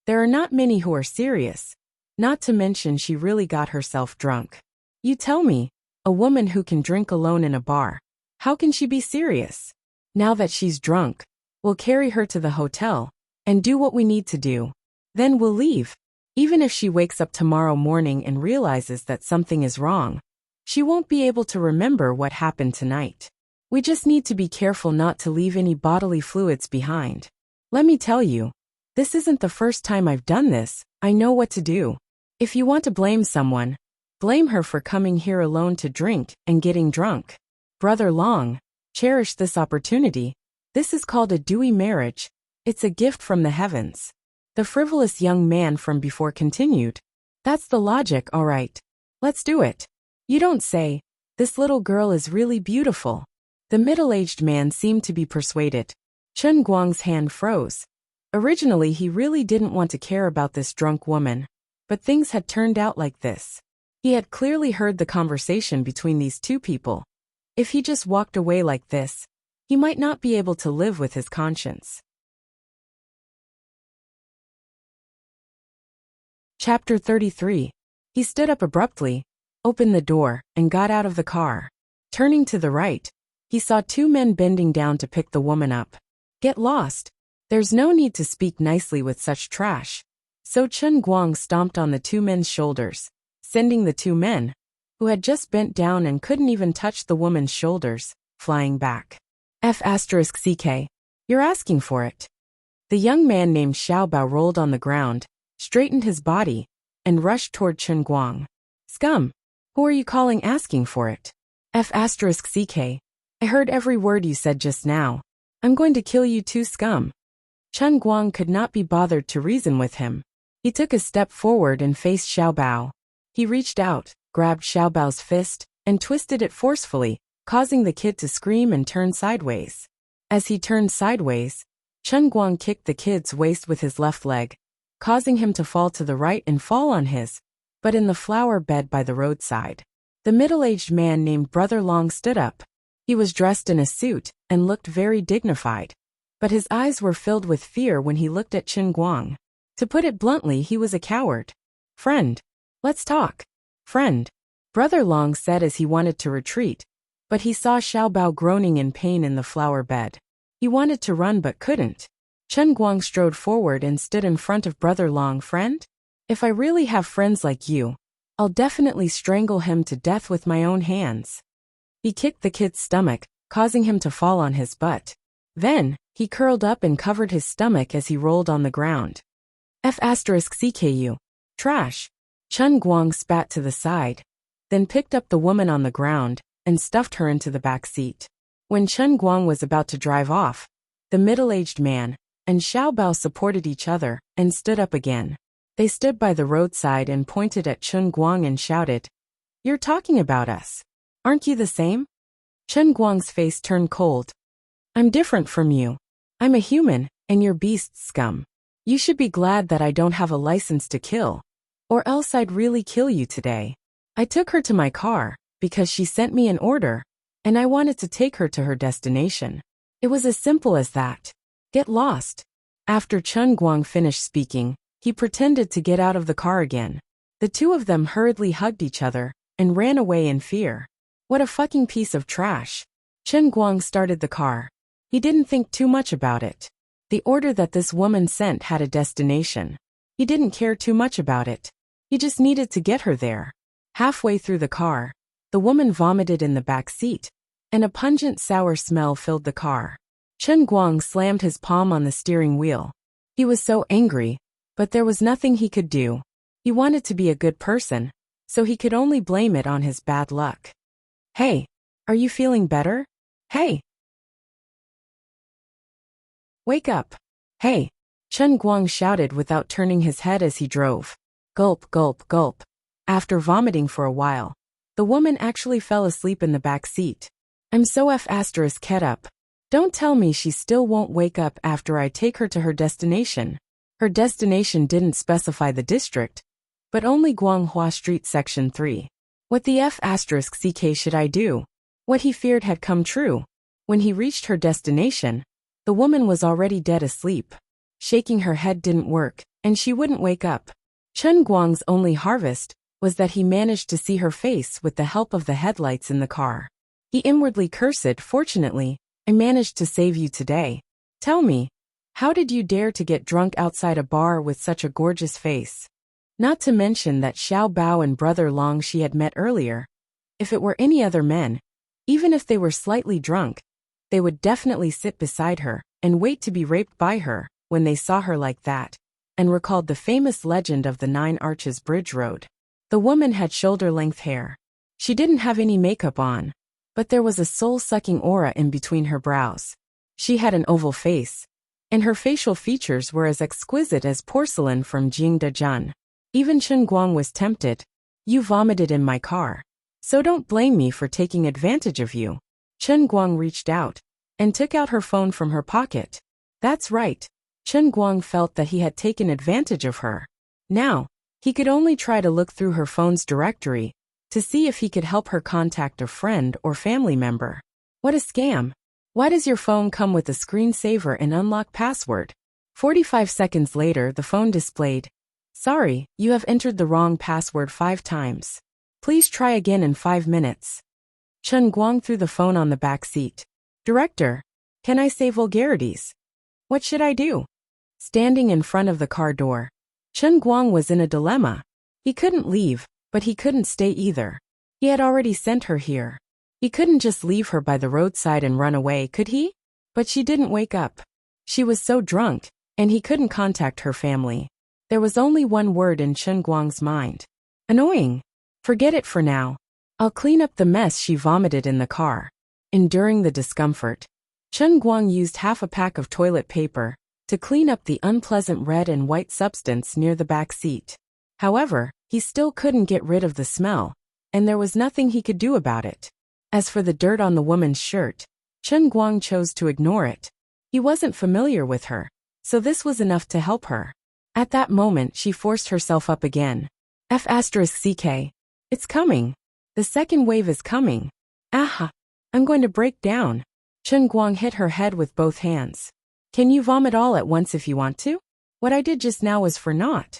there are not many who are serious. Not to mention she really got herself drunk. You tell me, a woman who can drink alone in a bar, how can she be serious? Now that she's drunk, we'll carry her to the hotel and do what we need to do. Then we'll leave. Even if she wakes up tomorrow morning and realizes that something is wrong, she won't be able to remember what happened tonight. We just need to be careful not to leave any bodily fluids behind. Let me tell you, this isn't the first time I've done this. I know what to do. If you want to blame someone, blame her for coming here alone to drink and getting drunk. Brother Long, cherish this opportunity. This is called a dewy marriage. It's a gift from the heavens. The frivolous young man from before continued. That's the logic, all right. Let's do it. You don't say. This little girl is really beautiful. The middle-aged man seemed to be persuaded. Chen Guang's hand froze. Originally, he really didn't want to care about this drunk woman, but things had turned out like this. He had clearly heard the conversation between these two people. If he just walked away like this, he might not be able to live with his conscience. Chapter 33. He stood up abruptly, opened the door, and got out of the car. Turning to the right, he saw two men bending down to pick the woman up. Get lost. There's no need to speak nicely with such trash. So Chen Guang stomped on the two men's shoulders, sending the two men, who had just bent down and couldn't even touch the woman's shoulders, flying back. F***ck. You're asking for it. The young man named Xiaobao rolled on the ground, straightened his body, and rushed toward Chen Guang. Scum! Who are you calling asking for it? F***ck. I heard every word you said just now. I'm going to kill you too, scum. Chen Guang could not be bothered to reason with him. He took a step forward and faced Xiaobao. He reached out, grabbed Xiaobao's fist, and twisted it forcefully, causing the kid to scream and turn sideways. As he turned sideways, Chen Guang kicked the kid's waist with his left leg, causing him to fall to the right and fall on his, but in the flower bed by the roadside. The middle-aged man named Brother Long stood up. He was dressed in a suit and looked very dignified. But his eyes were filled with fear when he looked at Chen Guang. To put it bluntly, he was a coward. "Friend, let's talk." "Friend," Brother Long said as he wanted to retreat, but he saw Xiao Bao groaning in pain in the flower bed. He wanted to run but couldn't. Chen Guang strode forward and stood in front of Brother Long. "Friend? If I really have friends like you, I'll definitely strangle him to death with my own hands." He kicked the kid's stomach, causing him to fall on his butt. Then, he curled up and covered his stomach as he rolled on the ground. F***CKU. Trash. Chen Guang spat to the side, then picked up the woman on the ground and stuffed her into the back seat. When Chen Guang was about to drive off, the middle-aged man and Xiao Bao supported each other and stood up again. They stood by the roadside and pointed at Chen Guang and shouted, "You're talking about us. Aren't you the same?" Chen Guang's face turned cold. "I'm different from you. I'm a human, and you're beast scum. You should be glad that I don't have a license to kill, or else I'd really kill you today. I took her to my car because she sent me an order, and I wanted to take her to her destination. It was as simple as that. Get lost." After Chen Guang finished speaking, he pretended to get out of the car again. The two of them hurriedly hugged each other and ran away in fear. What a fucking piece of trash. Chen Guang started the car. He didn't think too much about it. The order that this woman sent had a destination. He didn't care too much about it. He just needed to get her there. Halfway through the car, the woman vomited in the back seat, and a pungent sour smell filled the car. Chen Guang slammed his palm on the steering wheel. He was so angry, but there was nothing he could do. He wanted to be a good person, so he could only blame it on his bad luck. "Hey, are you feeling better? Hey! Wake up! Hey!" Chen Guang shouted without turning his head as he drove. Gulp, gulp, gulp. After vomiting for a while, the woman actually fell asleep in the back seat. "I'm so F***ed up. Don't tell me she still won't wake up after I take her to her destination." Her destination didn't specify the district, but only Guanghua Street Section 3. What the F***ck should I do? What he feared had come true. When he reached her destination, the woman was already dead asleep. Shaking her head didn't work, and she wouldn't wake up. Chen Guang's only harvest was that he managed to see her face with the help of the headlights in the car. He inwardly cursed, "Fortunately, I managed to save you today. Tell me, how did you dare to get drunk outside a bar with such a gorgeous face?" Not to mention that Xiao Bao and Brother Long she had met earlier. If it were any other men, even if they were slightly drunk, they would definitely sit beside her and wait to be raped by her when they saw her like that, and recalled the famous legend of the 9 Arches Bridge Road. The woman had shoulder-length hair. She didn't have any makeup on, but there was a soul-sucking aura in between her brows. She had an oval face, and her facial features were as exquisite as porcelain from Jingdezhen. Even Chen Guang was tempted. "You vomited in my car, so don't blame me for taking advantage of you." Chen Guang reached out and took out her phone from her pocket. That's right. Chen Guang felt that he had taken advantage of her. Now, he could only try to look through her phone's directory to see if he could help her contact a friend or family member. What a scam. Why does your phone come with a screensaver and unlock password? 45 seconds later, the phone displayed, "Sorry, you have entered the wrong password 5 times. Please try again in 5 minutes." Chen Guang threw the phone on the back seat. "Director, can I say vulgarities? What should I do?" Standing in front of the car door, Chen Guang was in a dilemma. He couldn't leave, but he couldn't stay either. He had already sent her here. He couldn't just leave her by the roadside and run away, could he? But she didn't wake up. She was so drunk, and he couldn't contact her family. There was only one word in Chen Guang's mind. Annoying. Forget it for now. I'll clean up the mess she vomited in the car. Enduring the discomfort, Chen Guang used half a pack of toilet paper to clean up the unpleasant red and white substance near the back seat. However, he still couldn't get rid of the smell, and there was nothing he could do about it. As for the dirt on the woman's shirt, Chen Guang chose to ignore it. He wasn't familiar with her, so this was enough to help her. At that moment, she forced herself up again. F***ck. It's coming. The second wave is coming. Aha. I'm going to break down. Chen Guang hit her head with both hands. Can you vomit all at once if you want to? What I did just now was for naught.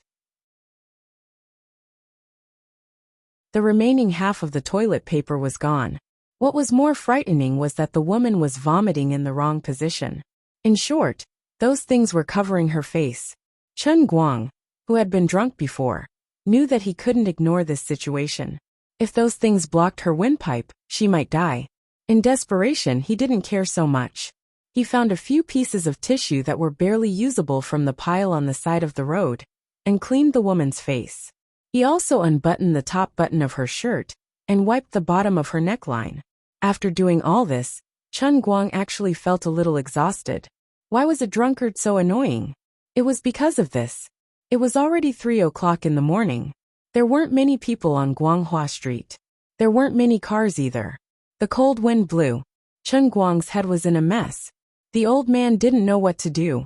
The remaining half of the toilet paper was gone. What was more frightening was that the woman was vomiting in the wrong position. In short, those things were covering her face. Chen Guang, who had been drunk before, knew that he couldn't ignore this situation. If those things blocked her windpipe, she might die. In desperation, he didn't care so much. He found a few pieces of tissue that were barely usable from the pile on the side of the road, and cleaned the woman's face. He also unbuttoned the top button of her shirt, and wiped the bottom of her neckline. After doing all this, Chen Guang actually felt a little exhausted. Why was a drunkard so annoying? It was because of this. It was already 3 o'clock in the morning. There weren't many people on Guanghua Street. There weren't many cars either. The cold wind blew. Chen Guang's head was in a mess. The old man didn't know what to do.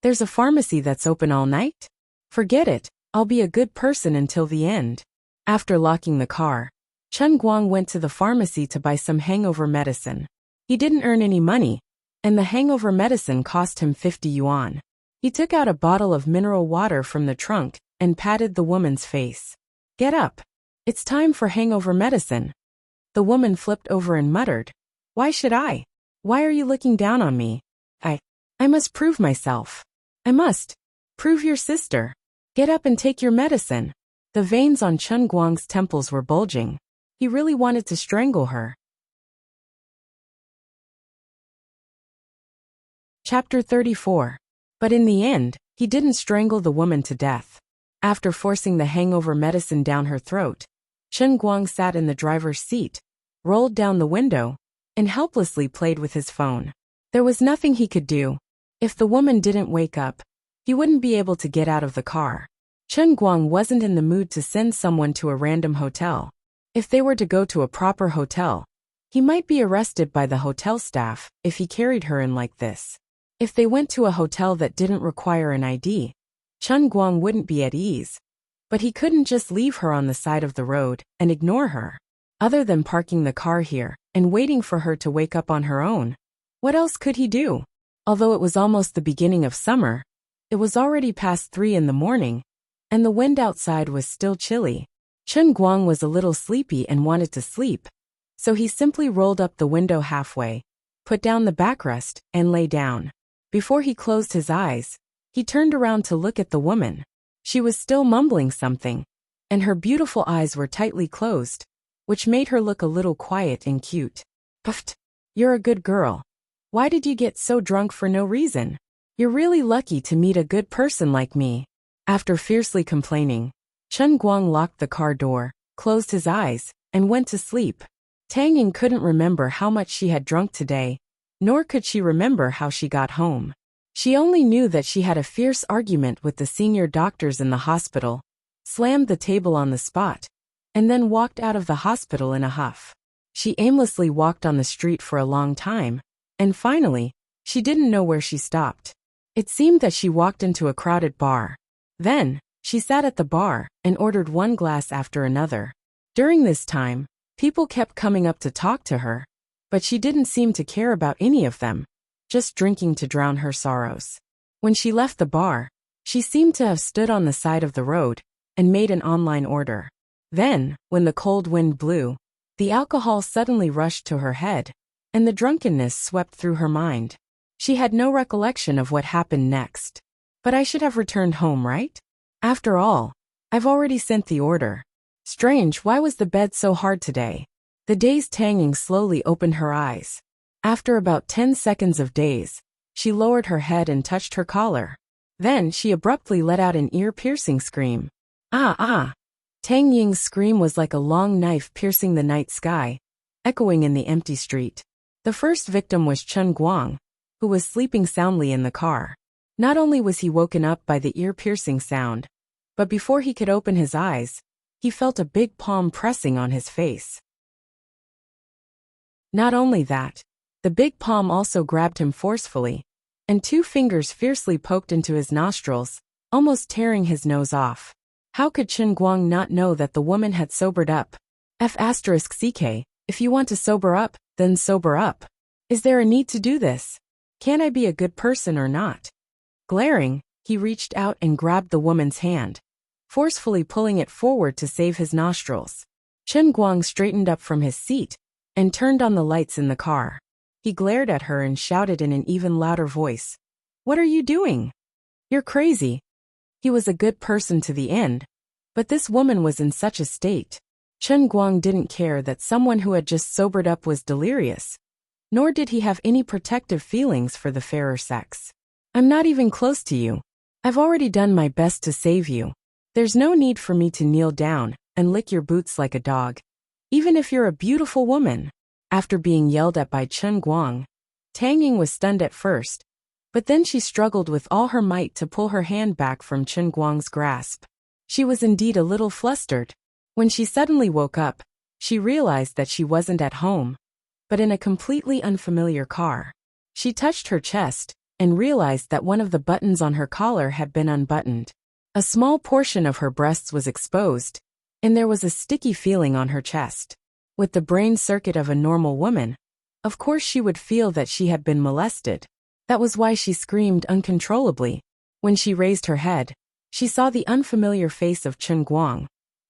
There's a pharmacy that's open all night? Forget it, I'll be a good person until the end. After locking the car, Chen Guang went to the pharmacy to buy some hangover medicine. He didn't earn any money, and the hangover medicine cost him 50 yuan. He took out a bottle of mineral water from the trunk and patted the woman's face. Get up. It's time for hangover medicine. The woman flipped over and muttered, Why should I? Why are you looking down on me? I must prove myself. I must. Prove your sister. Get up and take your medicine. The veins on Chen Guang's temples were bulging. He really wanted to strangle her. Chapter 34. But in the end, he didn't strangle the woman to death. After forcing the hangover medicine down her throat, Chen Guang sat in the driver's seat, rolled down the window, and helplessly played with his phone. There was nothing he could do. If the woman didn't wake up, he wouldn't be able to get out of the car. Chen Guang wasn't in the mood to send someone to a random hotel. If they were to go to a proper hotel, he might be arrested by the hotel staff if he carried her in like this. If they went to a hotel that didn't require an ID, Chen Guang wouldn't be at ease. But he couldn't just leave her on the side of the road and ignore her. Other than parking the car here and waiting for her to wake up on her own, what else could he do? Although it was almost the beginning of summer, it was already past 3 in the morning, and the wind outside was still chilly. Chen Guang was a little sleepy and wanted to sleep, so he simply rolled up the window halfway, put down the backrest, and lay down. Before he closed his eyes, he turned around to look at the woman. She was still mumbling something, and her beautiful eyes were tightly closed, which made her look a little quiet and cute. Puffed. You're a good girl. Why did you get so drunk for no reason? You're really lucky to meet a good person like me. After fiercely complaining, Chen Guang locked the car door, closed his eyes, and went to sleep. Tang Ying couldn't remember how much she had drunk today, nor could she remember how she got home. She only knew that she had a fierce argument with the senior doctors in the hospital, slammed the table on the spot, and then walked out of the hospital in a huff. She aimlessly walked on the street for a long time, and finally, she didn't know where she stopped. It seemed that she walked into a crowded bar. Then, she sat at the bar and ordered one glass after another. During this time, people kept coming up to talk to her, but she didn't seem to care about any of them, just drinking to drown her sorrows. When she left the bar, she seemed to have stood on the side of the road and made an online order. Then, when the cold wind blew, the alcohol suddenly rushed to her head, and the drunkenness swept through her mind. She had no recollection of what happened next. But I should have returned home, right? After all, I've already sent the order. Strange, why was the bed so hard today? The dazed Tang Ying slowly opened her eyes. After about 10 seconds of daze, she lowered her head and touched her collar. Then she abruptly let out an ear-piercing scream. Ah! Tang Ying's scream was like a long knife piercing the night sky, echoing in the empty street. The first victim was Chen Guang, who was sleeping soundly in the car. Not only was he woken up by the ear-piercing sound, but before he could open his eyes, he felt a big palm pressing on his face. Not only that, the big palm also grabbed him forcefully, and 2 fingers fiercely poked into his nostrils, almost tearing his nose off. How could Chen Guang not know that the woman had sobered up? F***ck, If you want to sober up, then sober up. Is there a need to do this? Can I be a good person or not? Glaring, he reached out and grabbed the woman's hand, forcefully pulling it forward to save his nostrils. Chen Guang straightened up from his seat and turned on the lights in the car. He glared at her and shouted in an even louder voice, "What are you doing? You're crazy." He was a good person to the end, but this woman was in such a state. Chen Guang didn't care that someone who had just sobered up was delirious, nor did he have any protective feelings for the fairer sex. "I'm not even close to you. I've already done my best to save you. There's no need for me to kneel down and lick your boots like a dog, even if you're a beautiful woman." After being yelled at by Chen Guang, Tang Ying was stunned at first, but then she struggled with all her might to pull her hand back from Chen Guang's grasp. She was indeed a little flustered. When she suddenly woke up, she realized that she wasn't at home, but in a completely unfamiliar car. She touched her chest and realized that one of the buttons on her collar had been unbuttoned. A small portion of her breasts was exposed, and there was a sticky feeling on her chest. With the brain circuit of a normal woman, of course she would feel that she had been molested. That was why she screamed uncontrollably. When she raised her head, she saw the unfamiliar face of Chen Guang,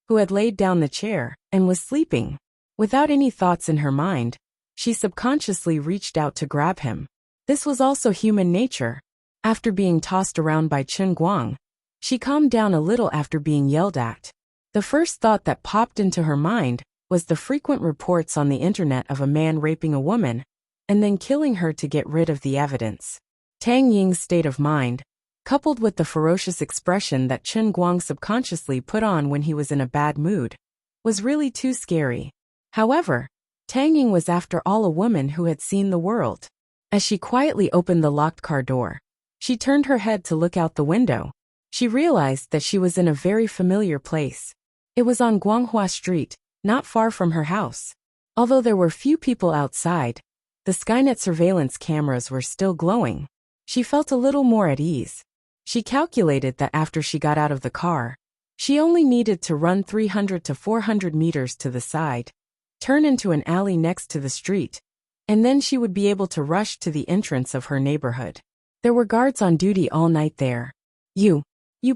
who had laid down the chair and was sleeping. Without any thoughts in her mind, she subconsciously reached out to grab him. This was also human nature. After being tossed around by Chen Guang, she calmed down a little after being yelled at. The first thought that popped into her mind was the frequent reports on the internet of a man raping a woman and then killing her to get rid of the evidence. Tang Ying's state of mind, coupled with the ferocious expression that Chen Guang subconsciously put on when he was in a bad mood, was really too scary. However, Tang Ying was after all a woman who had seen the world. As she quietly opened the locked car door, she turned her head to look out the window. She realized that she was in a very familiar place. It was on Guanghua Street, not far from her house. Although there were few people outside, the Skynet surveillance cameras were still glowing. She felt a little more at ease. She calculated that after she got out of the car, she only needed to run 300 to 400 meters to the side, turn into an alley next to the street, and then she would be able to rush to the entrance of her neighborhood. There were guards on duty all night there. You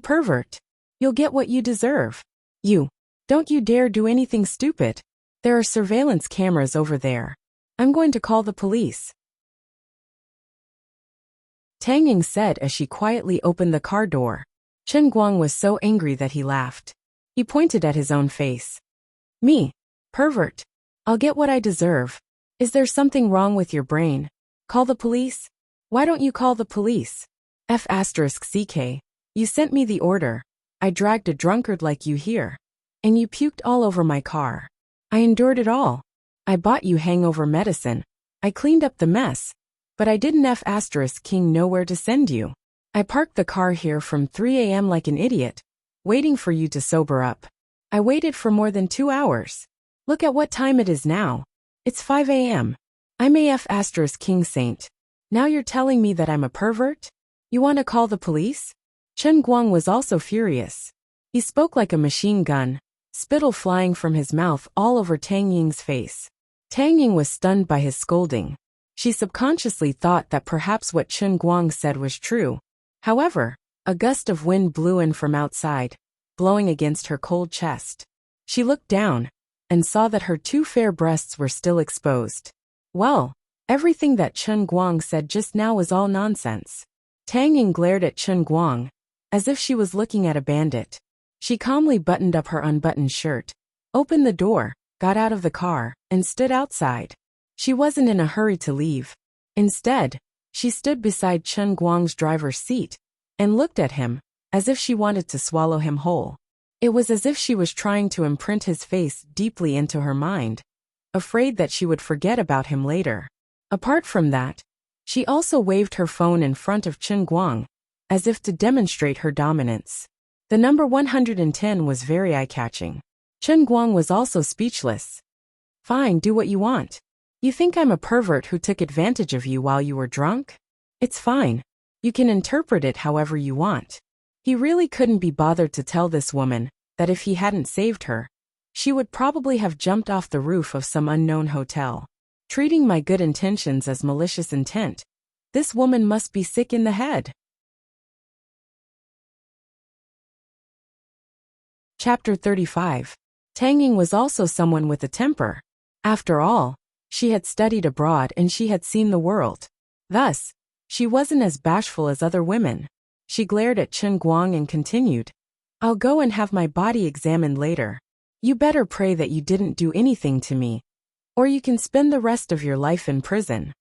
pervert. You'll get what you deserve. Don't you dare do anything stupid. There are surveillance cameras over there. I'm going to call the police. Tang Ying said as she quietly opened the car door. Chen Guang was so angry that he laughed. He pointed at his own face. "Me? Pervert. I'll get what I deserve. Is there something wrong with your brain? Call the police? Why don't you call the police? F***CK. You sent me the order. I dragged a drunkard like you here. And you puked all over my car. I endured it all. I bought you hangover medicine. I cleaned up the mess. But I didn't F***king know where to send you. I parked the car here from 3 a.m. like an idiot, waiting for you to sober up. I waited for more than 2 hours. Look at what time it is now. It's 5 a.m. I'm a F***king saint. Now you're telling me that I'm a pervert? You want to call the police?" Chen Guang was also furious. He spoke like a machine gun, spittle flying from his mouth all over Tang Ying's face. Tang Ying was stunned by his scolding. She subconsciously thought that perhaps what Chen Guang said was true. However, a gust of wind blew in from outside, blowing against her cold chest. She looked down and saw that her 2 fair breasts were still exposed. Well, everything that Chen Guang said just now was all nonsense. Tang Ying glared at Chen Guang, as if she was looking at a bandit. She calmly buttoned up her unbuttoned shirt, opened the door, got out of the car, and stood outside. She wasn't in a hurry to leave. Instead, she stood beside Chen Guang's driver's seat and looked at him, as if she wanted to swallow him whole. It was as if she was trying to imprint his face deeply into her mind, afraid that she would forget about him later. Apart from that, she also waved her phone in front of Chen Guang, as if to demonstrate her dominance. The number 110 was very eye-catching. Chen Guang was also speechless. "Fine, do what you want. You think I'm a pervert who took advantage of you while you were drunk? It's fine. You can interpret it however you want." He really couldn't be bothered to tell this woman that if he hadn't saved her, she would probably have jumped off the roof of some unknown hotel. Treating my good intentions as malicious intent. This woman must be sick in the head. Chapter 35. Tang Ying was also someone with a temper. After all, she had studied abroad and she had seen the world. Thus, she wasn't as bashful as other women. She glared at Chen Guang and continued, "I'll go and have my body examined later. You better pray that you didn't do anything to me, or you can spend the rest of your life in prison."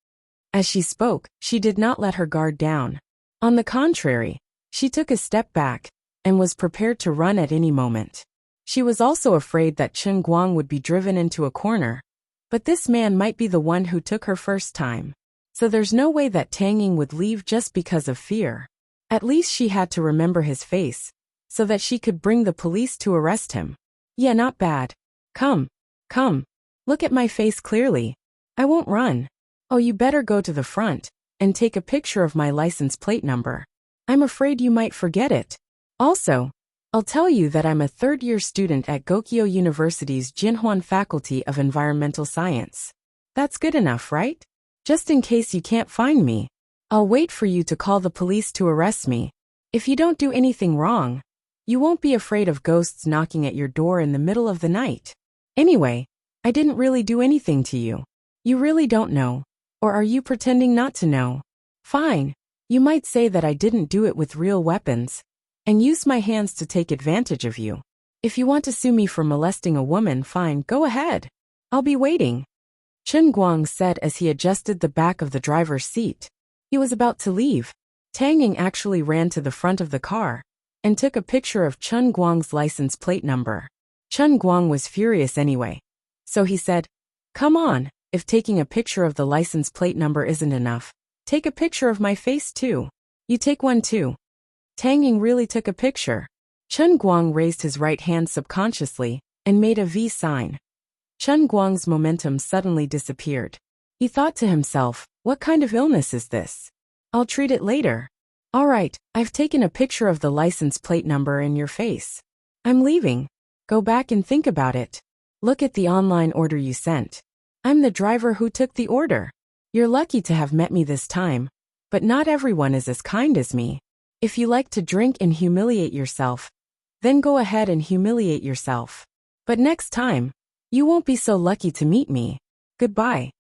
As she spoke, she did not let her guard down. On the contrary, she took a step back and was prepared to run at any moment. She was also afraid that Chen Guang would be driven into a corner, but this man might be the one who took her first time. So there's no way that Tang Ying would leave just because of fear. At least she had to remember his face, so that she could bring the police to arrest him. Yeah, not bad. Come. Look at my face clearly. I won't run. Oh, you better go to the front and take a picture of my license plate number. I'm afraid you might forget it. Also, I'll tell you that I'm a third-year student at Gokyo University's Jinhuan Faculty of Environmental Science. That's good enough, right? Just in case you can't find me, I'll wait for you to call the police to arrest me. If you don't do anything wrong, you won't be afraid of ghosts knocking at your door in the middle of the night. Anyway, I didn't really do anything to you. You really don't know. Or are you pretending not to know? Fine. You might say that I didn't do it with real weapons and use my hands to take advantage of you. If you want to sue me for molesting a woman, fine, go ahead. I'll be waiting. Chen Guang said as he adjusted the back of the driver's seat. He was about to leave. Tang Ying actually ran to the front of the car and took a picture of Chen Guang's license plate number. Chen Guang was furious anyway, so he said, "Come on, if taking a picture of the license plate number isn't enough, take a picture of my face too. You take one too." Tang Ying really took a picture. Chen Guang raised his right hand subconsciously and made a V sign. Chen Guang's momentum suddenly disappeared. He thought to himself, what kind of illness is this? I'll treat it later. All right, I've taken a picture of the license plate number in your face. I'm leaving. Go back and think about it. Look at the online order you sent. I'm the driver who took the order. You're lucky to have met me this time, but not everyone is as kind as me. If you like to drink and humiliate yourself, then go ahead and humiliate yourself. But next time, you won't be so lucky to meet me. Goodbye.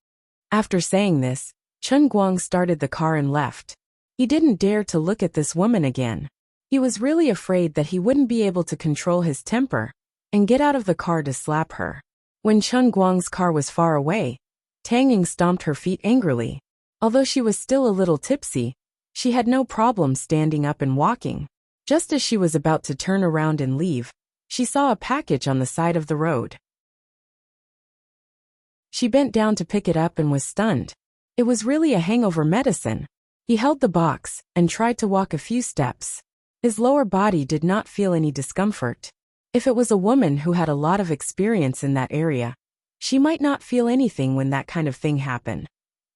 After saying this, Chen Guang started the car and left. He didn't dare to look at this woman again. He was really afraid that he wouldn't be able to control his temper and get out of the car to slap her. When Chen Guang's car was far away, Tang Ying stomped her feet angrily. Although she was still a little tipsy, she had no problem standing up and walking. Just as she was about to turn around and leave, she saw a package on the side of the road. She bent down to pick it up and was stunned. It was really a hangover medicine. He held the box and tried to walk a few steps. His lower body did not feel any discomfort. If it was a woman who had a lot of experience in that area, she might not feel anything when that kind of thing happened.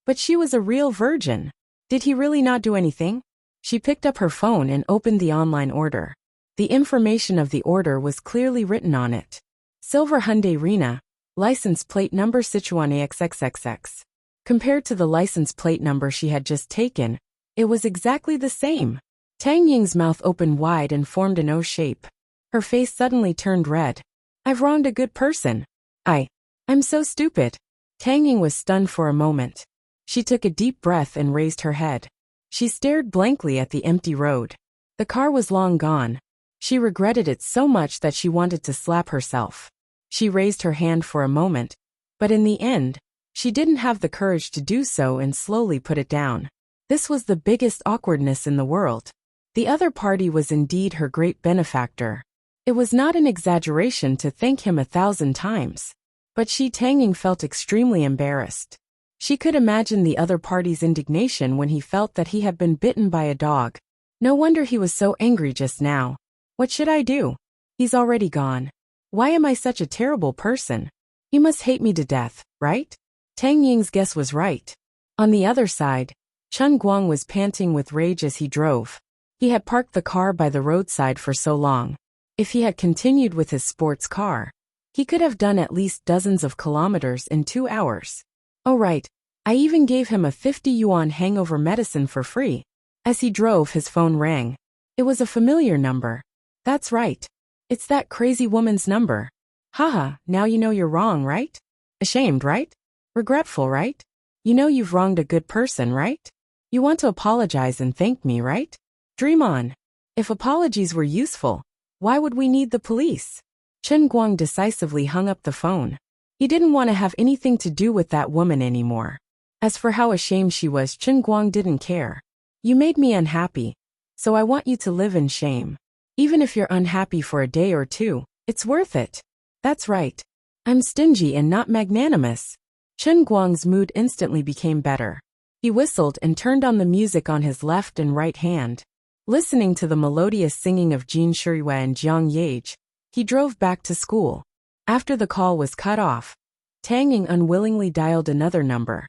But she was a real virgin. Did he really not do anything? She picked up her phone and opened the online order. The information of the order was clearly written on it. Silver Hyundai Rena, license plate number Sichuan AXXXX. Compared to the license plate number she had just taken, it was exactly the same. Tang Ying's mouth opened wide and formed an O shape. Her face suddenly turned red. I've wronged a good person. I'm so stupid. Tang Ying was stunned for a moment. She took a deep breath and raised her head. She stared blankly at the empty road. The car was long gone. She regretted it so much that she wanted to slap herself. She raised her hand for a moment, but in the end, she didn't have the courage to do so and slowly put it down. This was the biggest awkwardness in the world. The other party was indeed her great benefactor. It was not an exaggeration to thank him 1,000 times. But Tang Ying felt extremely embarrassed. She could imagine the other party's indignation when he felt that he had been bitten by a dog. No wonder he was so angry just now. What should I do? He's already gone. Why am I such a terrible person? He must hate me to death, right? Tang Ying's guess was right. On the other side, Chen Guang was panting with rage as he drove. He had parked the car by the roadside for so long. If he had continued with his sports car, He could have done at least dozens of kilometers in 2 hours. Oh right, I even gave him a 50 yuan hangover medicine for free. As he drove, his phone rang. It was a familiar number. That's right. It's that crazy woman's number. Haha, now you know you're wrong, right? Ashamed, right? Regretful, right? You know you've wronged a good person, right? You want to apologize and thank me, right? Dream on. If apologies were useful, why would we need the police? Chen Guang decisively hung up the phone. He didn't want to have anything to do with that woman anymore. As for how ashamed she was, Chen Guang didn't care. You made me unhappy, so I want you to live in shame. Even if you're unhappy for a day or two, it's worth it. That's right. I'm stingy and not magnanimous. Chen Guang's mood instantly became better. He whistled and turned on the music on his left and right hand. Listening to the melodious singing of Jin Shirihua and Jiang Yage, he drove back to school. After the call was cut off, Tang Ying unwillingly dialed another number.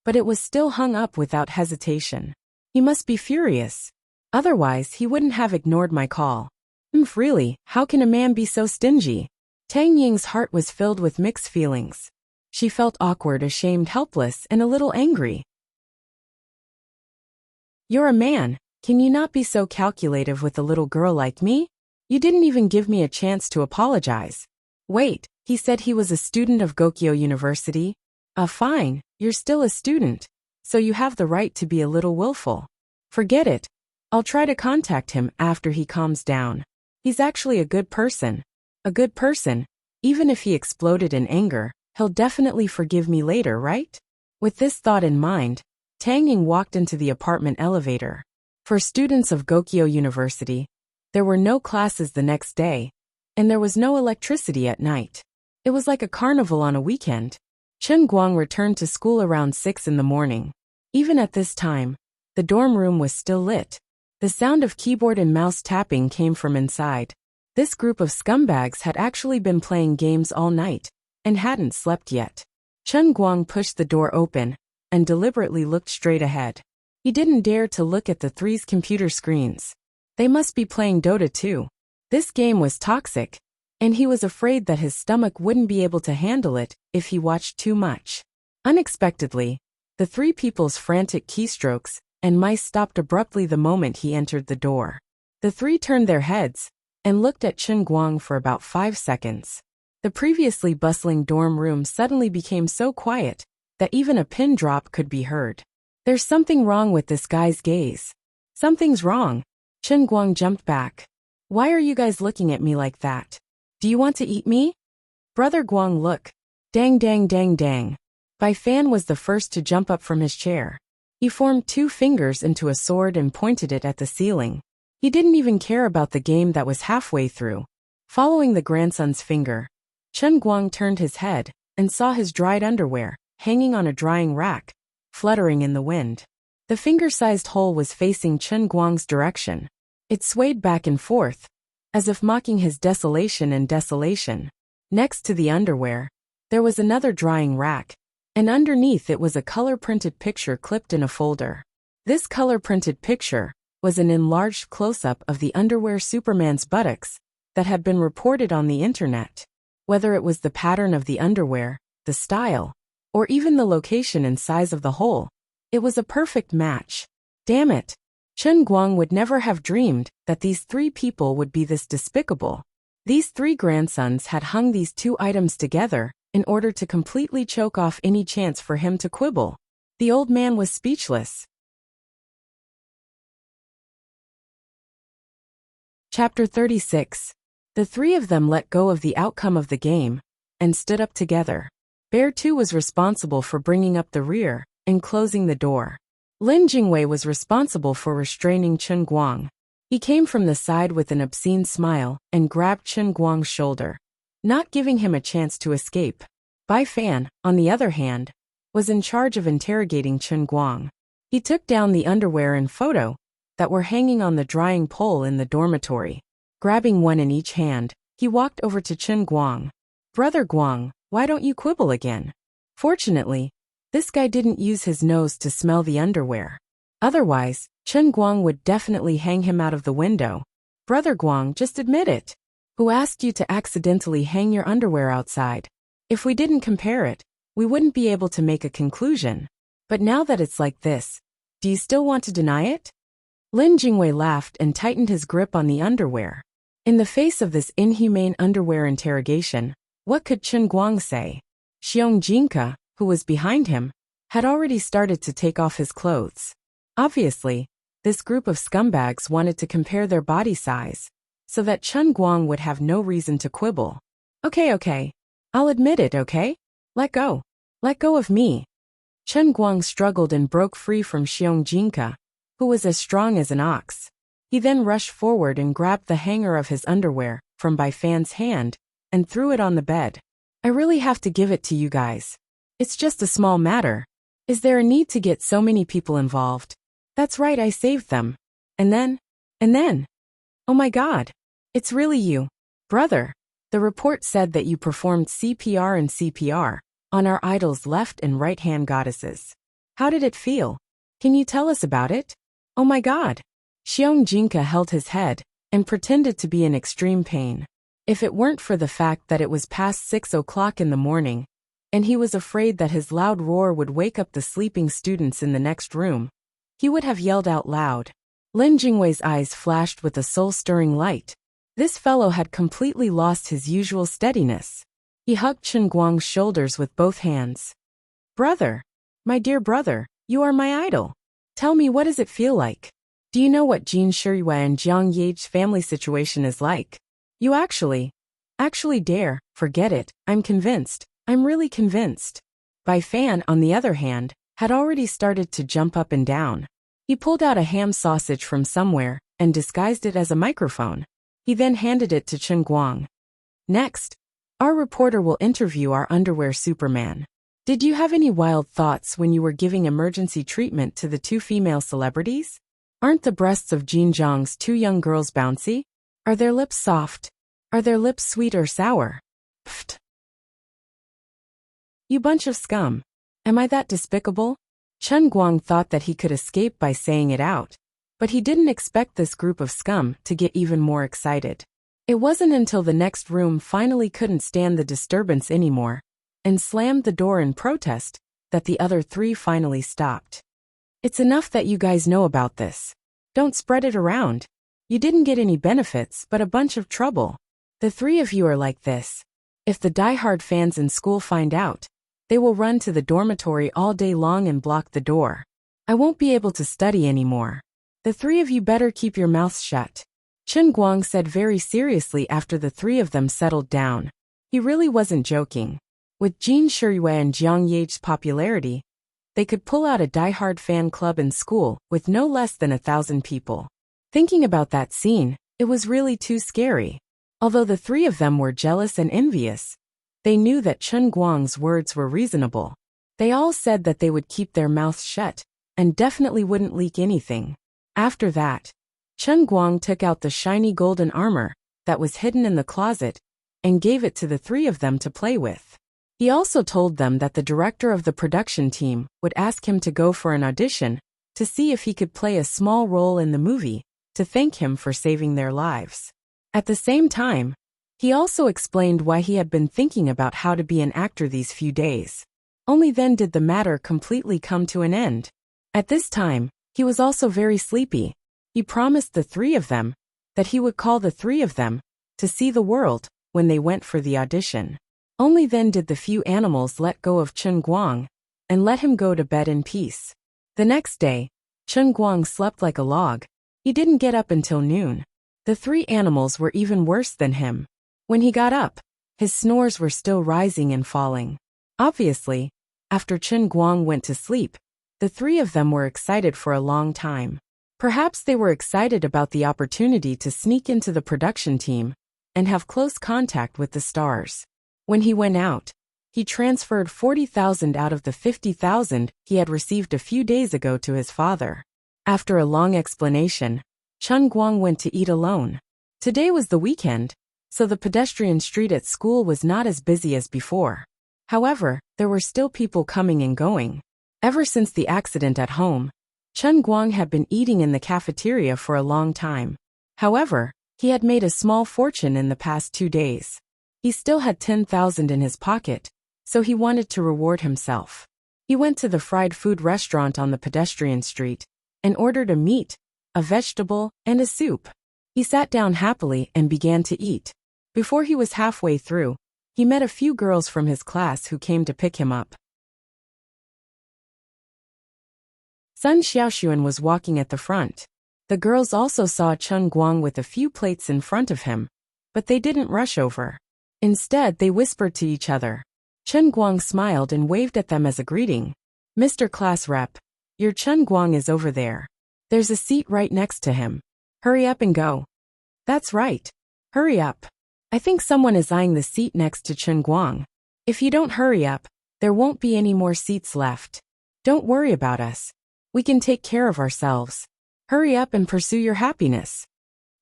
But it was still hung up without hesitation. He must be furious. Otherwise, he wouldn't have ignored my call. Really, how can a man be so stingy? Tang Ying's heart was filled with mixed feelings. She felt awkward, ashamed, helpless, and a little angry. You're a man. Can you not be so calculative with a little girl like me? You didn't even give me a chance to apologize. Wait, he said he was a student of Gokyo University? Fine, you're still a student, so you have the right to be a little willful. Forget it. I'll try to contact him after he calms down. He's actually a good person. A good person. Even if he exploded in anger, he'll definitely forgive me later, right? With this thought in mind, Tang Ying walked into the apartment elevator. For students of Gokyo University, there were no classes the next day, and there was no electricity at night. It was like a carnival on a weekend. Chen Guang returned to school around 6 in the morning. Even at this time, the dorm room was still lit. The sound of keyboard and mouse tapping came from inside. This group of scumbags had actually been playing games all night, and hadn't slept yet. Chen Guang pushed the door open, and deliberately looked straight ahead. He didn't dare to look at the three's computer screens. They must be playing Dota 2. This game was toxic, and he was afraid that his stomach wouldn't be able to handle it if he watched too much. Unexpectedly, the three people's frantic keystrokes and mice stopped abruptly the moment he entered the door. The three turned their heads and looked at Chen Guang for about 5 seconds. The previously bustling dorm room suddenly became so quiet that even a pin drop could be heard. There's something wrong with this guy's gaze. Something's wrong. Chen Guang jumped back. Why are you guys looking at me like that? Do you want to eat me? Brother Guang, look. Dang dang dang dang. Bai Fan was the first to jump up from his chair. He formed 2 fingers into a sword and pointed it at the ceiling. He didn't even care about the game that was halfway through. Following the grandson's finger, Chen Guang turned his head and saw his dried underwear hanging on a drying rack, fluttering in the wind. The finger-sized hole was facing Chen Guang's direction. It swayed back and forth, as if mocking his desolation and desolation. Next to the underwear, there was another drying rack, and underneath it was a color-printed picture clipped in a folder. This color-printed picture was an enlarged close-up of the underwear Superman's buttocks that had been reported on the internet. Whether it was the pattern of the underwear, the style, or even the location and size of the hole, it was a perfect match. Damn it! Chen Guang would never have dreamed that these 3 people would be this despicable. These 3 grandsons had hung these 2 items together in order to completely choke off any chance for him to quibble. The old man was speechless. Chapter 36. The 3 of them let go of the outcome of the game and stood up together. Bear 2 was responsible for bringing up the rear and closing the door. Lin Jingwei was responsible for restraining Chen Guang. He came from the side with an obscene smile and grabbed Chen Guang's shoulder, not giving him a chance to escape. Bai Fan, on the other hand, was in charge of interrogating Chen Guang. He took down the underwear and photo that were hanging on the drying pole in the dormitory. Grabbing one in each hand, he walked over to Chen Guang. Brother Guang, why don't you quibble again? Fortunately, this guy didn't use his nose to smell the underwear. Otherwise, Chen Guang would definitely hang him out of the window. Brother Guang, just admit it. Who asked you to accidentally hang your underwear outside? If we didn't compare it, we wouldn't be able to make a conclusion. But now that it's like this, do you still want to deny it? Lin Jingwei laughed and tightened his grip on the underwear. In the face of this inhumane underwear interrogation, what could Chen Guang say? Xiong Jinka, who was behind him, had already started to take off his clothes. Obviously, this group of scumbags wanted to compare their body size, so that Chen Guang would have no reason to quibble. Okay. I'll admit it, okay? Let go. Let go of me. Chen Guang struggled and broke free from Xiong Jinka, who was as strong as an ox. He then rushed forward and grabbed the hanger of his underwear from Bai Fan's hand and threw it on the bed. I really have to give it to you guys. It's just a small matter. Is there a need to get so many people involved? That's right, I saved them. And then? Oh my God. It's really you. Brother. The report said that you performed CPR and CPR on our idol's left and right hand goddesses. How did it feel? Can you tell us about it? Oh my God. Xiong Jinka held his head and pretended to be in extreme pain. If it weren't for the fact that it was past 6 o'clock in the morning, and he was afraid that his loud roar would wake up the sleeping students in the next room, he would have yelled out loud. Lin Jingwei's eyes flashed with a soul-stirring light. This fellow had completely lost his usual steadiness. He hugged Chen Guang's shoulders with both hands. Brother, my dear brother, you are my idol. Tell me, what does it feel like? Do you know what Jin Shiyue and Jiang Ye's family situation is like? You actually dare, forget it, I'm convinced, I'm really convinced. Bai Fan, on the other hand, had already started to jump up and down. He pulled out a ham sausage from somewhere and disguised it as a microphone. He then handed it to Chen Guang. Next, our reporter will interview our underwear Superman. Did you have any wild thoughts when you were giving emergency treatment to the 2 female celebrities? Aren't the breasts of Jin Zhang's 2 young girls bouncy? Are their lips soft? Are their lips sweet or sour? Pfft. You bunch of scum. Am I that despicable? Chen Guang thought that he could escape by saying it out, but he didn't expect this group of scum to get even more excited. It wasn't until the next room finally couldn't stand the disturbance anymore and slammed the door in protest that the other 3 finally stopped. It's enough that you guys know about this. Don't spread it around. You didn't get any benefits but a bunch of trouble. The 3 of you are like this. If the diehard fans in school find out, they will run to the dormitory all day long and block the door. I won't be able to study anymore. The 3 of you better keep your mouths shut. Chen Guang said very seriously after the 3 of them settled down. He really wasn't joking. With Jin Shiyue and Jiang Ye's popularity, they could pull out a diehard fan club in school with no less than 1,000 people. Thinking about that scene, it was really too scary. Although the 3 of them were jealous and envious, they knew that Chen Guang's words were reasonable. They all said that they would keep their mouths shut and definitely wouldn't leak anything. After that, Chen Guang took out the shiny golden armor that was hidden in the closet and gave it to the 3 of them to play with. He also told them that the director of the production team would ask him to go for an audition to see if he could play a small role in the movie to thank him for saving their lives. At the same time, he also explained why he had been thinking about how to be an actor these few days. Only then did the matter completely come to an end. At this time, he was also very sleepy. He promised the 3 of them that he would call the 3 of them to see the world when they went for the audition. Only then did the few animals let go of Chen Guang and let him go to bed in peace. The next day, Chen Guang slept like a log. He didn't get up until noon. The 3 animals were even worse than him. When he got up, his snores were still rising and falling. Obviously, after Chen Guang went to sleep, the 3 of them were excited for a long time. Perhaps they were excited about the opportunity to sneak into the production team and have close contact with the stars. When he went out, he transferred 40,000 out of the 50,000 he had received a few days ago to his father. After a long explanation, Chen Guang went to eat alone. Today was the weekend, so the pedestrian street at school was not as busy as before. However, there were still people coming and going. Ever since the accident at home, Chen Guang had been eating in the cafeteria for a long time. However, He had made a small fortune in the past 2 days. He still had 10,000 in his pocket, so he wanted to reward himself. He went to the fried food restaurant on the pedestrian street and ordered a meat, a vegetable, and a soup. He sat down happily and began to eat. Before he was halfway through, he met a few girls from his class who came to pick him up. Sun Xiaoxuan was walking at the front. The girls also saw Chen Guang with a few plates in front of him, but they didn't rush over. Instead, they whispered to each other. Chen Guang smiled and waved at them as a greeting. "Mr. Class Rep, your Chen Guang is over there. There's a seat right next to him. Hurry up and go." "That's right. Hurry up. I think someone is eyeing the seat next to Chen Guang. If you don't hurry up, there won't be any more seats left. Don't worry about us. We can take care of ourselves. Hurry up and pursue your happiness."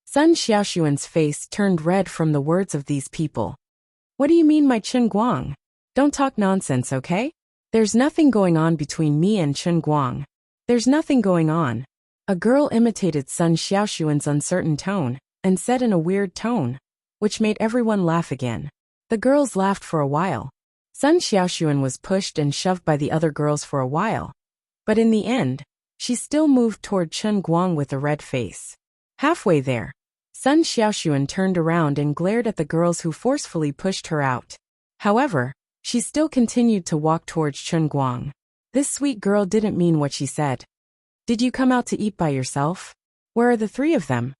Sun Xiaoxuan's face turned red from the words of these people. "What do you mean, my Chen Guang? Don't talk nonsense, okay? There's nothing going on between me and Chen Guang. There's nothing going on." A girl imitated Sun Xiaoxuan's uncertain tone and said in a weird tone, which made everyone laugh again. The girls laughed for a while. Sun Xiaoxuan was pushed and shoved by the other girls for a while. But in the end, she still moved toward Chen Guang with a red face. Halfway there, Sun Xiaoxuan turned around and glared at the girls who forcefully pushed her out. However, she still continued to walk towards Chen Guang. This sweet girl didn't mean what she said. "Did you come out to eat by yourself? Where are the 3 of them?"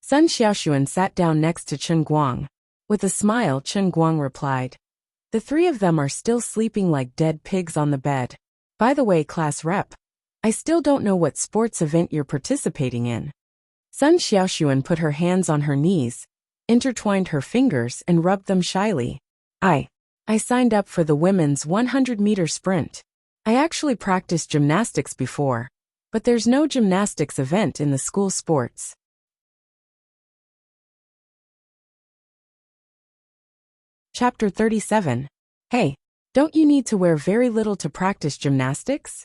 Sun Xiaoxuan sat down next to Chen Guang. With a smile, Chen Guang replied, "The 3 of them are still sleeping like dead pigs on the bed. By the way, class rep, I still don't know what sports event you're participating in." Sun Xiaoxuan put her hands on her knees, intertwined her fingers and rubbed them shyly. I signed up for the women's 100-meter sprint. I actually practiced gymnastics before, but there's no gymnastics event in the school sports." Chapter 37. Hey, don't you need to wear very little to practice gymnastics?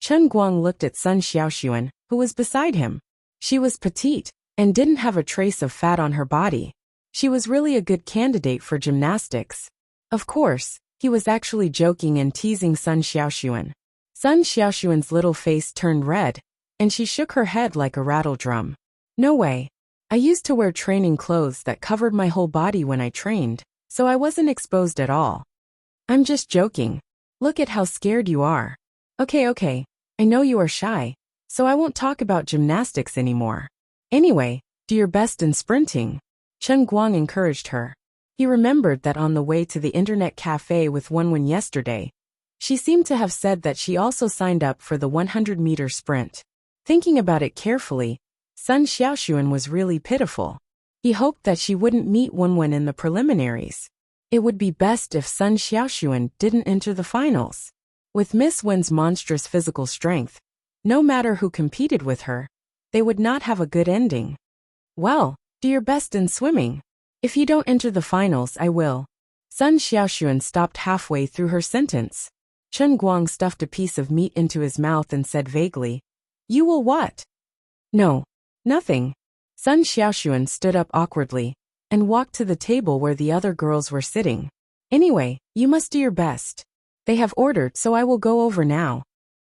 Chen Guang looked at Sun Xiaoxuan, who was beside him. She was petite and didn't have a trace of fat on her body. She was really a good candidate for gymnastics. Of course, he was actually joking and teasing Sun Xiaoxuan. Sun Xiaoxuan's little face turned red, and she shook her head like a rattle drum. "No way. I used to wear training clothes that covered my whole body when I trained, so I wasn't exposed at all. I'm just joking. Look at how scared you are." Okay, I know you are shy, so I won't talk about gymnastics anymore. Anyway, do your best in sprinting." Chen Guang encouraged her. He remembered that on the way to the internet cafe with Wenwen yesterday, she seemed to have said that she also signed up for the 100-meter sprint. Thinking about it carefully, Sun Xiaoxuan was really pitiful. He hoped that she wouldn't meet Wenwen in the preliminaries. It would be best if Sun Xiaoxuan didn't enter the finals. With Miss Wen's monstrous physical strength, no matter who competed with her, they would not have a good ending. "Well, do your best in swimming. If you don't enter the finals, I will." Sun Xiaoxuan stopped halfway through her sentence. Chen Guang stuffed a piece of meat into his mouth and said vaguely, "You will what?" "No, nothing." Sun Xiaoxuan stood up awkwardly and walked to the table where the other girls were sitting. "Anyway, you must do your best. They have ordered, so I will go over now."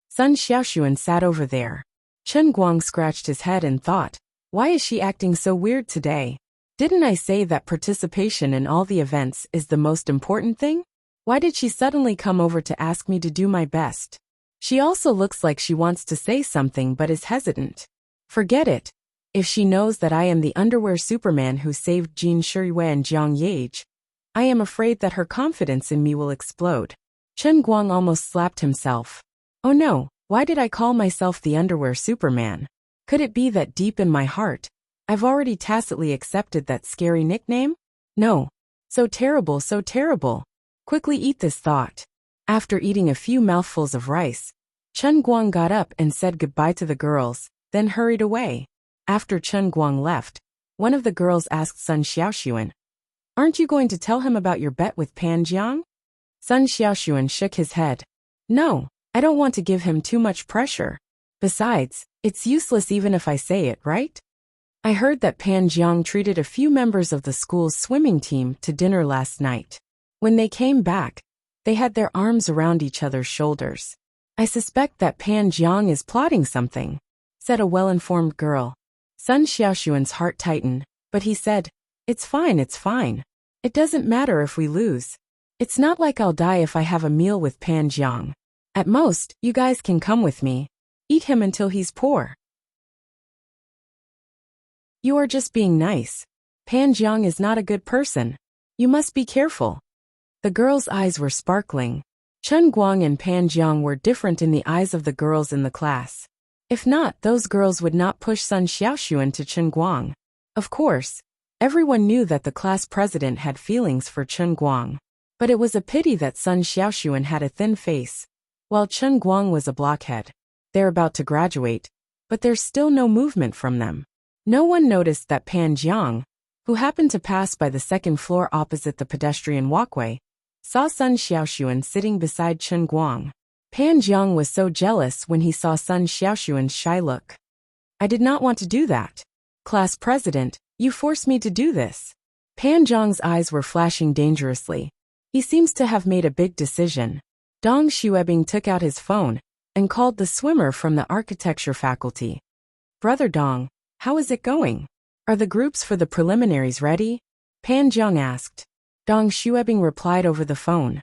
Sun Xiaoxuan sat over there. Chen Guang scratched his head and thought, why is she acting so weird today? Didn't I say that participation in all the events is the most important thing? Why did she suddenly come over to ask me to do my best? She also looks like she wants to say something but is hesitant. Forget it. If she knows that I am the underwear Superman who saved Jin Shiyue and Jiang Yage, I am afraid that her confidence in me will explode. Chen Guang almost slapped himself. Oh no, why did I call myself the underwear Superman? Could it be that deep in my heart, I've already tacitly accepted that scary nickname? No. So terrible, so terrible. Quickly eat this thought. After eating a few mouthfuls of rice, Chen Guang got up and said goodbye to the girls, then hurried away. After Chen Guang left, one of the girls asked Sun Xiaoxuan, "Aren't you going to tell him about your bet with Pan Jiang?" Sun Xiaoxuan shook his head. "No, I don't want to give him too much pressure. Besides, it's useless even if I say it, right?" I heard that Pan Jiang treated a few members of the school's swimming team to dinner last night. When they came back, they had their arms around each other's shoulders. I suspect that Pan Jiang is plotting something, said a well-informed girl. Sun Xiaoxuan's heart tightened, but he said, It's fine, it's fine. It doesn't matter if we lose. It's not like I'll die if I have a meal with Pan Jiang. At most, you guys can come with me. Eat him until he's poor. You are just being nice. Pan Jiang is not a good person. You must be careful. The girl's eyes were sparkling. Chen Guang and Pan Jiang were different in the eyes of the girls in the class. If not, those girls would not push Sun Xiaoxuan to Chen Guang. Of course, everyone knew that the class president had feelings for Chen Guang. But it was a pity that Sun Xiaoxuan had a thin face, while Chen Guang was a blockhead. They're about to graduate, but there's still no movement from them. No one noticed that Pan Jiang, who happened to pass by the second floor opposite the pedestrian walkway, saw Sun Xiaoxuan sitting beside Chen Guang. Pan Jiang was so jealous when he saw Sun Xiaoxuan's shy look. I did not want to do that. Class president, you forced me to do this. Pan Jiang's eyes were flashing dangerously. He seems to have made a big decision. Dong Xuebing took out his phone and called the swimmer from the architecture faculty. Brother Dong, how is it going? Are the groups for the preliminaries ready? Pan Jiang asked. Dong Xuebing replied over the phone.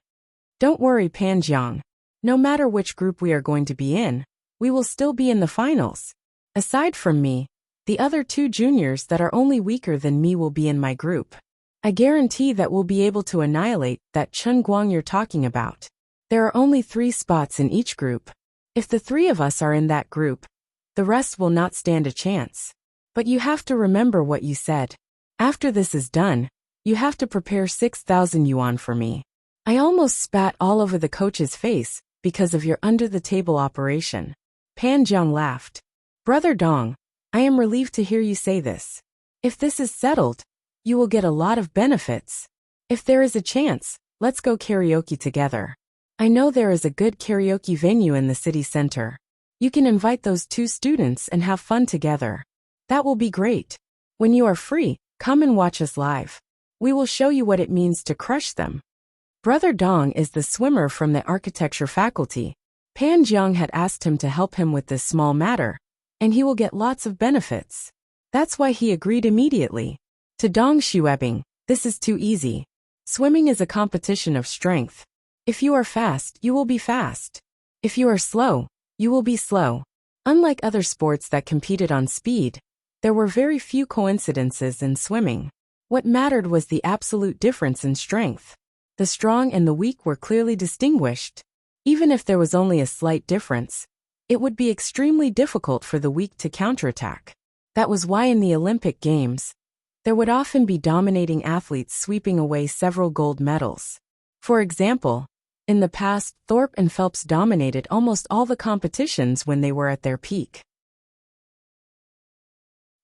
Don't worry, Pan Jiang. No matter which group we are going to be in, we will still be in the finals. Aside from me, the other two juniors that are only weaker than me will be in my group. I guarantee that we'll be able to annihilate that Chen Guang you're talking about. There are only 3 spots in each group. If the 3 of us are in that group, the rest will not stand a chance. But you have to remember what you said. After this is done, you have to prepare 6,000 yuan for me. I almost spat all over the coach's face because of your under-the-table operation. Pan Jiang laughed. Brother Dong, I am relieved to hear you say this. If this is settled, you will get a lot of benefits. If there is a chance, let's go karaoke together. I know there is a good karaoke venue in the city center. You can invite those 2 students and have fun together. That will be great. When you are free, come and watch us live. We will show you what it means to crush them. Brother Dong is the swimmer from the architecture faculty. Pan Jiang had asked him to help him with this small matter, and he will get lots of benefits. That's why he agreed immediately. To Dong Xuebing, this is too easy. Swimming is a competition of strength. If you are fast, you will be fast. If you are slow, you will be slow. Unlike other sports that competed on speed, there were very few coincidences in swimming. What mattered was the absolute difference in strength. The strong and the weak were clearly distinguished. Even if there was only a slight difference, it would be extremely difficult for the weak to counterattack. That was why in the Olympic Games, there would often be dominating athletes sweeping away several gold medals. For example, in the past, Thorpe and Phelps dominated almost all the competitions when they were at their peak.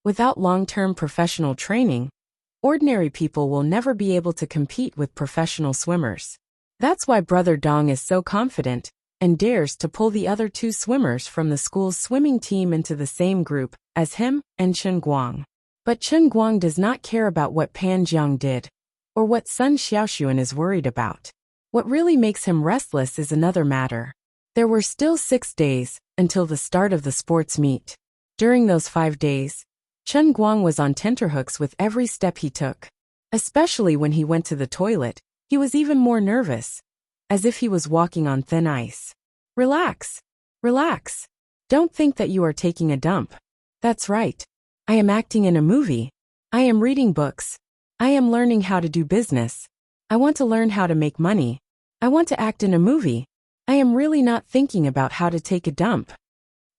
Without long-term professional training, ordinary people will never be able to compete with professional swimmers. That's why Brother Dong is so confident and dares to pull the other 2 swimmers from the school's swimming team into the same group as him and Chen Guang. But Chen Guang does not care about what Pan Jiang did, or what Sun Xiaoxuan is worried about. What really makes him restless is another matter. There were still 6 days until the start of the sports meet. During those 5 days, Chen Guang was on tenterhooks with every step he took. Especially when he went to the toilet, he was even more nervous, as if he was walking on thin ice. Relax. Relax. Don't think that you are taking a dump. That's right. I am acting in a movie. I am reading books. I am learning how to do business. I want to learn how to make money. I want to act in a movie. I am really not thinking about how to take a dump.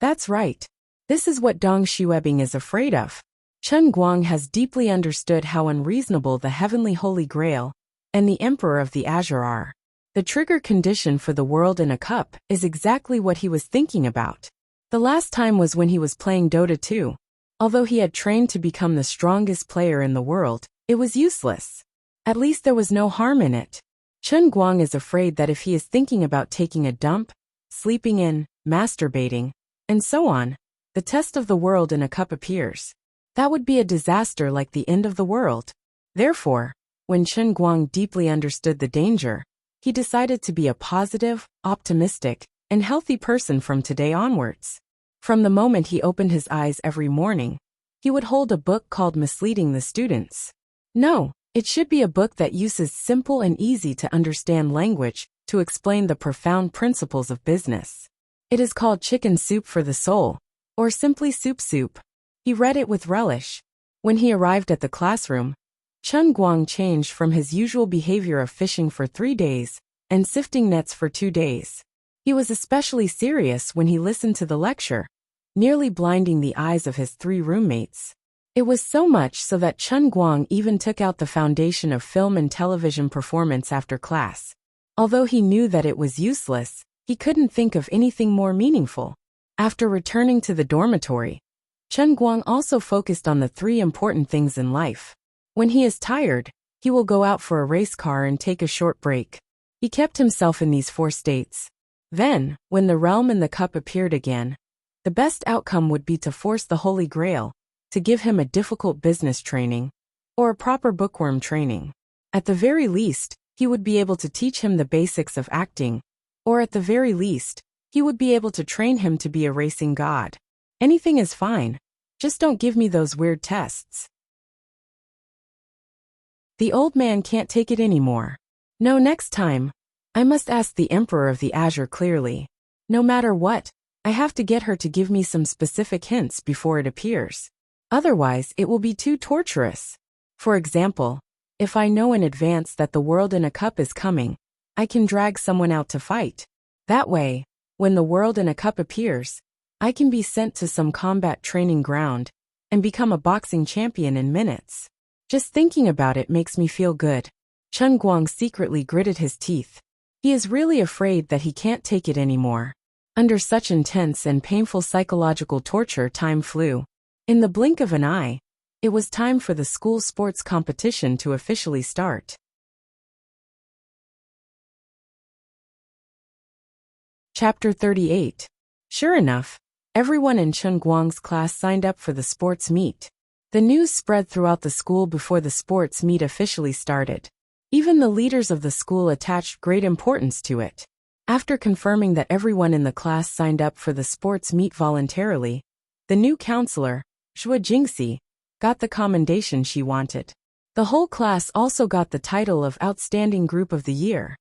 That's right. This is what Dong Xuebing is afraid of. Chen Guang has deeply understood how unreasonable the Heavenly Holy Grail and the Emperor of the Azure are. The trigger condition for the world in a cup is exactly what he was thinking about. The last time was when he was playing Dota 2. Although he had trained to become the strongest player in the world, it was useless. At least there was no harm in it. Chen Guang is afraid that if he is thinking about taking a dump, sleeping in, masturbating, and so on, the test of the world in a cup appears. That would be a disaster like the end of the world. Therefore, when Chen Guang deeply understood the danger, he decided to be a positive, optimistic, and healthy person from today onwards. From the moment he opened his eyes every morning, he would hold a book called Misleading the Students. No, it should be a book that uses simple and easy to understand language to explain the profound principles of business. It is called Chicken Soup for the Soul, or simply Soup. He read it with relish. When he arrived at the classroom, Chen Guang changed from his usual behavior of fishing for 3 days and sifting nets for 2 days. He was especially serious when he listened to the lecture, nearly blinding the eyes of his 3 roommates. It was so much so that Chen Guang even took out the foundation of film and television performance after class. Although he knew that it was useless, he couldn't think of anything more meaningful. After returning to the dormitory, Chen Guang also focused on the 3 important things in life. When he is tired, he will go out for a race car and take a short break. He kept himself in these 4 states. Then, when the realm and the cup appeared again, the best outcome would be to force the Holy Grail, to give him a difficult business training, or a proper bookworm training. At the very least, he would be able to teach him the basics of acting, or at the very least, he would be able to train him to be a racing god. Anything is fine, just don't give me those weird tests. The old man can't take it anymore. No, next time, I must ask the Emperor of the Azure clearly. No matter what, I have to get her to give me some specific hints before it appears. Otherwise, it will be too torturous. For example, if I know in advance that the world in a cup is coming, I can drag someone out to fight. That way, when the world in a cup appears, I can be sent to some combat training ground and become a boxing champion in minutes. Just thinking about it makes me feel good. Chen Guang secretly gritted his teeth. He is really afraid that he can't take it anymore. Under such intense and painful psychological torture, time flew. In the blink of an eye, it was time for the school sports competition to officially start. Chapter 38. Sure enough, everyone in Chen Guang's class signed up for the sports meet. The news spread throughout the school before the sports meet officially started. Even the leaders of the school attached great importance to it. After confirming that everyone in the class signed up for the sports meet voluntarily, the new counselor, Zhuo Jingxi, got the commendation she wanted. The whole class also got the title of Outstanding Group of the Year.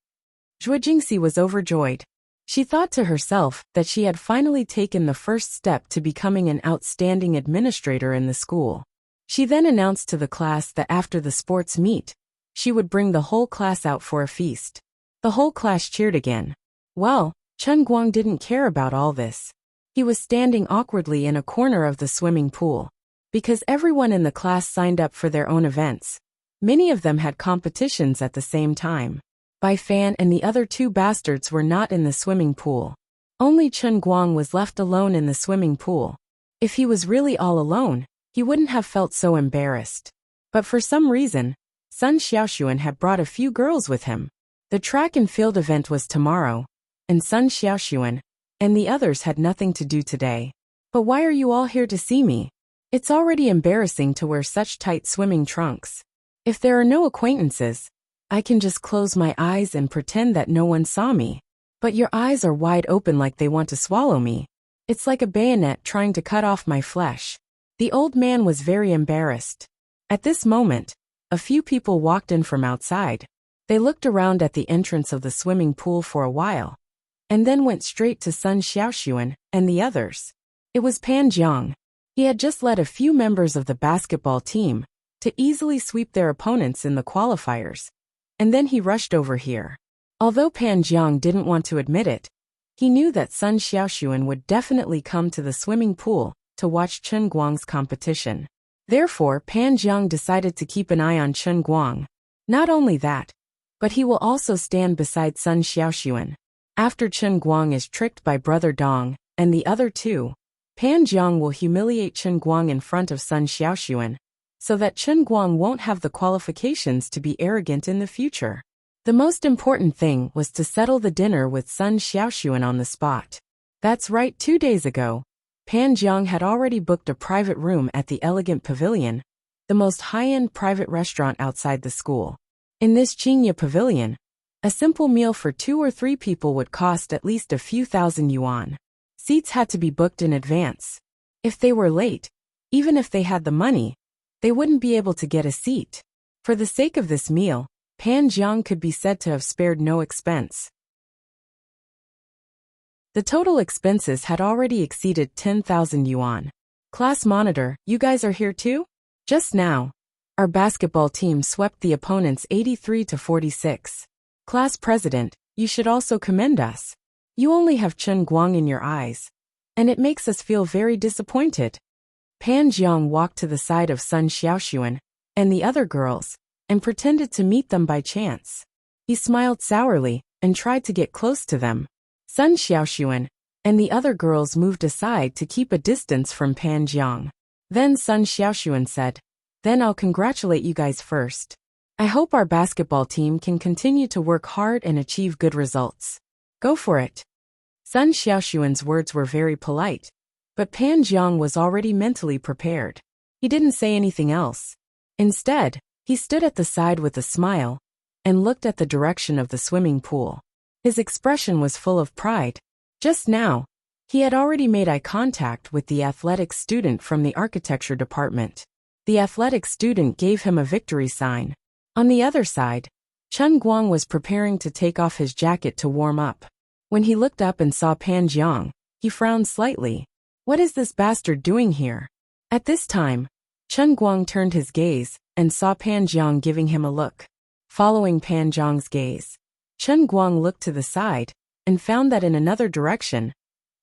Zhuo Jingxi was overjoyed. She thought to herself that she had finally taken the first step to becoming an outstanding administrator in the school. She then announced to the class that after the sports meet, she would bring the whole class out for a feast. The whole class cheered again. Well, Chen Guang didn't care about all this. He was standing awkwardly in a corner of the swimming pool. Because everyone in the class signed up for their own events, many of them had competitions at the same time. Bai Fan and the other 2 bastards were not in the swimming pool. Only Chen Guang was left alone in the swimming pool. If he was really all alone, he wouldn't have felt so embarrassed. But for some reason, Sun Xiaoxuan had brought a few girls with him. The track and field event was tomorrow, and Sun Xiaoxuan and the others had nothing to do today. But why are you all here to see me? It's already embarrassing to wear such tight swimming trunks. If there are no acquaintances, I can just close my eyes and pretend that no one saw me. But your eyes are wide open like they want to swallow me. It's like a bayonet trying to cut off my flesh. The old man was very embarrassed. At this moment, a few people walked in from outside. They looked around at the entrance of the swimming pool for a while, and then went straight to Sun Xiaoxuan and the others. It was Pan Jiang. He had just led a few members of the basketball team to easily sweep their opponents in the qualifiers, and then he rushed over here. Although Pan Jiang didn't want to admit it, he knew that Sun Xiaoxuan would definitely come to the swimming pool to watch Chen Guang's competition. Therefore, Pan Jiang decided to keep an eye on Chen Guang. Not only that, but he will also stand beside Sun Xiaoxuan. After Chen Guang is tricked by Brother Dong and the other 2, Pan Jiang will humiliate Chen Guang in front of Sun Xiaoxuan, so that Chen Guang won't have the qualifications to be arrogant in the future. The most important thing was to settle the dinner with Sun Xiaoxuan on the spot. That's right, 2 days ago, Pan Jiang had already booked a private room at the Elegant Pavilion, the most high-end private restaurant outside the school. In this Jingya Pavilion, a simple meal for 2 or 3 people would cost at least a few thousand yuan. Seats had to be booked in advance. If they were late, even if they had the money, they wouldn't be able to get a seat. For the sake of this meal, Pan Jiang could be said to have spared no expense. The total expenses had already exceeded 10,000 yuan. Class monitor, you guys are here too? Just now, our basketball team swept the opponents 83-46. Class president, you should also commend us. You only have Chen Guang in your eyes, and it makes us feel very disappointed. Pan Jiang walked to the side of Sun Xiaoxuan and the other girls, and pretended to meet them by chance. He smiled sourly and tried to get close to them. Sun Xiaoxuan and the other girls moved aside to keep a distance from Pan Jiang. Then Sun Xiaoxuan said, "Then I'll congratulate you guys first. I hope our basketball team can continue to work hard and achieve good results. Go for it." Sun Xiaoxuan's words were very polite, but Pan Jiang was already mentally prepared. He didn't say anything else. Instead, he stood at the side with a smile and looked at the direction of the swimming pool. His expression was full of pride. Just now, he had already made eye contact with the athletic student from the architecture department. The athletic student gave him a victory sign. On the other side, Chen Guang was preparing to take off his jacket to warm up. When he looked up and saw Pan Jiang, he frowned slightly. What is this bastard doing here? At this time, Chen Guang turned his gaze and saw Pan Jiang giving him a look. Following Pan Jiang's gaze, Chen Guang looked to the side and found that in another direction,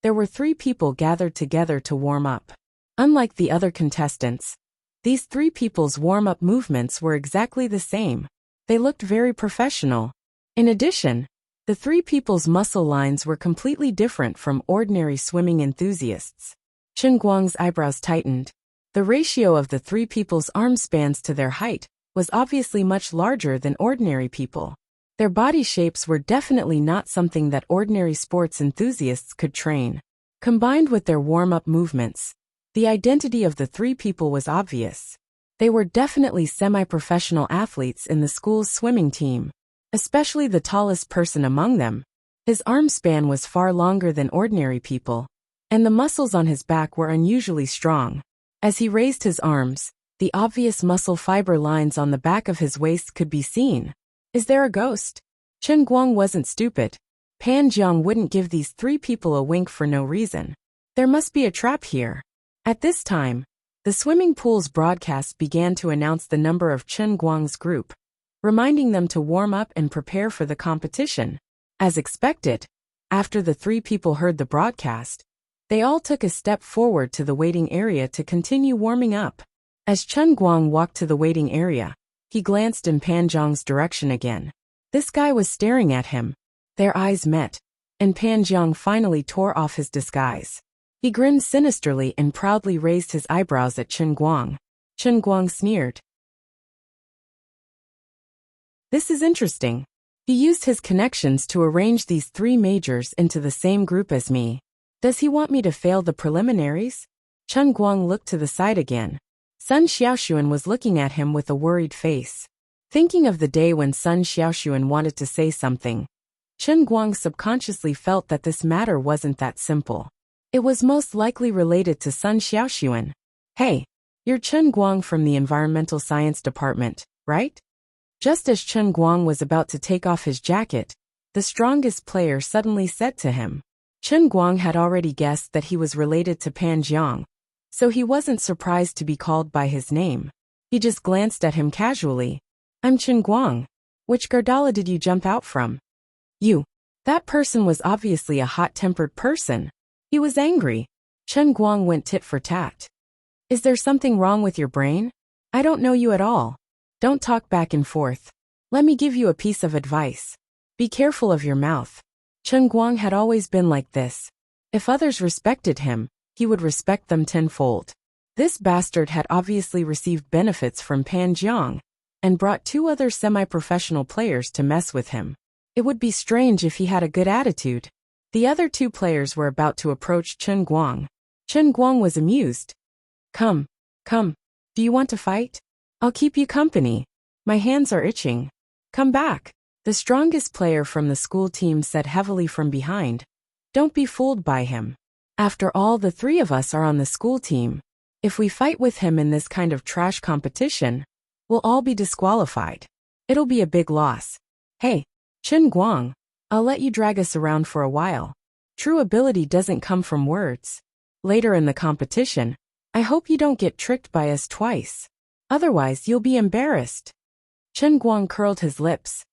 there were 3 people gathered together to warm up. Unlike the other contestants, these 3 people's warm-up movements were exactly the same. They looked very professional. In addition, the 3 people's muscle lines were completely different from ordinary swimming enthusiasts. Chen Guang's eyebrows tightened. The ratio of the 3 people's arm spans to their height was obviously much larger than ordinary people. Their body shapes were definitely not something that ordinary sports enthusiasts could train. Combined with their warm-up movements, the identity of the 3 people was obvious. They were definitely semi-professional athletes in the school's swimming team. Especially the tallest person among them. His arm span was far longer than ordinary people, and the muscles on his back were unusually strong. As he raised his arms, the obvious muscle fiber lines on the back of his waist could be seen. Is there a ghost? Chen Guang wasn't stupid. Pan Jiang wouldn't give these 3 people a wink for no reason. There must be a trap here. At this time, the swimming pool's broadcast began to announce the number of Chen Guang's group, reminding them to warm up and prepare for the competition. As expected, after the 3 people heard the broadcast, they all took a step forward to the waiting area to continue warming up. As Chen Guang walked to the waiting area, he glanced in Pan Jiang's direction again. This guy was staring at him. Their eyes met, and Pan Jiang finally tore off his disguise. He grinned sinisterly and proudly raised his eyebrows at Chen Guang. Chen Guang sneered. This is interesting. He used his connections to arrange these 3 majors into the same group as me. Does he want me to fail the preliminaries? Chen Guang looked to the side again. Sun Xiaoxuan was looking at him with a worried face. Thinking of the day when Sun Xiaoxuan wanted to say something, Chen Guang subconsciously felt that this matter wasn't that simple. It was most likely related to Sun Xiaoxuan. Hey, you're Chen Guang from the Environmental Science Department, right? Just as Chen Guang was about to take off his jacket, the strongest player suddenly said to him. Chen Guang had already guessed that he was related to Pan Jiang, so he wasn't surprised to be called by his name. He just glanced at him casually. I'm Chen Guang. Which Gardala did you jump out from? You. That person was obviously a hot-tempered person. He was angry. Chen Guang went tit for tat. Is there something wrong with your brain? I don't know you at all. Don't talk back and forth. Let me give you a piece of advice. Be careful of your mouth. Chen Guang had always been like this. If others respected him, he would respect them tenfold. This bastard had obviously received benefits from Pan Jiang, and brought 2 other semi-professional players to mess with him. It would be strange if he had a good attitude. The other 2 players were about to approach Chen Guang. Chen Guang was amused. Come, come, do you want to fight? I'll keep you company. My hands are itching. Come back. The strongest player from the school team said heavily from behind. Don't be fooled by him. After all, the three of us are on the school team. If we fight with him in this kind of trash competition, we'll all be disqualified. It'll be a big loss. Hey, Chen Guang, I'll let you drag us around for a while. True ability doesn't come from words. Later in the competition, I hope you don't get tricked by us twice. Otherwise, you'll be embarrassed. Chen Guang curled his lips.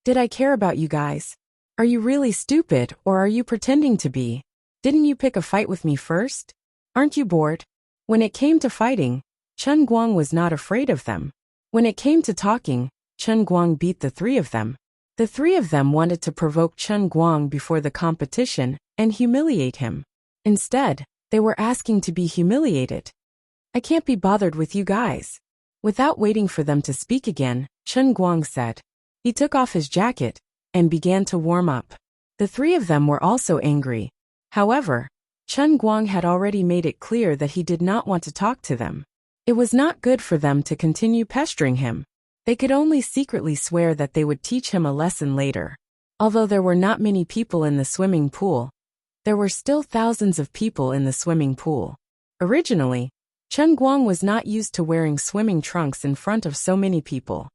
Did I care about you guys? Are you really stupid, or are you pretending to be? Didn't you pick a fight with me first? Aren't you bored? When it came to fighting, Chen Guang was not afraid of them. When it came to talking, Chen Guang beat the three of them. The three of them wanted to provoke Chen Guang before the competition and humiliate him. Instead, they were asking to be humiliated. I can't be bothered with you guys. Without waiting for them to speak again, Chen Guang said. He took off his jacket and began to warm up. The three of them were also angry. However, Chen Guang had already made it clear that he did not want to talk to them. It was not good for them to continue pestering him. They could only secretly swear that they would teach him a lesson later. Although there were not many people in the swimming pool, there were still thousands of people in the swimming pool. Originally, Chen Guang was not used to wearing swimming trunks in front of so many people.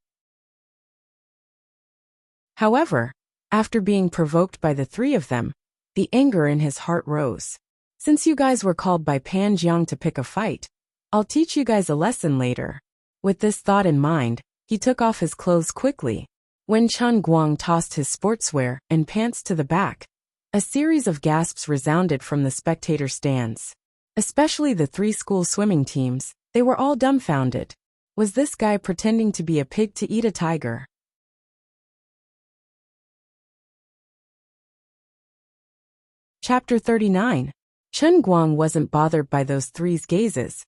However, after being provoked by the three of them, the anger in his heart rose. Since you guys were called by Pan Jiang to pick a fight, I'll teach you guys a lesson later. With this thought in mind, he took off his clothes quickly. When Chen Guang tossed his sportswear and pants to the back, a series of gasps resounded from the spectator stands. Especially the three school swimming teams, they were all dumbfounded. Was this guy pretending to be a pig to eat a tiger? Chapter 39. Chen Guang wasn't bothered by those three's gazes,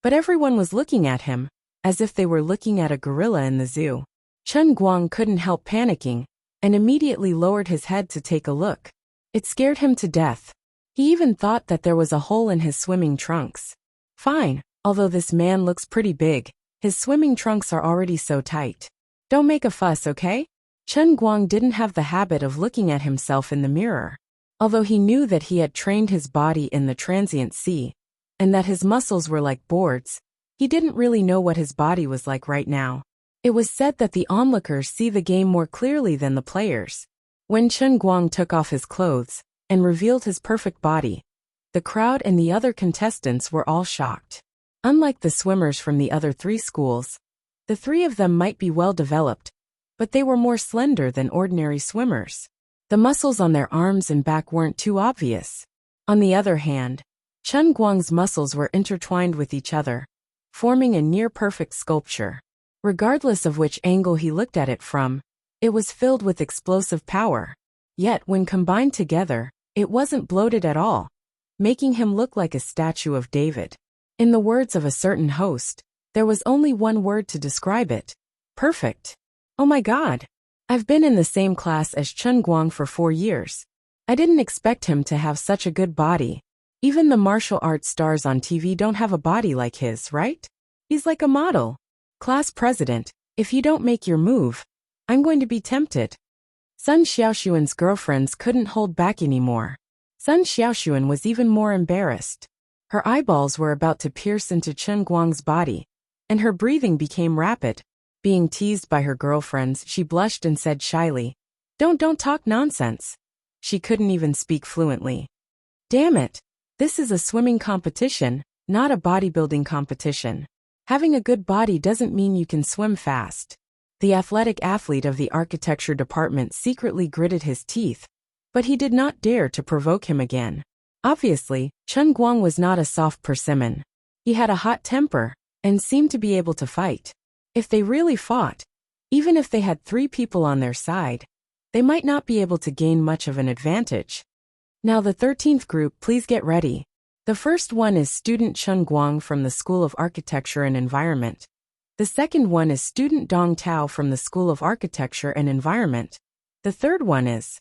but everyone was looking at him, as if they were looking at a gorilla in the zoo. Chen Guang couldn't help panicking, and immediately lowered his head to take a look. It scared him to death. He even thought that there was a hole in his swimming trunks. Fine, although this man looks pretty big, his swimming trunks are already so tight. Don't make a fuss, okay? Chen Guang didn't have the habit of looking at himself in the mirror. Although he knew that he had trained his body in the transient sea, and that his muscles were like boards, he didn't really know what his body was like right now. It was said that the onlookers see the game more clearly than the players. When Chen Guang took off his clothes and revealed his perfect body, the crowd and the other contestants were all shocked. Unlike the swimmers from the other three schools, the three of them might be well developed, but they were more slender than ordinary swimmers. The muscles on their arms and back weren't too obvious. On the other hand, Chen Guang's muscles were intertwined with each other, forming a near-perfect sculpture. Regardless of which angle he looked at it from, it was filled with explosive power. Yet when combined together, it wasn't bloated at all, making him look like a statue of David. In the words of a certain host, there was only one word to describe it: perfect. Oh my God! I've been in the same class as Chen Guang for 4 years. I didn't expect him to have such a good body. Even the martial arts stars on TV don't have a body like his, right? He's like a model. Class president, if you don't make your move, I'm going to be tempted. Sun Xiaoxuan's girlfriends couldn't hold back anymore. Sun Xiaoxuan was even more embarrassed. Her eyeballs were about to pierce into Chen Guang's body, and her breathing became rapid. Being teased by her girlfriends, she blushed and said shyly, Don't talk nonsense." She couldn't even speak fluently. Damn it. This is a swimming competition, not a bodybuilding competition. Having a good body doesn't mean you can swim fast. The athletic athlete of the architecture department secretly gritted his teeth, but he did not dare to provoke him again. Obviously, Chen Guang was not a soft persimmon. He had a hot temper, and seemed to be able to fight. If they really fought, even if they had 3 people on their side, they might not be able to gain much of an advantage. Now the 13th group, please get ready. The first one is student Chen Guang from the School of Architecture and Environment. The second one is student Dong Tao from the School of Architecture and Environment. The third one is...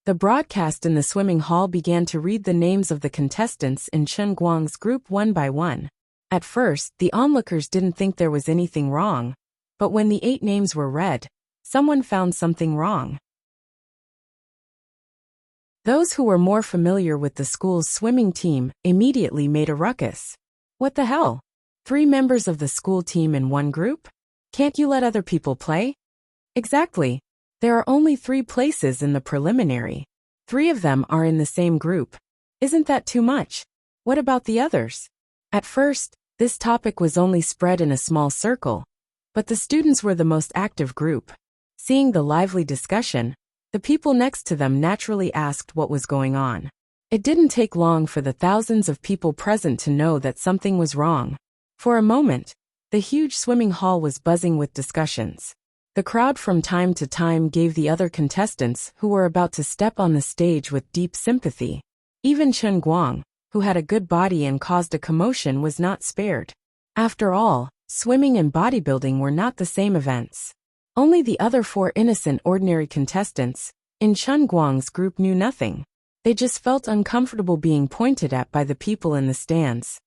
The broadcast in the swimming hall began to read the names of the contestants in Chen Guang's group one by one. At first, the onlookers didn't think there was anything wrong, but when the 8 names were read, someone found something wrong. Those who were more familiar with the school's swimming team immediately made a ruckus. What the hell? 3 members of the school team in one group? Can't you let other people play? Exactly. There are only 3 places in the preliminary. 3 of them are in the same group. Isn't that too much? What about the others? At first, this topic was only spread in a small circle, but the students were the most active group. Seeing the lively discussion, the people next to them naturally asked what was going on. It didn't take long for the thousands of people present to know that something was wrong. For a moment, the huge swimming hall was buzzing with discussions. The crowd from time to time gave the other contestants who were about to step on the stage with deep sympathy. Even Chen Guang, who had a good body and caused a commotion, was not spared. After all, swimming and bodybuilding were not the same events. Only the other 4 innocent ordinary contestants in Chen Guang's group knew nothing. They just felt uncomfortable being pointed at by the people in the stands.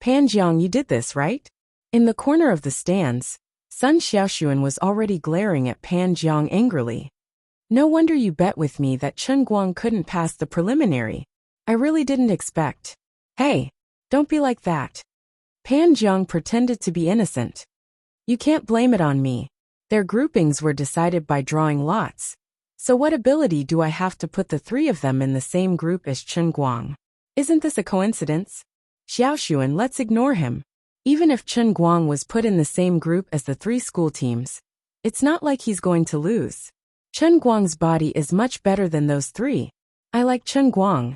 Pan Jiang, you did this, right? In the corner of the stands, Sun Xiaoxuan was already glaring at Pan Jiang angrily. No wonder you bet with me that Chen Guang couldn't pass the preliminary. I really didn't expect. Hey, don't be like that. Pan Jiang pretended to be innocent. You can't blame it on me. Their groupings were decided by drawing lots. So what ability do I have to put the 3 of them in the same group as Chen Guang? Isn't this a coincidence? Xiaoxuan, let's ignore him. Even if Chen Guang was put in the same group as the 3 school teams, it's not like he's going to lose. Chen Guang's body is much better than those 3. I like Chen Guang.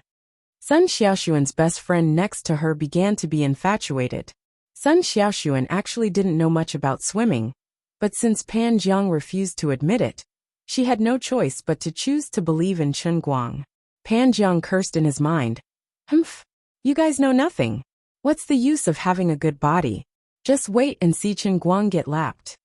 Sun Xiaoxuan's best friend next to her began to be infatuated. Sun Xiaoxuan actually didn't know much about swimming, but since Pan Jiang refused to admit it, she had no choice but to choose to believe in Chen Guang. Pan Jiang cursed in his mind. Humph, you guys know nothing. What's the use of having a good body? Just wait and see Chen Guang get lapped.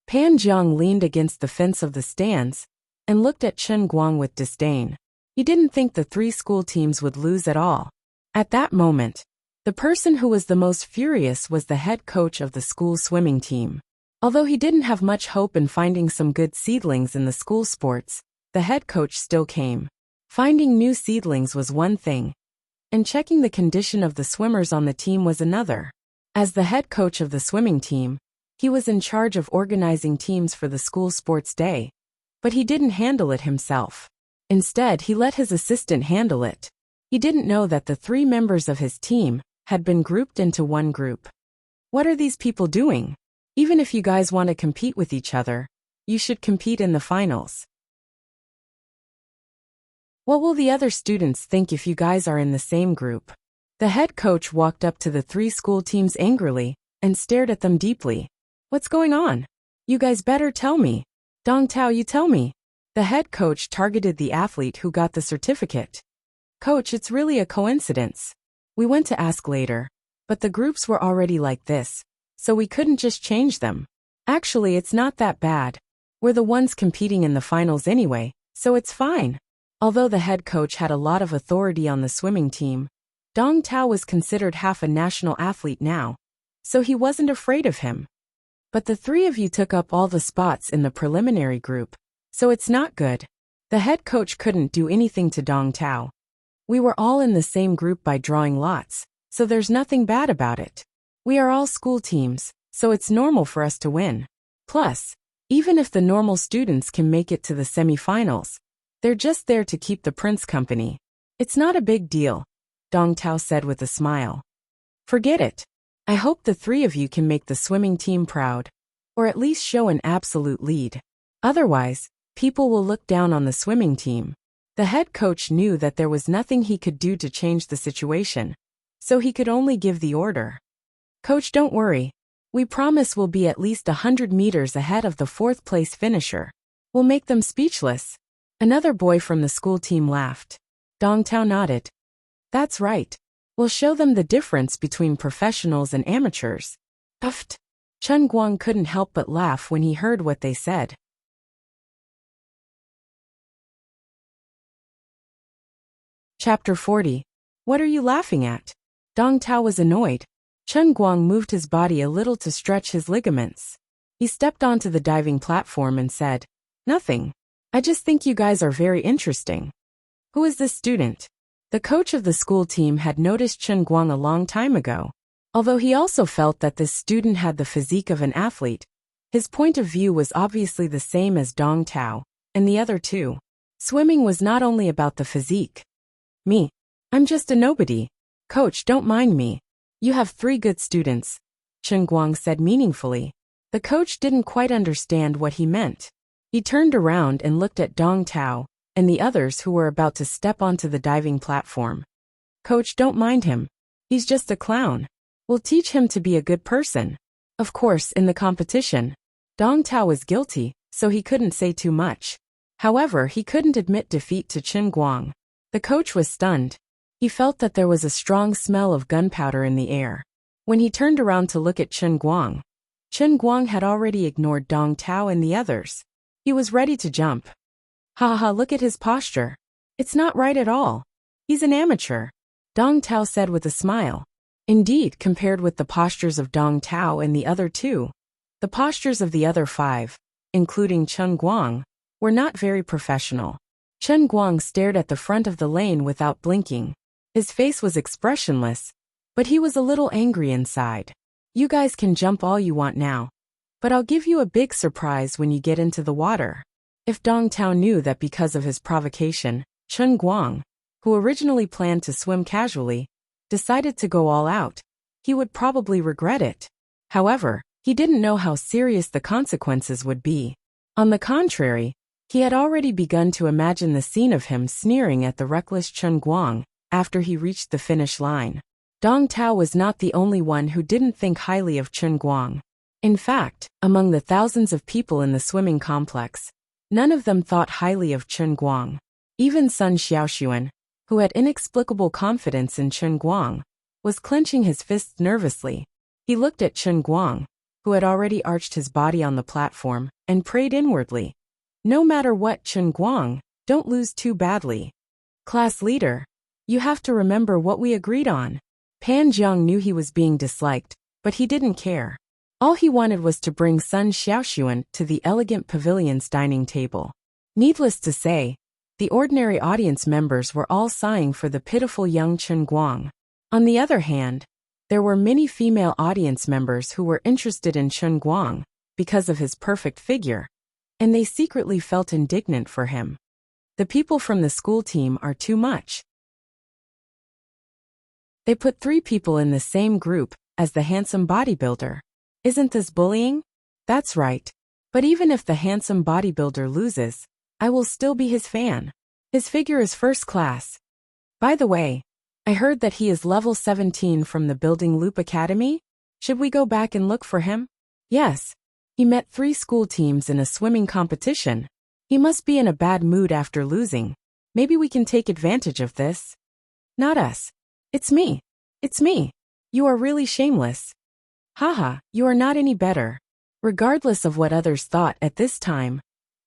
Pan Jiang leaned against the fence of the stands and looked at Chen Guang with disdain. He didn't think the 3 school teams would lose at all. At that moment, the person who was the most furious was the head coach of the school swimming team. Although he didn't have much hope in finding some good seedlings in the school sports, the head coach still came. Finding new seedlings was one thing, and checking the condition of the swimmers on the team was another. As the head coach of the swimming team, he was in charge of organizing teams for the school sports day, but he didn't handle it himself. Instead, he let his assistant handle it. He didn't know that the 3 members of his team had been grouped into one group. What are these people doing? Even if you guys want to compete with each other, you should compete in the finals. What will the other students think if you guys are in the same group? The head coach walked up to the 3 school teams angrily and stared at them deeply. What's going on? You guys better tell me. Dong Tao, you tell me. The head coach targeted the athlete who got the certificate. Coach, it's really a coincidence. We went to ask later, but the groups were already like this, so we couldn't just change them. Actually, it's not that bad. We're the ones competing in the finals anyway, so it's fine. Although the head coach had a lot of authority on the swimming team, Dong Tao was considered half a national athlete now, so he wasn't afraid of him. But the 3 of you took up all the spots in the preliminary group, so it's not good. The head coach couldn't do anything to Dong Tao. We were all in the same group by drawing lots, so there's nothing bad about it. We are all school teams, so it's normal for us to win. Plus, even if the normal students can make it to the semifinals, they're just there to keep the prince company. It's not a big deal, Dong Tao said with a smile. Forget it. I hope the 3 of you can make the swimming team proud, or at least show an absolute lead. Otherwise, people will look down on the swimming team. The head coach knew that there was nothing he could do to change the situation, so he could only give the order. Coach, don't worry. We promise we'll be at least 100 meters ahead of the 4th place finisher. We'll make them speechless. Another boy from the school team laughed. Dong Tao nodded. That's right. We'll show them the difference between professionals and amateurs. Puffed. Chen Guang couldn't help but laugh when he heard what they said. Chapter 40. What are you laughing at? Dong Tao was annoyed. Chen Guang moved his body a little to stretch his ligaments. He stepped onto the diving platform and said, "Nothing. I just think you guys are very interesting." Who is this student? The coach of the school team had noticed Chen Guang a long time ago. Although he also felt that this student had the physique of an athlete, his point of view was obviously the same as Dong Tao and the other two. Swimming was not only about the physique. "Me. I'm just a nobody. Coach, don't mind me. You have 3 good students," Chen Guang said meaningfully. The coach didn't quite understand what he meant. He turned around and looked at Dong Tao and the others who were about to step onto the diving platform. "Coach, don't mind him. He's just a clown. We'll teach him to be a good person." Of course, in the competition, Dong Tao was guilty, so he couldn't say too much. However, he couldn't admit defeat to Chen Guang. The coach was stunned. He felt that there was a strong smell of gunpowder in the air. When he turned around to look at Chen Guang had already ignored Dong Tao and the others. He was ready to jump. "Ha ha, look at his posture. It's not right at all. He's an amateur," Dong Tao said with a smile. Indeed, compared with the postures of Dong Tao and the other two, the postures of the other 5, including Chen Guang, were not very professional. Chen Guang stared at the front of the lane without blinking. His face was expressionless, but he was a little angry inside. "You guys can jump all you want now, but I'll give you a big surprise when you get into the water." If Dong Tao knew that because of his provocation, Chen Guang, who originally planned to swim casually, decided to go all out, he would probably regret it. However, he didn't know how serious the consequences would be. On the contrary, he had already begun to imagine the scene of him sneering at the reckless Chen Guang after he reached the finish line. Dong Tao was not the only one who didn't think highly of Chen Guang. In fact, among the thousands of people in the swimming complex, none of them thought highly of Chen Guang. Even Sun Xiaoxuan, who had inexplicable confidence in Chen Guang, was clenching his fists nervously. He looked at Chen Guang, who had already arched his body on the platform, and prayed inwardly. "No matter what, Chen Guang, don't lose too badly. Class leader, you have to remember what we agreed on." Pan Jiang knew he was being disliked, but he didn't care. All he wanted was to bring Sun Xiaoxuan to the elegant pavilion's dining table. Needless to say, the ordinary audience members were all sighing for the pitiful young Chen Guang. On the other hand, there were many female audience members who were interested in Chen Guang because of his perfect figure, and they secretly felt indignant for him. The people from the school team are too much. They put 3 people in the same group as the handsome bodybuilder. Isn't this bullying? That's right. But even if the handsome bodybuilder loses, I will still be his fan. His figure is first class. By the way, I heard that he is level 17 from the Building Loop Academy. Should we go back and look for him? Yes. He met 3 school teams in a swimming competition. He must be in a bad mood after losing. Maybe we can take advantage of this. Not us. It's me. It's me. You are really shameless. Haha, you are not any better. Regardless of what others thought at this time,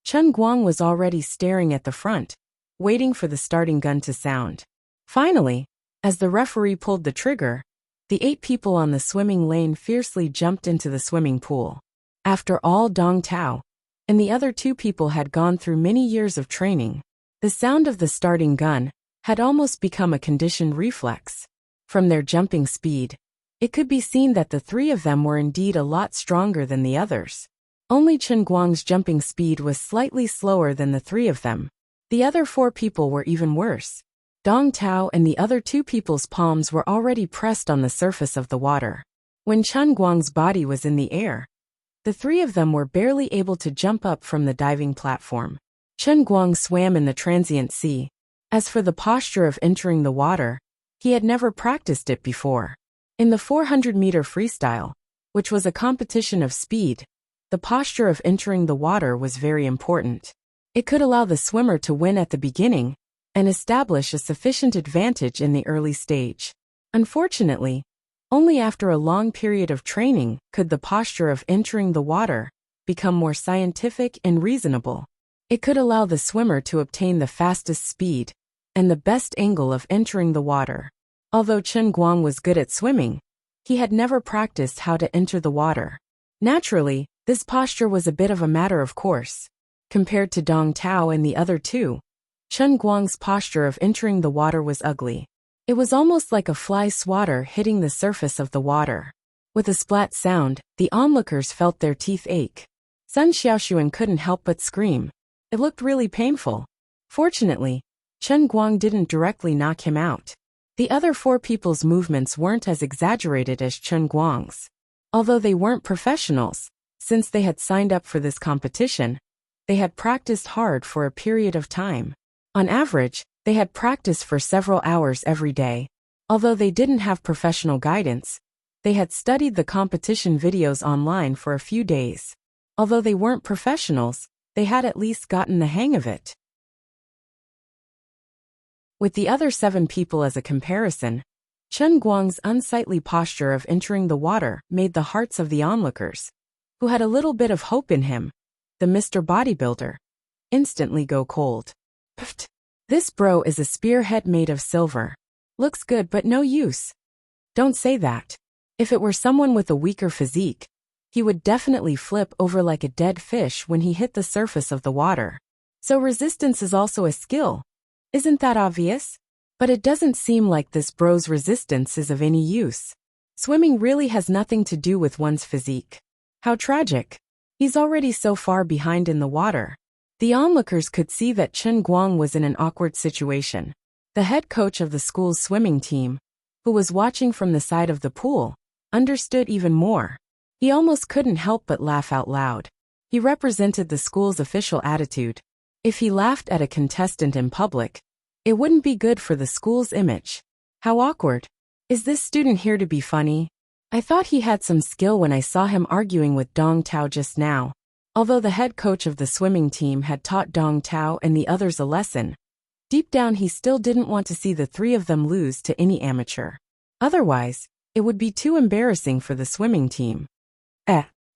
Chen Guang was already staring at the front, waiting for the starting gun to sound. Finally, as the referee pulled the trigger, the 8 people on the swimming lane fiercely jumped into the swimming pool. After all, Dong Tao and the other 2 people had gone through many years of training. The sound of the starting gun had almost become a conditioned reflex. From their jumping speed, it could be seen that the 3 of them were indeed a lot stronger than the others. Only Chen Guang's jumping speed was slightly slower than the 3 of them. The other 4 people were even worse. Dong Tao and the other 2 people's palms were already pressed on the surface of the water. When Chen Guang's body was in the air, the 3 of them were barely able to jump up from the diving platform. Chen Guang swam in the transient sea. As for the posture of entering the water, he had never practiced it before. In the 400-meter freestyle, which was a competition of speed, the posture of entering the water was very important. It could allow the swimmer to win at the beginning and establish a sufficient advantage in the early stage. Unfortunately, only after a long period of training could the posture of entering the water become more scientific and reasonable. It could allow the swimmer to obtain the fastest speed and the best angle of entering the water. Although Chen Guang was good at swimming, he had never practiced how to enter the water. Naturally, this posture was a bit of a matter of course. Compared to Dong Tao and the other two, Chen Guang's posture of entering the water was ugly. It was almost like a fly swatter hitting the surface of the water. With a splat sound, the onlookers felt their teeth ache. Sun Xiaoxuan couldn't help but scream. It looked really painful. Fortunately, Chen Guang didn't directly knock him out. The other four people's movements weren't as exaggerated as Chen Guang's. Although they weren't professionals, since they had signed up for this competition, they had practiced hard for a period of time. On average, they had practiced for several hours every day. Although they didn't have professional guidance, they had studied the competition videos online for a few days. Although they weren't professionals, they had at least gotten the hang of it. With the other 7 people as a comparison, Chen Guang's unsightly posture of entering the water made the hearts of the onlookers, who had a little bit of hope in him, the Mr. Bodybuilder, instantly go cold. Pfft! This bro is a spearhead made of silver. Looks good but no use. Don't say that. If it were someone with a weaker physique, he would definitely flip over like a dead fish when he hit the surface of the water. So resistance is also a skill. Isn't that obvious? But it doesn't seem like this bro's resistance is of any use. Swimming really has nothing to do with one's physique. How tragic. He's already so far behind in the water. The onlookers could see that Chen Guang was in an awkward situation. The head coach of the school's swimming team, who was watching from the side of the pool, understood even more. He almost couldn't help but laugh out loud. He represented the school's official attitude. If he laughed at a contestant in public, it wouldn't be good for the school's image. How awkward. Is this student here to be funny? I thought he had some skill when I saw him arguing with Dong Tao just now. Although the head coach of the swimming team had taught Dong Tao and the others a lesson, deep down he still didn't want to see the 3 of them lose to any amateur. Otherwise, it would be too embarrassing for the swimming team.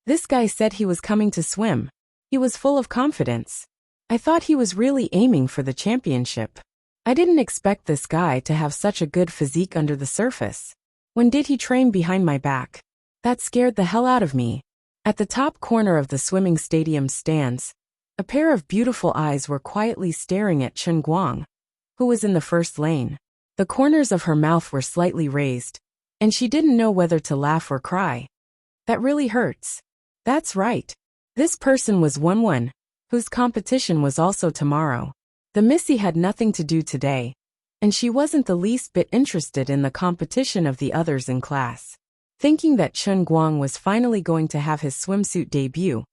This guy said he was coming to swim. He was full of confidence. I thought he was really aiming for the championship. I didn't expect this guy to have such a good physique under the surface. When did he train behind my back? That scared the hell out of me. At the top corner of the swimming stadium stands, a pair of beautiful eyes were quietly staring at Chen Guang, who was in the first lane. The corners of her mouth were slightly raised, and she didn't know whether to laugh or cry. That really hurts. That's right. This person was Wenwen, whose competition was also tomorrow. The Missy had nothing to do today, and she wasn't the least bit interested in the competition of the others in class. Thinking that Chen Guang was finally going to have his swimsuit debut,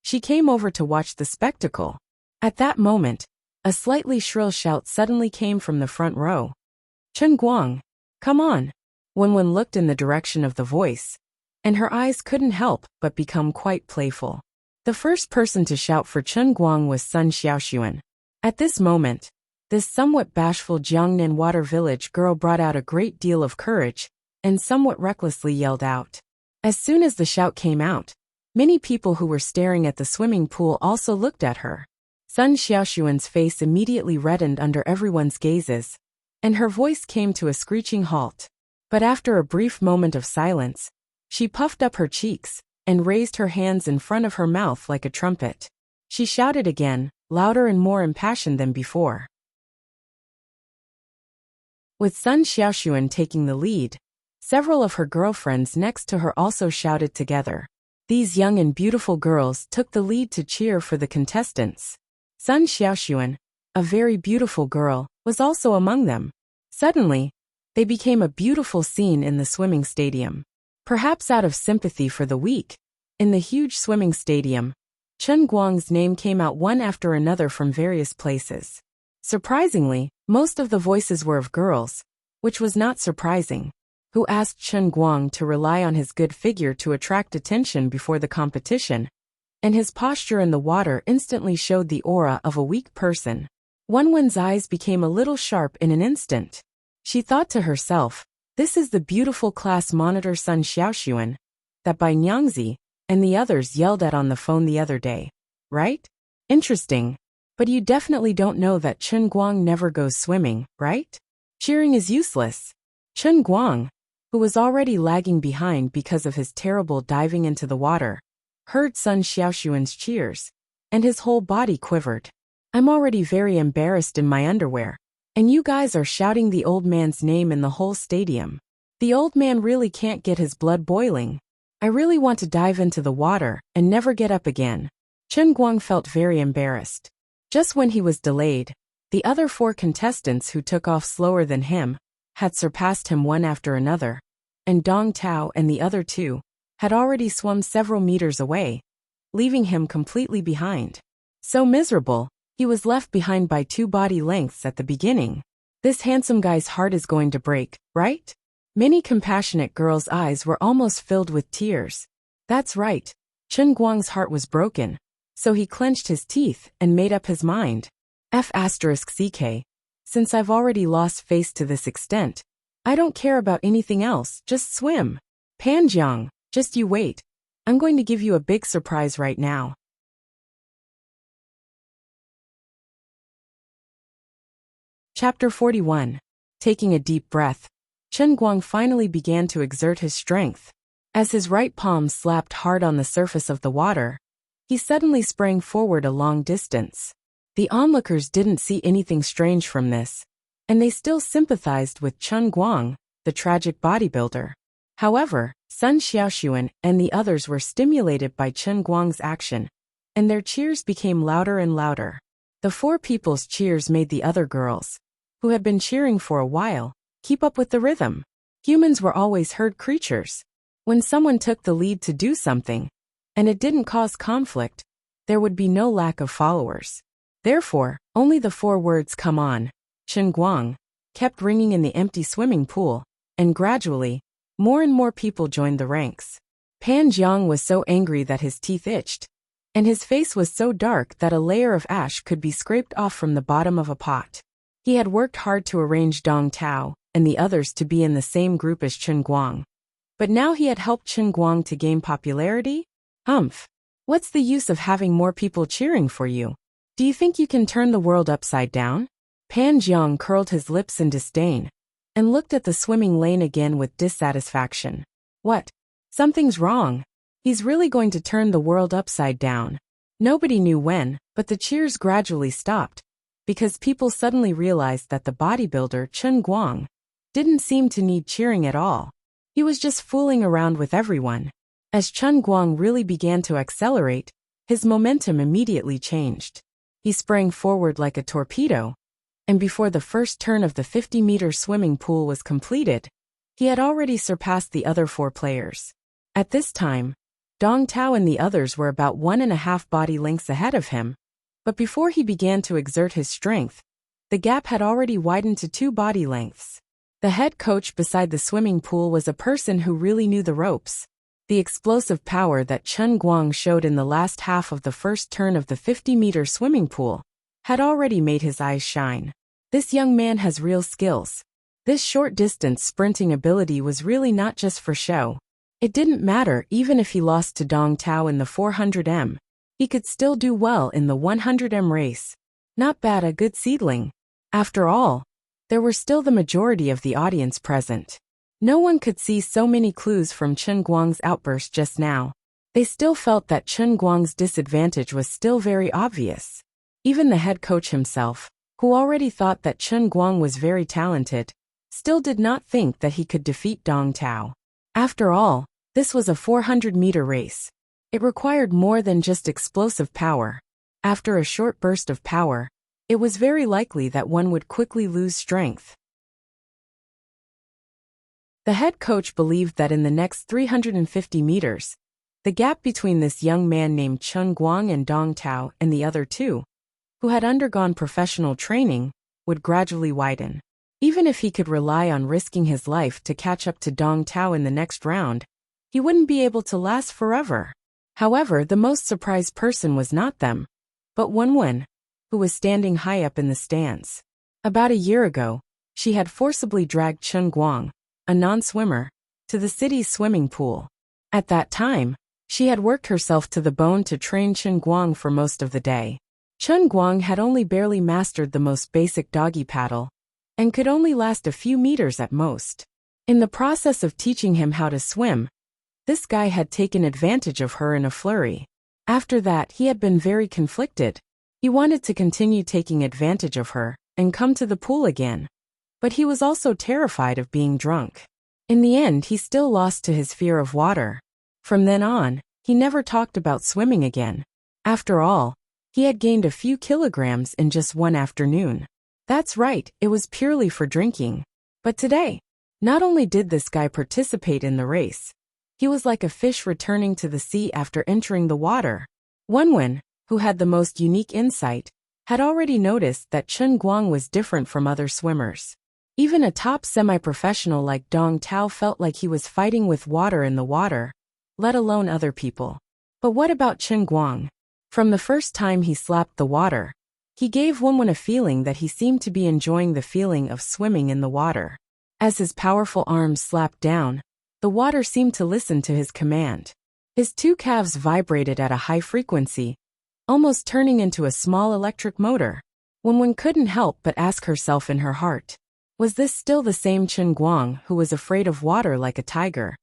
she came over to watch the spectacle. At that moment, a slightly shrill shout suddenly came from the front row. Chen Guang, come on. Wenwen looked in the direction of the voice, and her eyes couldn't help but become quite playful. The first person to shout for Chen Guang was Sun Xiaoxuan. At this moment, this somewhat bashful Jiangnan Water Village girl brought out a great deal of courage and somewhat recklessly yelled out. As soon as the shout came out, many people who were staring at the swimming pool also looked at her. Sun Xiaoxuan's face immediately reddened under everyone's gazes, and her voice came to a screeching halt. But after a brief moment of silence, she puffed up her cheeks and raised her hands in front of her mouth like a trumpet. She shouted again, louder and more impassioned than before. With Sun Xiaoxuan taking the lead, several of her girlfriends next to her also shouted together. These young and beautiful girls took the lead to cheer for the contestants. Sun Xiaoxuan, a very beautiful girl, was also among them. Suddenly, they became a beautiful scene in the swimming stadium. Perhaps out of sympathy for the weak, in the huge swimming stadium, Chen Guang's name came out one after another from various places. Surprisingly, most of the voices were of girls, which was not surprising, who asked Chen Guang to rely on his good figure to attract attention before the competition, and his posture in the water instantly showed the aura of a weak person. Wenwen's eyes became a little sharp in an instant. She thought to herself, this is the beautiful class monitor Sun Xiaoxuan, that Bai Nyangzi and the others yelled at on the phone the other day, right? Interesting. But you definitely don't know that Chen Guang never goes swimming, right? Cheering is useless. Chen Guang, who was already lagging behind because of his terrible diving into the water, heard Sun Xiaoxuan's cheers, and his whole body quivered. I'm already very embarrassed in my underwear, and you guys are shouting the old man's name in the whole stadium. The old man really can't get his blood boiling. I really want to dive into the water and never get up again. Chen Guang felt very embarrassed. Just when he was delayed, the other 4 contestants who took off slower than him had surpassed him one after another, and Dong Tao and the other 2 had already swum several meters away, leaving him completely behind. So miserable, he was left behind by 2 body lengths at the beginning. This handsome guy's heart is going to break, right? Many compassionate girls' eyes were almost filled with tears. That's right, Chen Guang's heart was broken, so he clenched his teeth and made up his mind. F***ck, since I've already lost face to this extent, I don't care about anything else, just swim. Panjiang, just you wait. I'm going to give you a big surprise right now. Chapter 41. Taking a deep breath, Chen Guang finally began to exert his strength. As his right palm slapped hard on the surface of the water, he suddenly sprang forward a long distance. The onlookers didn't see anything strange from this, and they still sympathized with Chen Guang, the tragic bodybuilder. However, Sun Xiaoxuan and the others were stimulated by Chen Guang's action, and their cheers became louder and louder. The 4 people's cheers made the other girls, who had been cheering for a while, keep up with the rhythm. Humans were always herd creatures. When someone took the lead to do something, and it didn't cause conflict, there would be no lack of followers. Therefore, only the 4 words "come on, Chen Guang" kept ringing in the empty swimming pool, and gradually, more and more people joined the ranks. Pan Jiang was so angry that his teeth itched, and his face was so dark that a layer of ash could be scraped off from the bottom of a pot. He had worked hard to arrange Dong Tao and the others to be in the same group as Chen Guang. But now he had helped Chen Guang to gain popularity? What's the use of having more people cheering for you? Do you think you can turn the world upside down? Pan Jiang curled his lips in disdain, and looked at the swimming lane again with dissatisfaction. What? Something's wrong. He's really going to turn the world upside down. Nobody knew when, but the cheers gradually stopped, because people suddenly realized that the bodybuilder Chen Guang didn't seem to need cheering at all. He was just fooling around with everyone. As Chen Guang really began to accelerate, his momentum immediately changed. He sprang forward like a torpedo, and before the first turn of the 50-meter swimming pool was completed, he had already surpassed the other 4 players. At this time, Dong Tao and the others were about 1.5 body lengths ahead of him, but before he began to exert his strength, the gap had already widened to 2 body lengths. The head coach beside the swimming pool was a person who really knew the ropes. The explosive power that Chen Guang showed in the last half of the first turn of the 50-meter swimming pool had already made his eyes shine. This young man has real skills. This short-distance sprinting ability was really not just for show. It didn't matter even if he lost to Dong Tao in the 400m. He could still do well in the 100m race. Not bad, a good seedling. After all, there were still the majority of the audience present. No one could see so many clues from Chen Guang's outburst just now. They still felt that Chen Guang's disadvantage was still very obvious. Even the head coach himself, who already thought that Chen Guang was very talented, still did not think that he could defeat Dong Tao. After all, this was a 400-meter race. It required more than just explosive power. After a short burst of power, it was very likely that one would quickly lose strength. The head coach believed that in the next 350 meters, the gap between this young man named Chen Guang and Dong Tao and the other 2, who had undergone professional training, would gradually widen. Even if he could rely on risking his life to catch up to Dong Tao in the next round, he wouldn't be able to last forever. However, the most surprised person was not them, but Wenwen, who was standing high up in the stands. About a year ago, she had forcibly dragged Chen Guang, a non-swimmer, to the city's swimming pool. At that time, she had worked herself to the bone to train Chen Guang for most of the day. Chen Guang had only barely mastered the most basic doggy paddle, and could only last a few meters at most. In the process of teaching him how to swim, this guy had taken advantage of her in a flurry. After that, he had been very conflicted. He wanted to continue taking advantage of her and come to the pool again. But he was also terrified of being drunk. In the end, he still lost to his fear of water. From then on, he never talked about swimming again. After all, he had gained a few kilograms in just one afternoon. That's right, it was purely for drinking. But today, not only did this guy participate in the race, he was like a fish returning to the sea after entering the water. Wenwen, who had the most unique insight, had already noticed that Chen Guang was different from other swimmers. Even a top semi-professional like Dong Tao felt like he was fighting with water in the water, let alone other people. But what about Chen Guang? From the first time he slapped the water, he gave Wenwen a feeling that he seemed to be enjoying the feeling of swimming in the water. As his powerful arms slapped down, the water seemed to listen to his command. His two calves vibrated at a high frequency, almost turning into a small electric motor. Wenwen couldn't help but ask herself in her heart, was this still the same Chen Guang who was afraid of water like a tiger?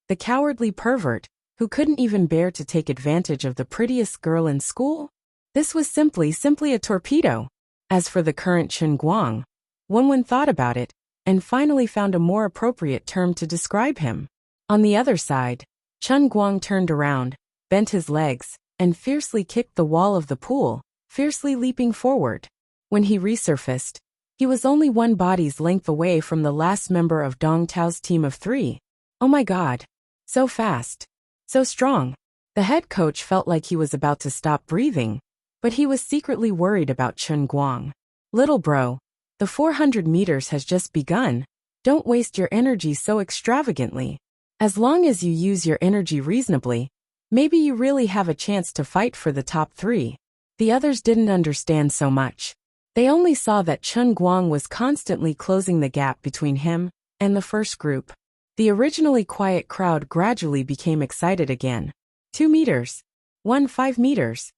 The cowardly pervert, who couldn't even bear to take advantage of the prettiest girl in school? This was simply a torpedo. As for the current Chen Guang, Wenwen thought about it, and finally found a more appropriate term to describe him. On the other side, Chen Guang turned around, bent his legs, and fiercely kicked the wall of the pool, fiercely leaping forward. When he resurfaced, he was only one body's length away from the last member of Dong Tao's team of 3. Oh my god. So fast. So strong. The head coach felt like he was about to stop breathing, but he was secretly worried about Chen Guang. Little bro, the 400 meters has just begun. Don't waste your energy so extravagantly. As long as you use your energy reasonably, maybe you really have a chance to fight for the top 3. The others didn't understand so much. They only saw that Chen Guang was constantly closing the gap between him and the first group. The originally quiet crowd gradually became excited again. 2 meters. 5 meters.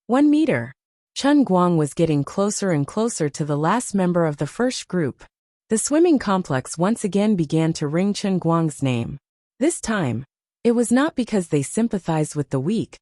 1 meter. Chen Guang was getting closer and closer to the last member of the first group. The swimming complex once again began to ring Chen Guang's name. This time, it was not because they sympathized with the weak,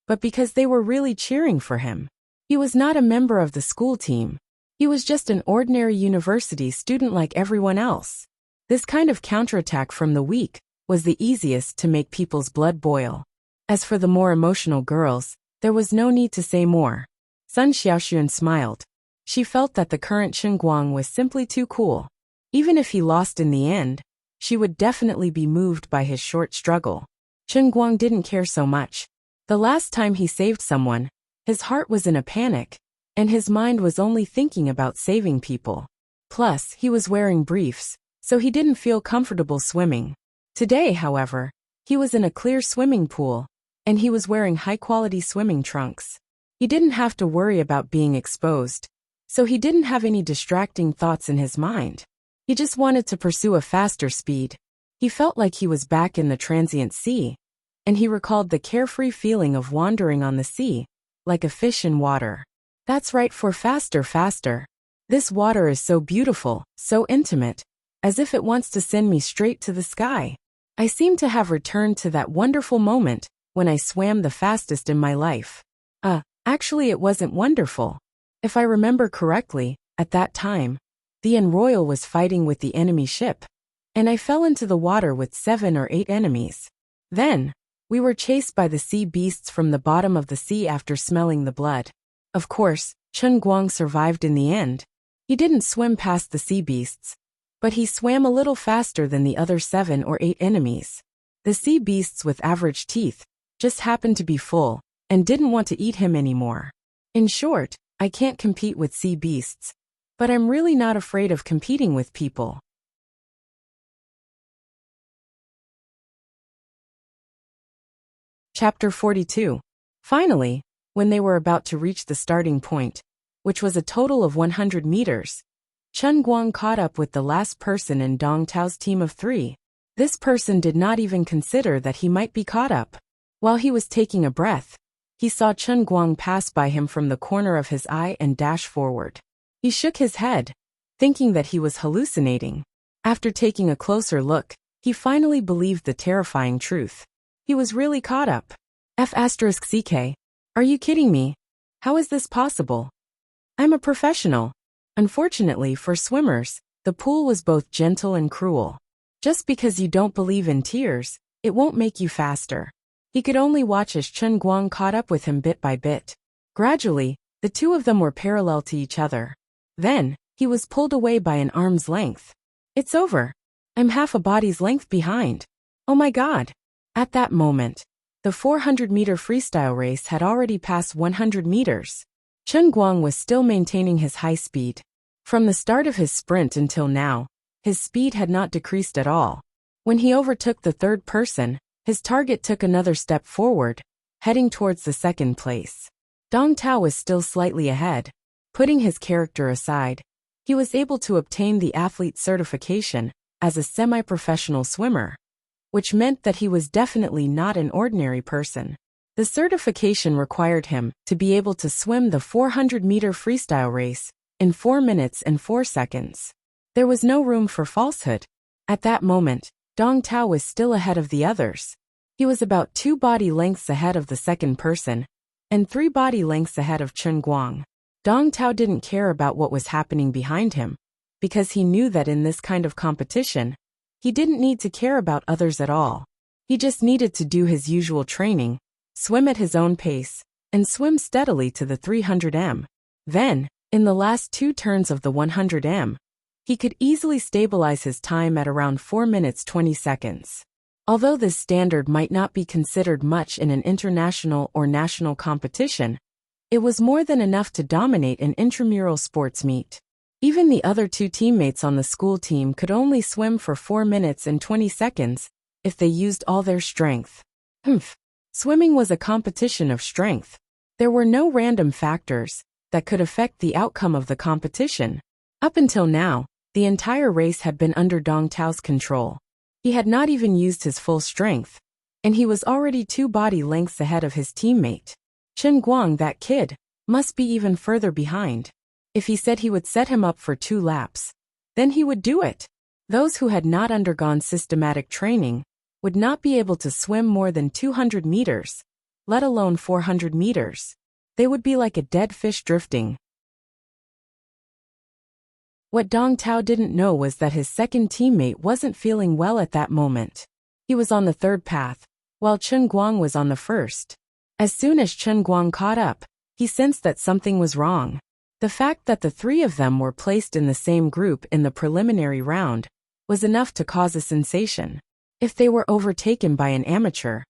but because they were really cheering for him. He was not a member of the school team. He was just an ordinary university student like everyone else. This kind of counterattack from the weak was the easiest to make people's blood boil. As for the more emotional girls, there was no need to say more. Sun Xiaoxuan smiled. She felt that the current Chen Guang was simply too cool. Even if he lost in the end, she would definitely be moved by his short struggle. Chen Guang didn't care so much. The last time he saved someone, his heart was in a panic, and his mind was only thinking about saving people. Plus, he was wearing briefs, so he didn't feel comfortable swimming. Today, however, he was in a clear swimming pool, and he was wearing high-quality swimming trunks. He didn't have to worry about being exposed, so he didn't have any distracting thoughts in his mind. He just wanted to pursue a faster speed. He felt like he was back in the transient sea, and he recalled the carefree feeling of wandering on the sea, like a fish in water. That's right, for faster. This water is so beautiful, so intimate, as if it wants to send me straight to the sky. I seem to have returned to that wonderful moment when I swam the fastest in my life. Actually it wasn't wonderful. If I remember correctly, at that time, the Royal was fighting with the enemy ship, and I fell into the water with 7 or 8 enemies. Then, we were chased by the sea beasts from the bottom of the sea after smelling the blood. Of course, Chen Guang survived in the end. He didn't swim past the sea beasts, but he swam a little faster than the other 7 or 8 enemies. The sea beasts with average teeth just happened to be full and didn't want to eat him anymore. In short, I can't compete with sea beasts, but I'm really not afraid of competing with people. Chapter 42. Finally, when they were about to reach the starting point, which was a total of 100 meters, Chen Guang caught up with the last person in Dong Tao's team of 3. This person did not even consider that he might be caught up. While he was taking a breath, he saw Chen Guang pass by him from the corner of his eye and dash forward. He shook his head, thinking that he was hallucinating. After taking a closer look, he finally believed the terrifying truth. He was really caught up. F***ck. Are you kidding me? How is this possible? I'm a professional. Unfortunately for swimmers, the pool was both gentle and cruel. Just because you don't believe in tears, it won't make you faster. He could only watch as Chen Guang caught up with him bit by bit. Gradually, the two of them were parallel to each other. Then, he was pulled away by an arm's length. It's over. I'm half a body's length behind. Oh my God. At that moment, the 400-meter freestyle race had already passed 100 meters. Chen Guang was still maintaining his high speed. From the start of his sprint until now, his speed had not decreased at all. When he overtook the third person, his target took another step forward, heading towards the second place. Dong Tao was still slightly ahead. Putting his character aside, he was able to obtain the athlete certification as a semi-professional swimmer, which meant that he was definitely not an ordinary person. The certification required him to be able to swim the 400-meter freestyle race in 4 minutes and 4 seconds. There was no room for falsehood. At that moment, Dong Tao was still ahead of the others. He was about 2 body lengths ahead of the second person, and 3 body lengths ahead of Chen Guang. Dong Tao didn't care about what was happening behind him, because he knew that in this kind of competition, he didn't need to care about others at all. He just needed to do his usual training, swim at his own pace, and swim steadily to the 300 m. Then, in the last 2 turns of the 100 m, he could easily stabilize his time at around 4 minutes 20 seconds. Although this standard might not be considered much in an international or national competition, it was more than enough to dominate an intramural sports meet. Even the other 2 teammates on the school team could only swim for 4 minutes and 20 seconds if they used all their strength. Swimming was a competition of strength. There were no random factors that could affect the outcome of the competition. Up until now, the entire race had been under Dong Tao's control. He had not even used his full strength, and he was already 2 body lengths ahead of his teammate. Chen Guang, that kid, must be even further behind. If he said he would set him up for 2 laps, then he would do it. Those who had not undergone systematic training would not be able to swim more than 200 meters, let alone 400 meters. They would be like a dead fish drifting. What Dong Tao didn't know was that his second teammate wasn't feeling well at that moment. He was on the 3rd path, while Chen Guang was on the 1st. As soon as Chen Guang caught up, he sensed that something was wrong. The fact that the 3 of them were placed in the same group in the preliminary round was enough to cause a sensation. If they were overtaken by an amateur,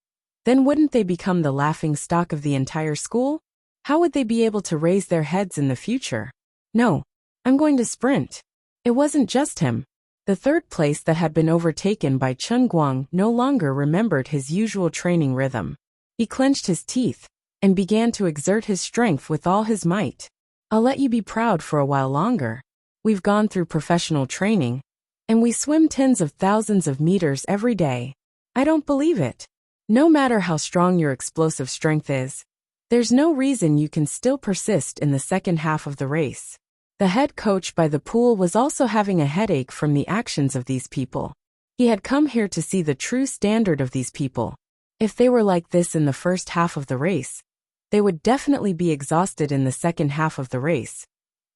then wouldn't they become the laughing stock of the entire school? How would they be able to raise their heads in the future? No, I'm going to sprint. It wasn't just him. The 3rd place that had been overtaken by Chen Guang no longer remembered his usual training rhythm. He clenched his teeth and began to exert his strength with all his might. I'll let you be proud for a while longer. We've gone through professional training, and we swim tens of thousands of meters every day. I don't believe it. No matter how strong your explosive strength is, there's no reason you can still persist in the second half of the race. The head coach by the pool was also having a headache from the actions of these people. He had come here to see the true standard of these people. If they were like this in the first half of the race, they would definitely be exhausted in the second half of the race,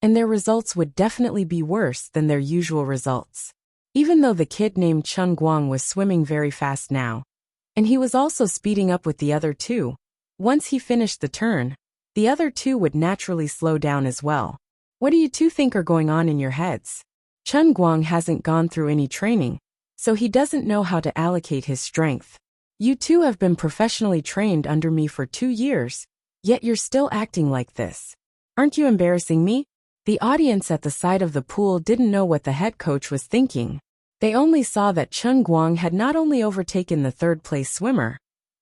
and their results would definitely be worse than their usual results. Even though the kid named Chen Guang was swimming very fast now, and he was also speeding up with the other 2, once he finished the turn, the other 2 would naturally slow down as well. What do you 2 think are going on in your heads? Chen Guang hasn't gone through any training, so he doesn't know how to allocate his strength. You 2 have been professionally trained under me for 2 years, yet you're still acting like this. Aren't you embarrassing me? The audience at the side of the pool didn't know what the head coach was thinking. They only saw that Chen Guang had not only overtaken the 3rd place swimmer,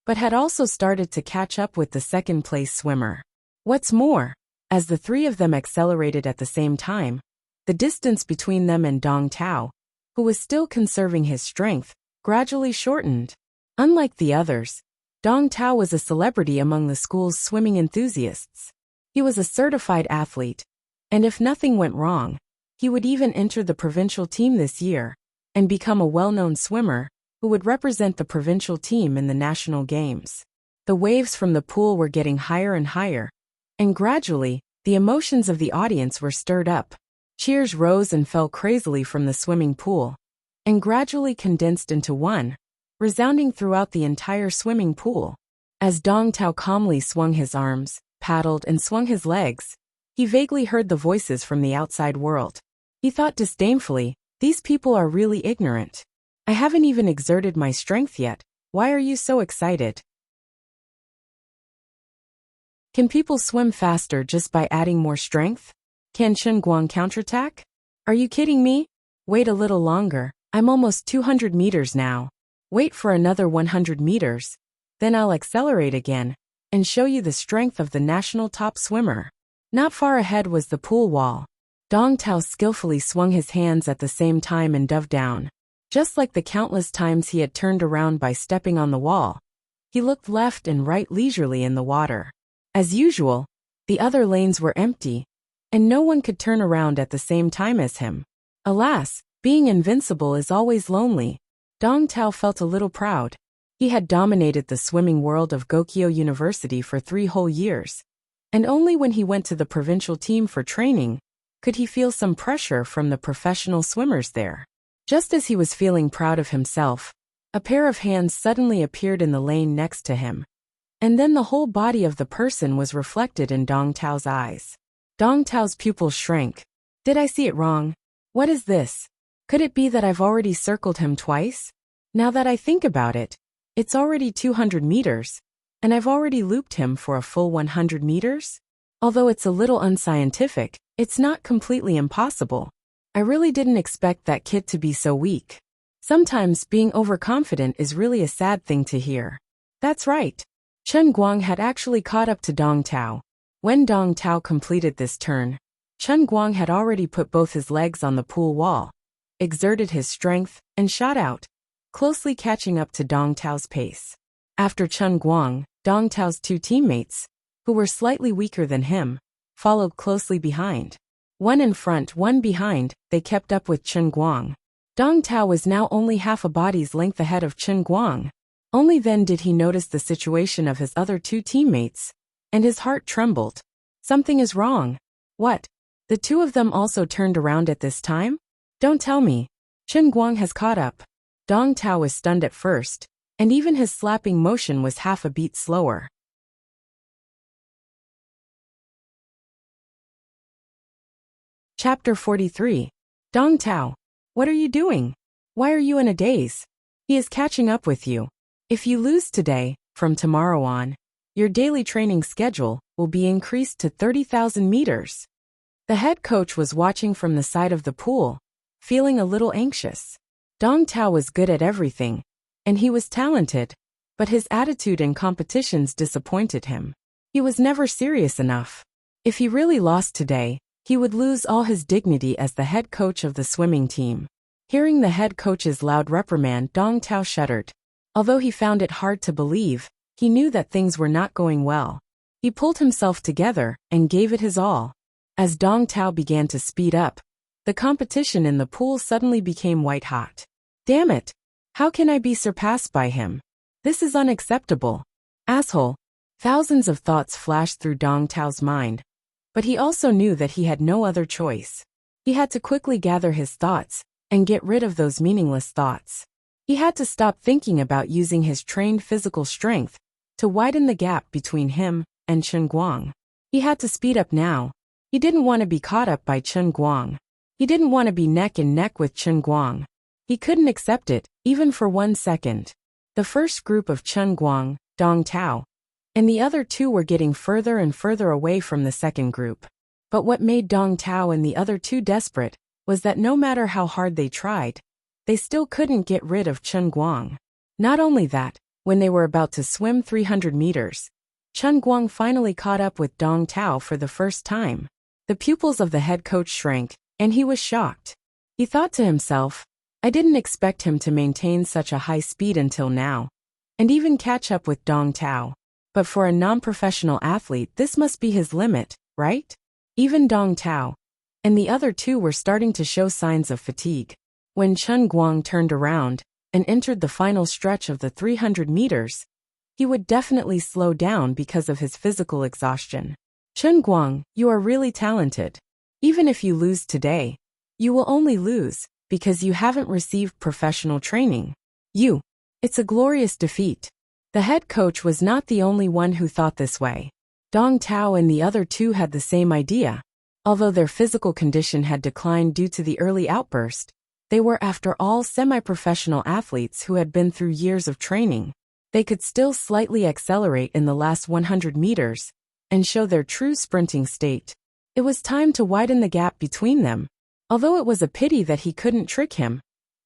but had also started to catch up with the 2nd place swimmer. What's more, as the 3 of them accelerated at the same time, the distance between them and Dong Tao, who was still conserving his strength, gradually shortened. Unlike the others, Dong Tao was a celebrity among the school's swimming enthusiasts. He was a certified athlete, and if nothing went wrong, he would even enter the provincial team this year and become a well-known swimmer who would represent the provincial team in the national games. The waves from the pool were getting higher and higher, and gradually, the emotions of the audience were stirred up. Cheers rose and fell crazily from the swimming pool, and gradually condensed into one, resounding throughout the entire swimming pool. As Dong Tao calmly swung his arms, paddled and swung his legs, he vaguely heard the voices from the outside world. He thought disdainfully, "These people are really ignorant. I haven't even exerted my strength yet. Why are you so excited? Can people swim faster just by adding more strength? Can Chen Guang counterattack? Are you kidding me? Wait a little longer. I'm almost 200 meters now. Wait for another 100 meters. Then I'll accelerate again and show you the strength of the national top swimmer." Not far ahead was the pool wall. Dong Tao skillfully swung his hands at the same time and dove down. Just like the countless times he had turned around by stepping on the wall, he looked left and right leisurely in the water. As usual, the other lanes were empty, and no one could turn around at the same time as him. Alas, being invincible is always lonely. Dong Tao felt a little proud. He had dominated the swimming world of Gokyo University for 3 whole years, and only when he went to the provincial team for training could he feel some pressure from the professional swimmers there. Just as he was feeling proud of himself, a pair of hands suddenly appeared in the lane next to him, and then the whole body of the person was reflected in Dong Tao's eyes. Dong Tao's pupils shrank. Did I see it wrong? What is this? Could it be that I've already circled him twice? Now that I think about it, it's already 200 meters, and I've already looped him for a full 100 meters? Although it's a little unscientific, it's not completely impossible. I really didn't expect that kid to be so weak. Sometimes being overconfident is really a sad thing to hear. That's right. Chen Guang had actually caught up to Dong Tao. When Dong Tao completed this turn, Chen Guang had already put both his legs on the pool wall, exerted his strength, and shot out, closely catching up to Dong Tao's pace. After Chen Guang, Dong Tao's 2 teammates, who were slightly weaker than him, followed closely behind. One in front, one behind, they kept up with Chen Guang. Dong Tao was now only half a body's length ahead of Chen Guang. Only then did he notice the situation of his other 2 teammates, and his heart trembled. Something is wrong. What? The 2 of them also turned around at this time? Don't tell me. Chen Guang has caught up. Dong Tao was stunned at first, and even his slapping motion was half a beat slower. Chapter 43. Dong Tao, what are you doing? Why are you in a daze? He is catching up with you. If you lose today, from tomorrow on, your daily training schedule will be increased to 30,000 meters. The head coach was watching from the side of the pool, feeling a little anxious. Dong Tao was good at everything, and he was talented, but his attitude in competitions disappointed him. He was never serious enough. If he really lost today, he would lose all his dignity as the head coach of the swimming team. Hearing the head coach's loud reprimand, Dong Tao shuddered. Although he found it hard to believe, he knew that things were not going well. He pulled himself together and gave it his all. As Dong Tao began to speed up, the competition in the pool suddenly became white hot. Damn it! How can I be surpassed by him? This is unacceptable. Asshole! Thousands of thoughts flashed through Dong Tao's mind, but he also knew that he had no other choice. He had to quickly gather his thoughts and get rid of those meaningless thoughts. He had to stop thinking about using his trained physical strength to widen the gap between him and Chen Guang. He had to speed up now. He didn't want to be caught up by Chen Guang. He didn't want to be neck and neck with Chen Guang. He couldn't accept it, even for 1 second. The first group of Chen Guang, Dong Tao, and the other 2 were getting further and further away from the second group. But what made Dong Tao and the other 2 desperate was that no matter how hard they tried, they still couldn't get rid of Chen Guang. Not only that, when they were about to swim 300 meters, Chen Guang finally caught up with Dong Tao for the first time. The pupils of the head coach shrank, and he was shocked. He thought to himself, I didn't expect him to maintain such a high speed until now. and even catch up with Dong Tao. But for a non-professional athlete, this must be his limit, right? Even Dong Tao and the other two were starting to show signs of fatigue. When Chen Guang turned around and entered the final stretch of the 300 meters, he would definitely slow down because of his physical exhaustion. Chen Guang, you are really talented. Even if you lose today, you will only lose because you haven't received professional training. It's a glorious defeat. The head coach was not the only one who thought this way. Dong Tao and the other two had the same idea. Although their physical condition had declined due to the early outburst, they were after all semi-professional athletes who had been through years of training. They could still slightly accelerate in the last 100 meters and show their true sprinting state. It was time to widen the gap between them. Although it was a pity that he couldn't trick him,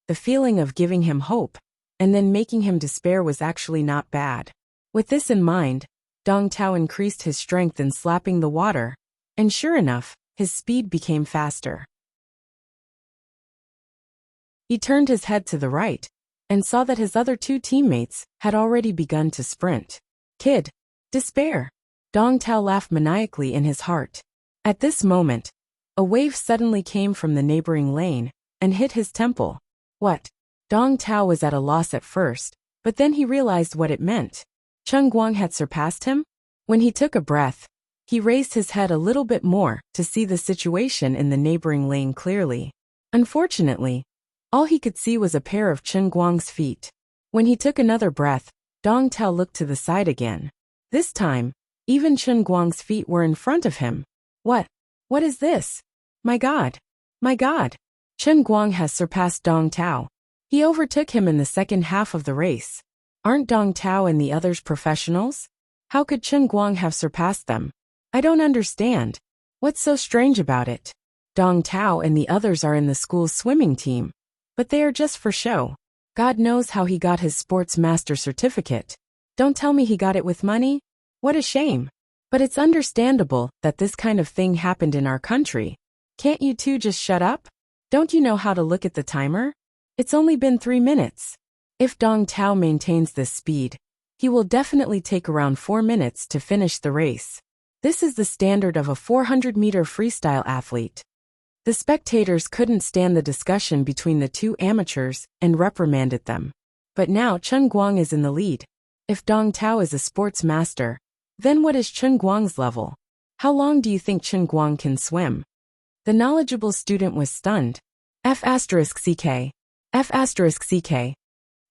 the feeling of giving him hope and then making him despair was actually not bad. With this in mind, Dong Tao increased his strength in slapping the water, and sure enough, his speed became faster. He turned his head to the right and saw that his other two teammates had already begun to sprint. Kid, despair. Dong Tao laughed maniacally in his heart. At this moment, a wave suddenly came from the neighboring lane and hit his temple. What? Dong Tao was at a loss at first, but then he realized what it meant. Chen Guang had surpassed him? When he took a breath, he raised his head a little bit more to see the situation in the neighboring lane clearly. Unfortunately, all he could see was a pair of Chen Guang's feet. When he took another breath, Dong Tao looked to the side again. This time, even Chen Guang's feet were in front of him. What? What is this? My God! My God! Chen Guang has surpassed Dong Tao. He overtook him in the second half of the race. Aren't Dong Tao and the others professionals? How could Chen Guang have surpassed them? I don't understand. What's so strange about it? Dong Tao and the others are in the school's swimming team, but they are just for show. God knows how he got his sports master certificate. Don't tell me he got it with money? What a shame. But it's understandable that this kind of thing happened in our country. Can't you two just shut up? Don't you know how to look at the timer? It's only been 3 minutes. If Dong Tao maintains this speed, he will definitely take around 4 minutes to finish the race. This is the standard of a 400-meter freestyle athlete. The spectators couldn't stand the discussion between the two amateurs and reprimanded them. But now Chen Guang is in the lead. If Dong Tao is a sports master, then what is Chen Guang's level? How long do you think Chen Guang can swim? The knowledgeable student was stunned. F***CK. F***CK.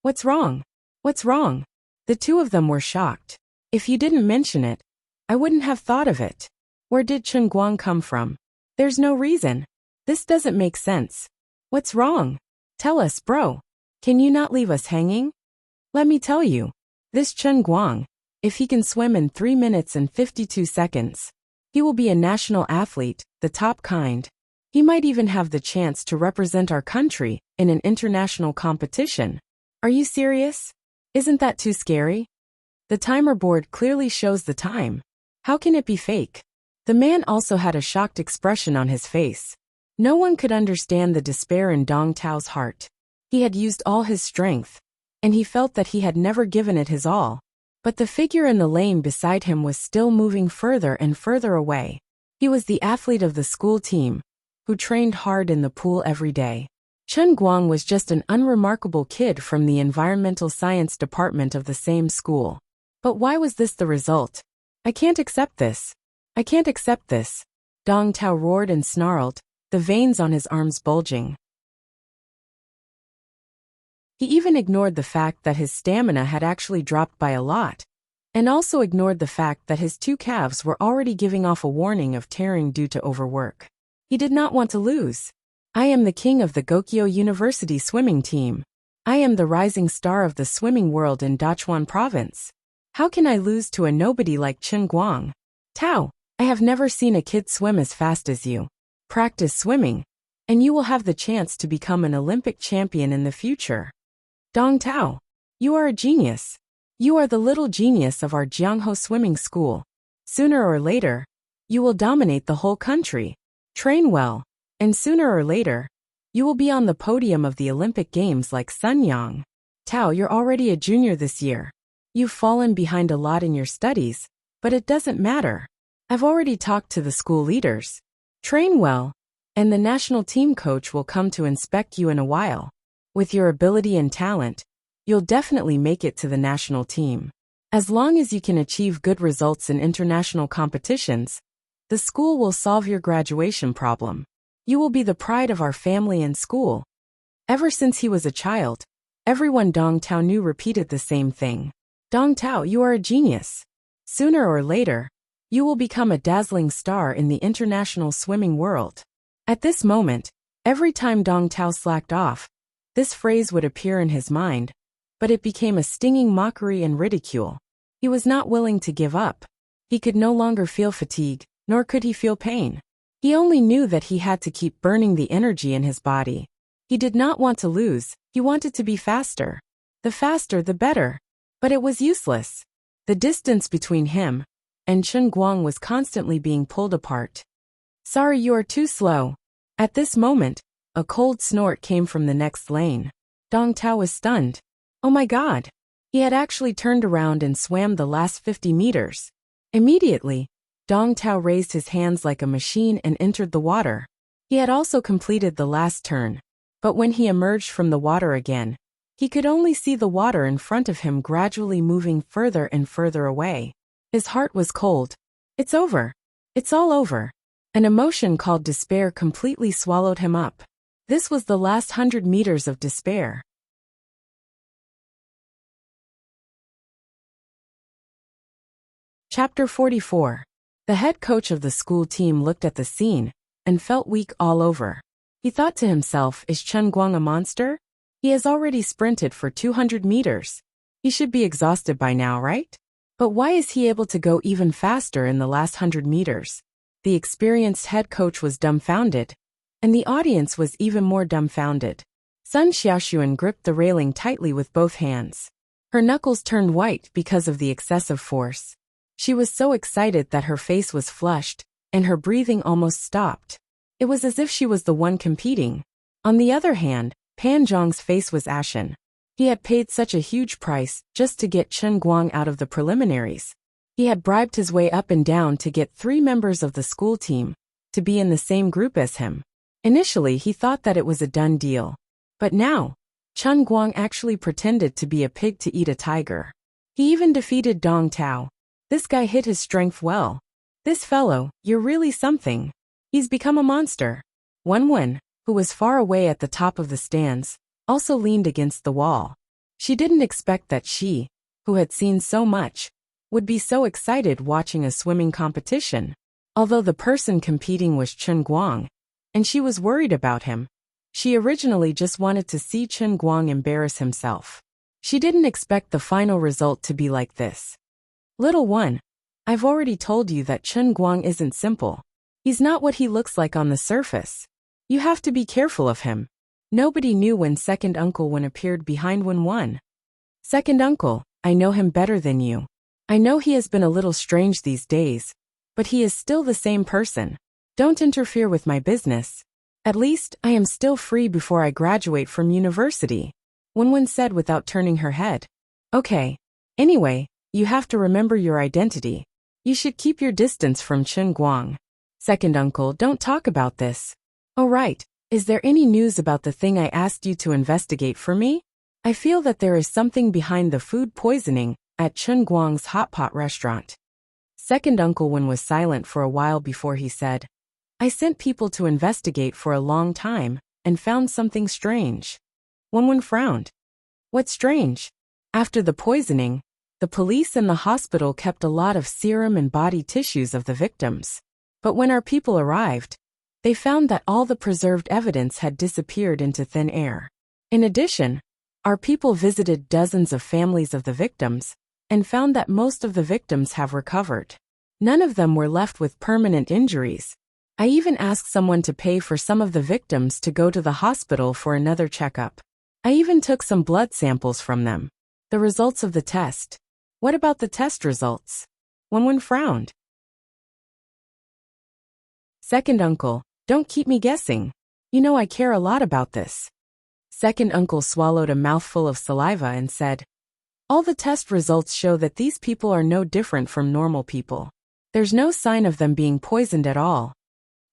What's wrong? What's wrong? The two of them were shocked. If you didn't mention it, I wouldn't have thought of it. Where did Chen Guang come from? There's no reason. This doesn't make sense. What's wrong? Tell us, bro. Can you not leave us hanging? Let me tell you. This Chen Guang, if he can swim in 3 minutes and 52 seconds, he will be a national athlete, the top kind. He might even have the chance to represent our country in an international competition. Are you serious? Isn't that too scary? The timer board clearly shows the time. How can it be fake? The man also had a shocked expression on his face. No one could understand the despair in Dong Tao's heart. He had used all his strength, and he felt that he had never given it his all. But the figure in the lane beside him was still moving further and further away. He was the athlete of the school team, who trained hard in the pool every day. Chen Guang was just an unremarkable kid from the environmental science department of the same school. But why was this the result? I can't accept this. I can't accept this. Dong Tao roared and snarled, the veins on his arms bulging. He even ignored the fact that his stamina had actually dropped by a lot, and also ignored the fact that his two calves were already giving off a warning of tearing due to overwork. He did not want to lose. I am the king of the Gokyo University swimming team. I am the rising star of the swimming world in Dachuan province. How can I lose to a nobody like Chen Guang? Tao, I have never seen a kid swim as fast as you. Practice swimming, and you will have the chance to become an Olympic champion in the future. Dong Tao, you are a genius. You are the little genius of our Jiangho swimming school. Sooner or later, you will dominate the whole country. Train well, and sooner or later, you will be on the podium of the Olympic Games like Sun Yang. Tao, you're already a junior this year. You've fallen behind a lot in your studies, but it doesn't matter. I've already talked to the school leaders. Train well, and the national team coach will come to inspect you in a while. With your ability and talent, you'll definitely make it to the national team. As long as you can achieve good results in international competitions, the school will solve your graduation problem. You will be the pride of our family and school. Ever since he was a child, everyone Dong Tao knew repeated the same thing. Dong Tao, you are a genius. Sooner or later, you will become a dazzling star in the international swimming world. At this moment, every time Dong Tao slacked off, this phrase would appear in his mind, but it became a stinging mockery and ridicule. He was not willing to give up. He could no longer feel fatigue, nor could he feel pain. He only knew that he had to keep burning the energy in his body. He did not want to lose, he wanted to be faster. The faster the better. But it was useless. The distance between him and Chen Guang was constantly being pulled apart. Sorry, you are too slow. At this moment, a cold snort came from the next lane. Dong Tao was stunned. Oh my God! He had actually turned around and swam the last 50 meters. Immediately, Dong Tao raised his hands like a machine and entered the water. He had also completed the last turn. But when he emerged from the water again, he could only see the water in front of him gradually moving further and further away. His heart was cold. It's over. It's all over. An emotion called despair completely swallowed him up. This was the last 100 meters of despair. Chapter 44. The head coach of the school team looked at the scene and felt weak all over. He thought to himself, is Chen Guang a monster? He has already sprinted for 200 meters. He should be exhausted by now, right? But why is he able to go even faster in the last 100 meters? The experienced head coach was dumbfounded, and the audience was even more dumbfounded. Sun Xiaoxuan gripped the railing tightly with both hands. Her knuckles turned white because of the excessive force. She was so excited that her face was flushed, and her breathing almost stopped. It was as if she was the one competing. On the other hand, Pan Zhang's face was ashen. He had paid such a huge price just to get Chen Guang out of the preliminaries. He had bribed his way up and down to get 3 members of the school team to be in the same group as him. Initially, he thought that it was a done deal. But now, Chen Guang actually pretended to be a pig to eat a tiger. He even defeated Dong Tao. This guy hid his strength well. This fellow, you're really something. He's become a monster. Wen, who was far away at the top of the stands, also leaned against the wall. She didn't expect that she, who had seen so much, would be so excited watching a swimming competition. Although the person competing was Chen Guang, and she was worried about him, she originally just wanted to see Chen Guang embarrass himself. She didn't expect the final result to be like this. Little one, I've already told you that Chen Guang isn't simple. He's not what he looks like on the surface. You have to be careful of him. Nobody knew when second uncle Wen appeared behind Wen. Second uncle, I know him better than you. I know he has been a little strange these days, but he is still the same person. Don't interfere with my business. At least, I am still free before I graduate from university. Wen said without turning her head. Okay. Anyway, you have to remember your identity. You should keep your distance from Chen Guang. Second uncle, don't talk about this. Oh right, is there any news about the thing I asked you to investigate for me? I feel that there is something behind the food poisoning at Chen Guang's hot pot restaurant. Second uncle Wen was silent for a while before he said, I sent people to investigate for a long time and found something strange. Wen frowned. What's strange? After the poisoning, the police and the hospital kept a lot of serum and body tissues of the victims. But when our people arrived, they found that all the preserved evidence had disappeared into thin air. In addition, our people visited dozens of families of the victims and found that most of the victims have recovered. None of them were left with permanent injuries. I even asked someone to pay for some of the victims to go to the hospital for another checkup. I even took some blood samples from them. The results of the test. What about the test results? Wen frowned. Second uncle, don't keep me guessing. You know I care a lot about this. Second uncle swallowed a mouthful of saliva and said, All the test results show that these people are no different from normal people. There's no sign of them being poisoned at all.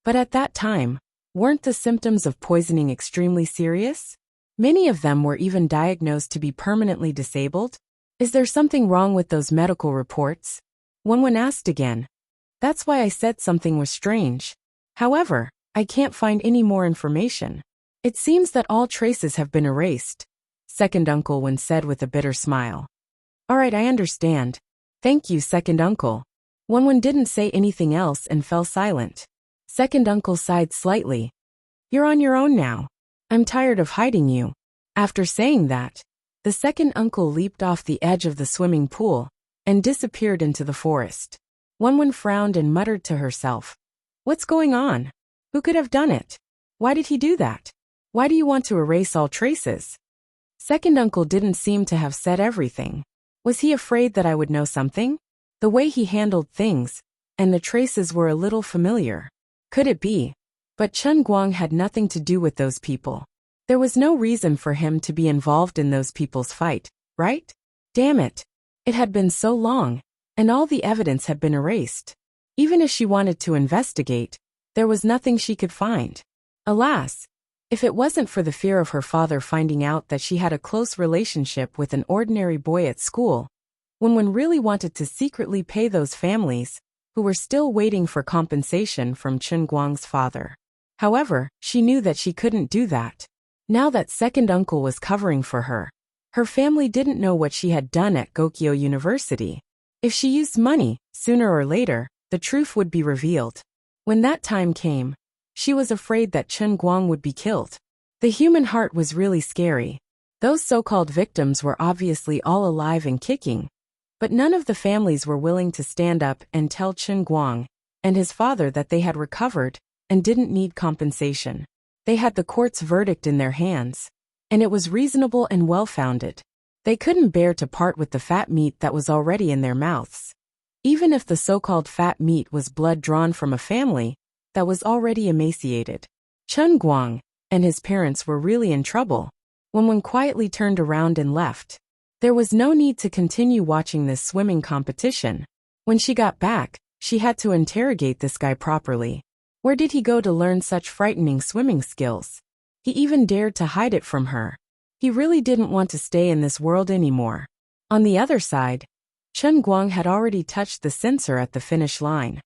But at that time, weren't the symptoms of poisoning extremely serious? Many of them were even diagnosed to be permanently disabled. Is there something wrong with those medical reports? One asked again. That's why I said something was strange. However, I can't find any more information. It seems that all traces have been erased, second uncle Wen said with a bitter smile. All right, I understand. Thank you, second uncle. Wen didn't say anything else and fell silent. Second uncle sighed slightly. You're on your own now. I'm tired of hiding you. After saying that, the second uncle leaped off the edge of the swimming pool and disappeared into the forest. Wen frowned and muttered to herself. What's going on? Who could have done it? Why did he do that? Why do you want to erase all traces? Second uncle didn't seem to have said everything. Was he afraid that I would know something? The way he handled things, and the traces were a little familiar. Could it be? But Chen Guang had nothing to do with those people. There was no reason for him to be involved in those people's fight, right? Damn it. It had been so long, and all the evidence had been erased. Even if she wanted to investigate, there was nothing she could find. Alas, if it wasn't for the fear of her father finding out that she had a close relationship with an ordinary boy at school, Wen really wanted to secretly pay those families who were still waiting for compensation from Chen Guang's father. However, she knew that she couldn't do that. Now that second uncle was covering for her, her family didn't know what she had done at Gokyo University. If she used money, sooner or later, the truth would be revealed. When that time came, she was afraid that Chen Guang would be killed. The human heart was really scary. Those so-called victims were obviously all alive and kicking, but none of the families were willing to stand up and tell Chen Guang and his father that they had recovered and didn't need compensation. They had the court's verdict in their hands, and it was reasonable and well-founded. They couldn't bear to part with the fat meat that was already in their mouths. Even if the so-called fat meat was blood drawn from a family that was already emaciated. Chen Guang and his parents were really in trouble. Wen quietly turned around and left. There was no need to continue watching this swimming competition. When she got back, she had to interrogate this guy properly. Where did he go to learn such frightening swimming skills? He even dared to hide it from her. He really didn't want to stay in this world anymore. On the other side, Chen Guang had already touched the censor at the finish line.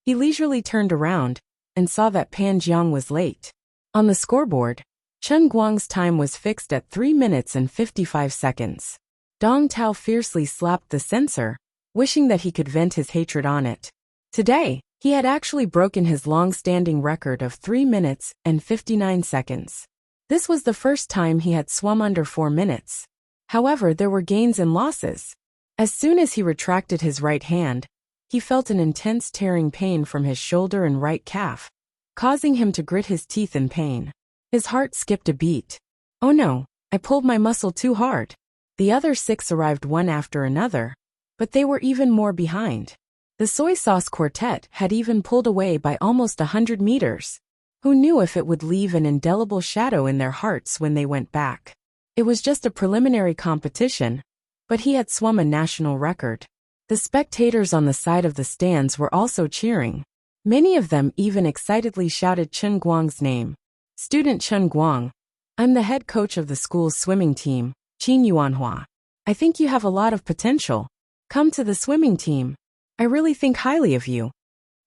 He leisurely turned around and saw that Pan Jiang was late. On the scoreboard, Chen Guang's time was fixed at 3 minutes and 55 seconds. Dong Tao fiercely slapped the censor, wishing that he could vent his hatred on it. Today, he had actually broken his long-standing record of 3 minutes and 59 seconds. This was the first time he had swum under 4 minutes. However, there were gains and losses. As soon as he retracted his right hand, he felt an intense tearing pain from his shoulder and right calf, causing him to grit his teeth in pain. His heart skipped a beat. Oh no, I pulled my muscle too hard. The other 6 arrived one after another, but they were even more behind. The soy sauce quartet had even pulled away by almost 100 meters. Who knew if it would leave an indelible shadow in their hearts when they went back? It was just a preliminary competition, but he had swum a national record. The spectators on the side of the stands were also cheering. Many of them even excitedly shouted Chen Guang's name. Student Chen Guang, I'm the head coach of the school's swimming team, Qin Yuanhua. I think you have a lot of potential. Come to the swimming team. I really think highly of you.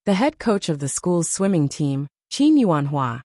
The head coach of the school's swimming team, Qin Yuanhua,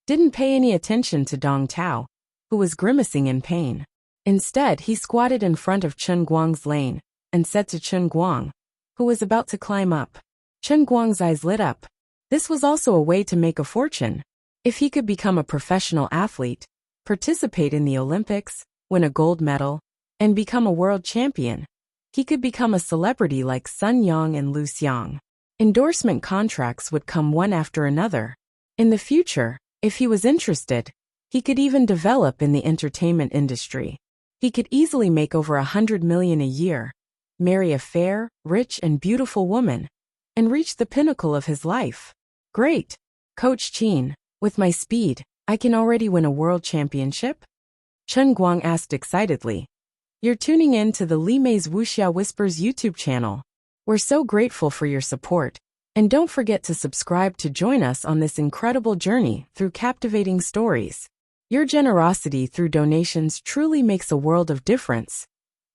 didn't pay any attention to Dong Tao, who was grimacing in pain. Instead, he squatted in front of Chen Guang's lane and said to Chen Guang, who was about to climb up. Chen Guang's eyes lit up. This was also a way to make a fortune. If he could become a professional athlete, participate in the Olympics, win a gold medal, and become a world champion, he could become a celebrity like Sun Yang and Lu Xiang. Endorsement contracts would come one after another. In the future, if he was interested, he could even develop in the entertainment industry. He could easily make over 100 million a year, marry a fair, rich and beautiful woman, and reach the pinnacle of his life. Great! Coach Qin, with my speed, I can already win a world championship? Chen Guang asked excitedly. You're tuning in to the Li Mei's Wuxia Whispers YouTube channel. We're so grateful for your support. And don't forget to subscribe to join us on this incredible journey through captivating stories. Your generosity through donations truly makes a world of difference,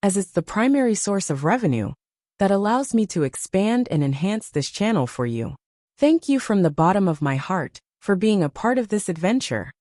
as it's the primary source of revenue that allows me to expand and enhance this channel for you. Thank you from the bottom of my heart for being a part of this adventure.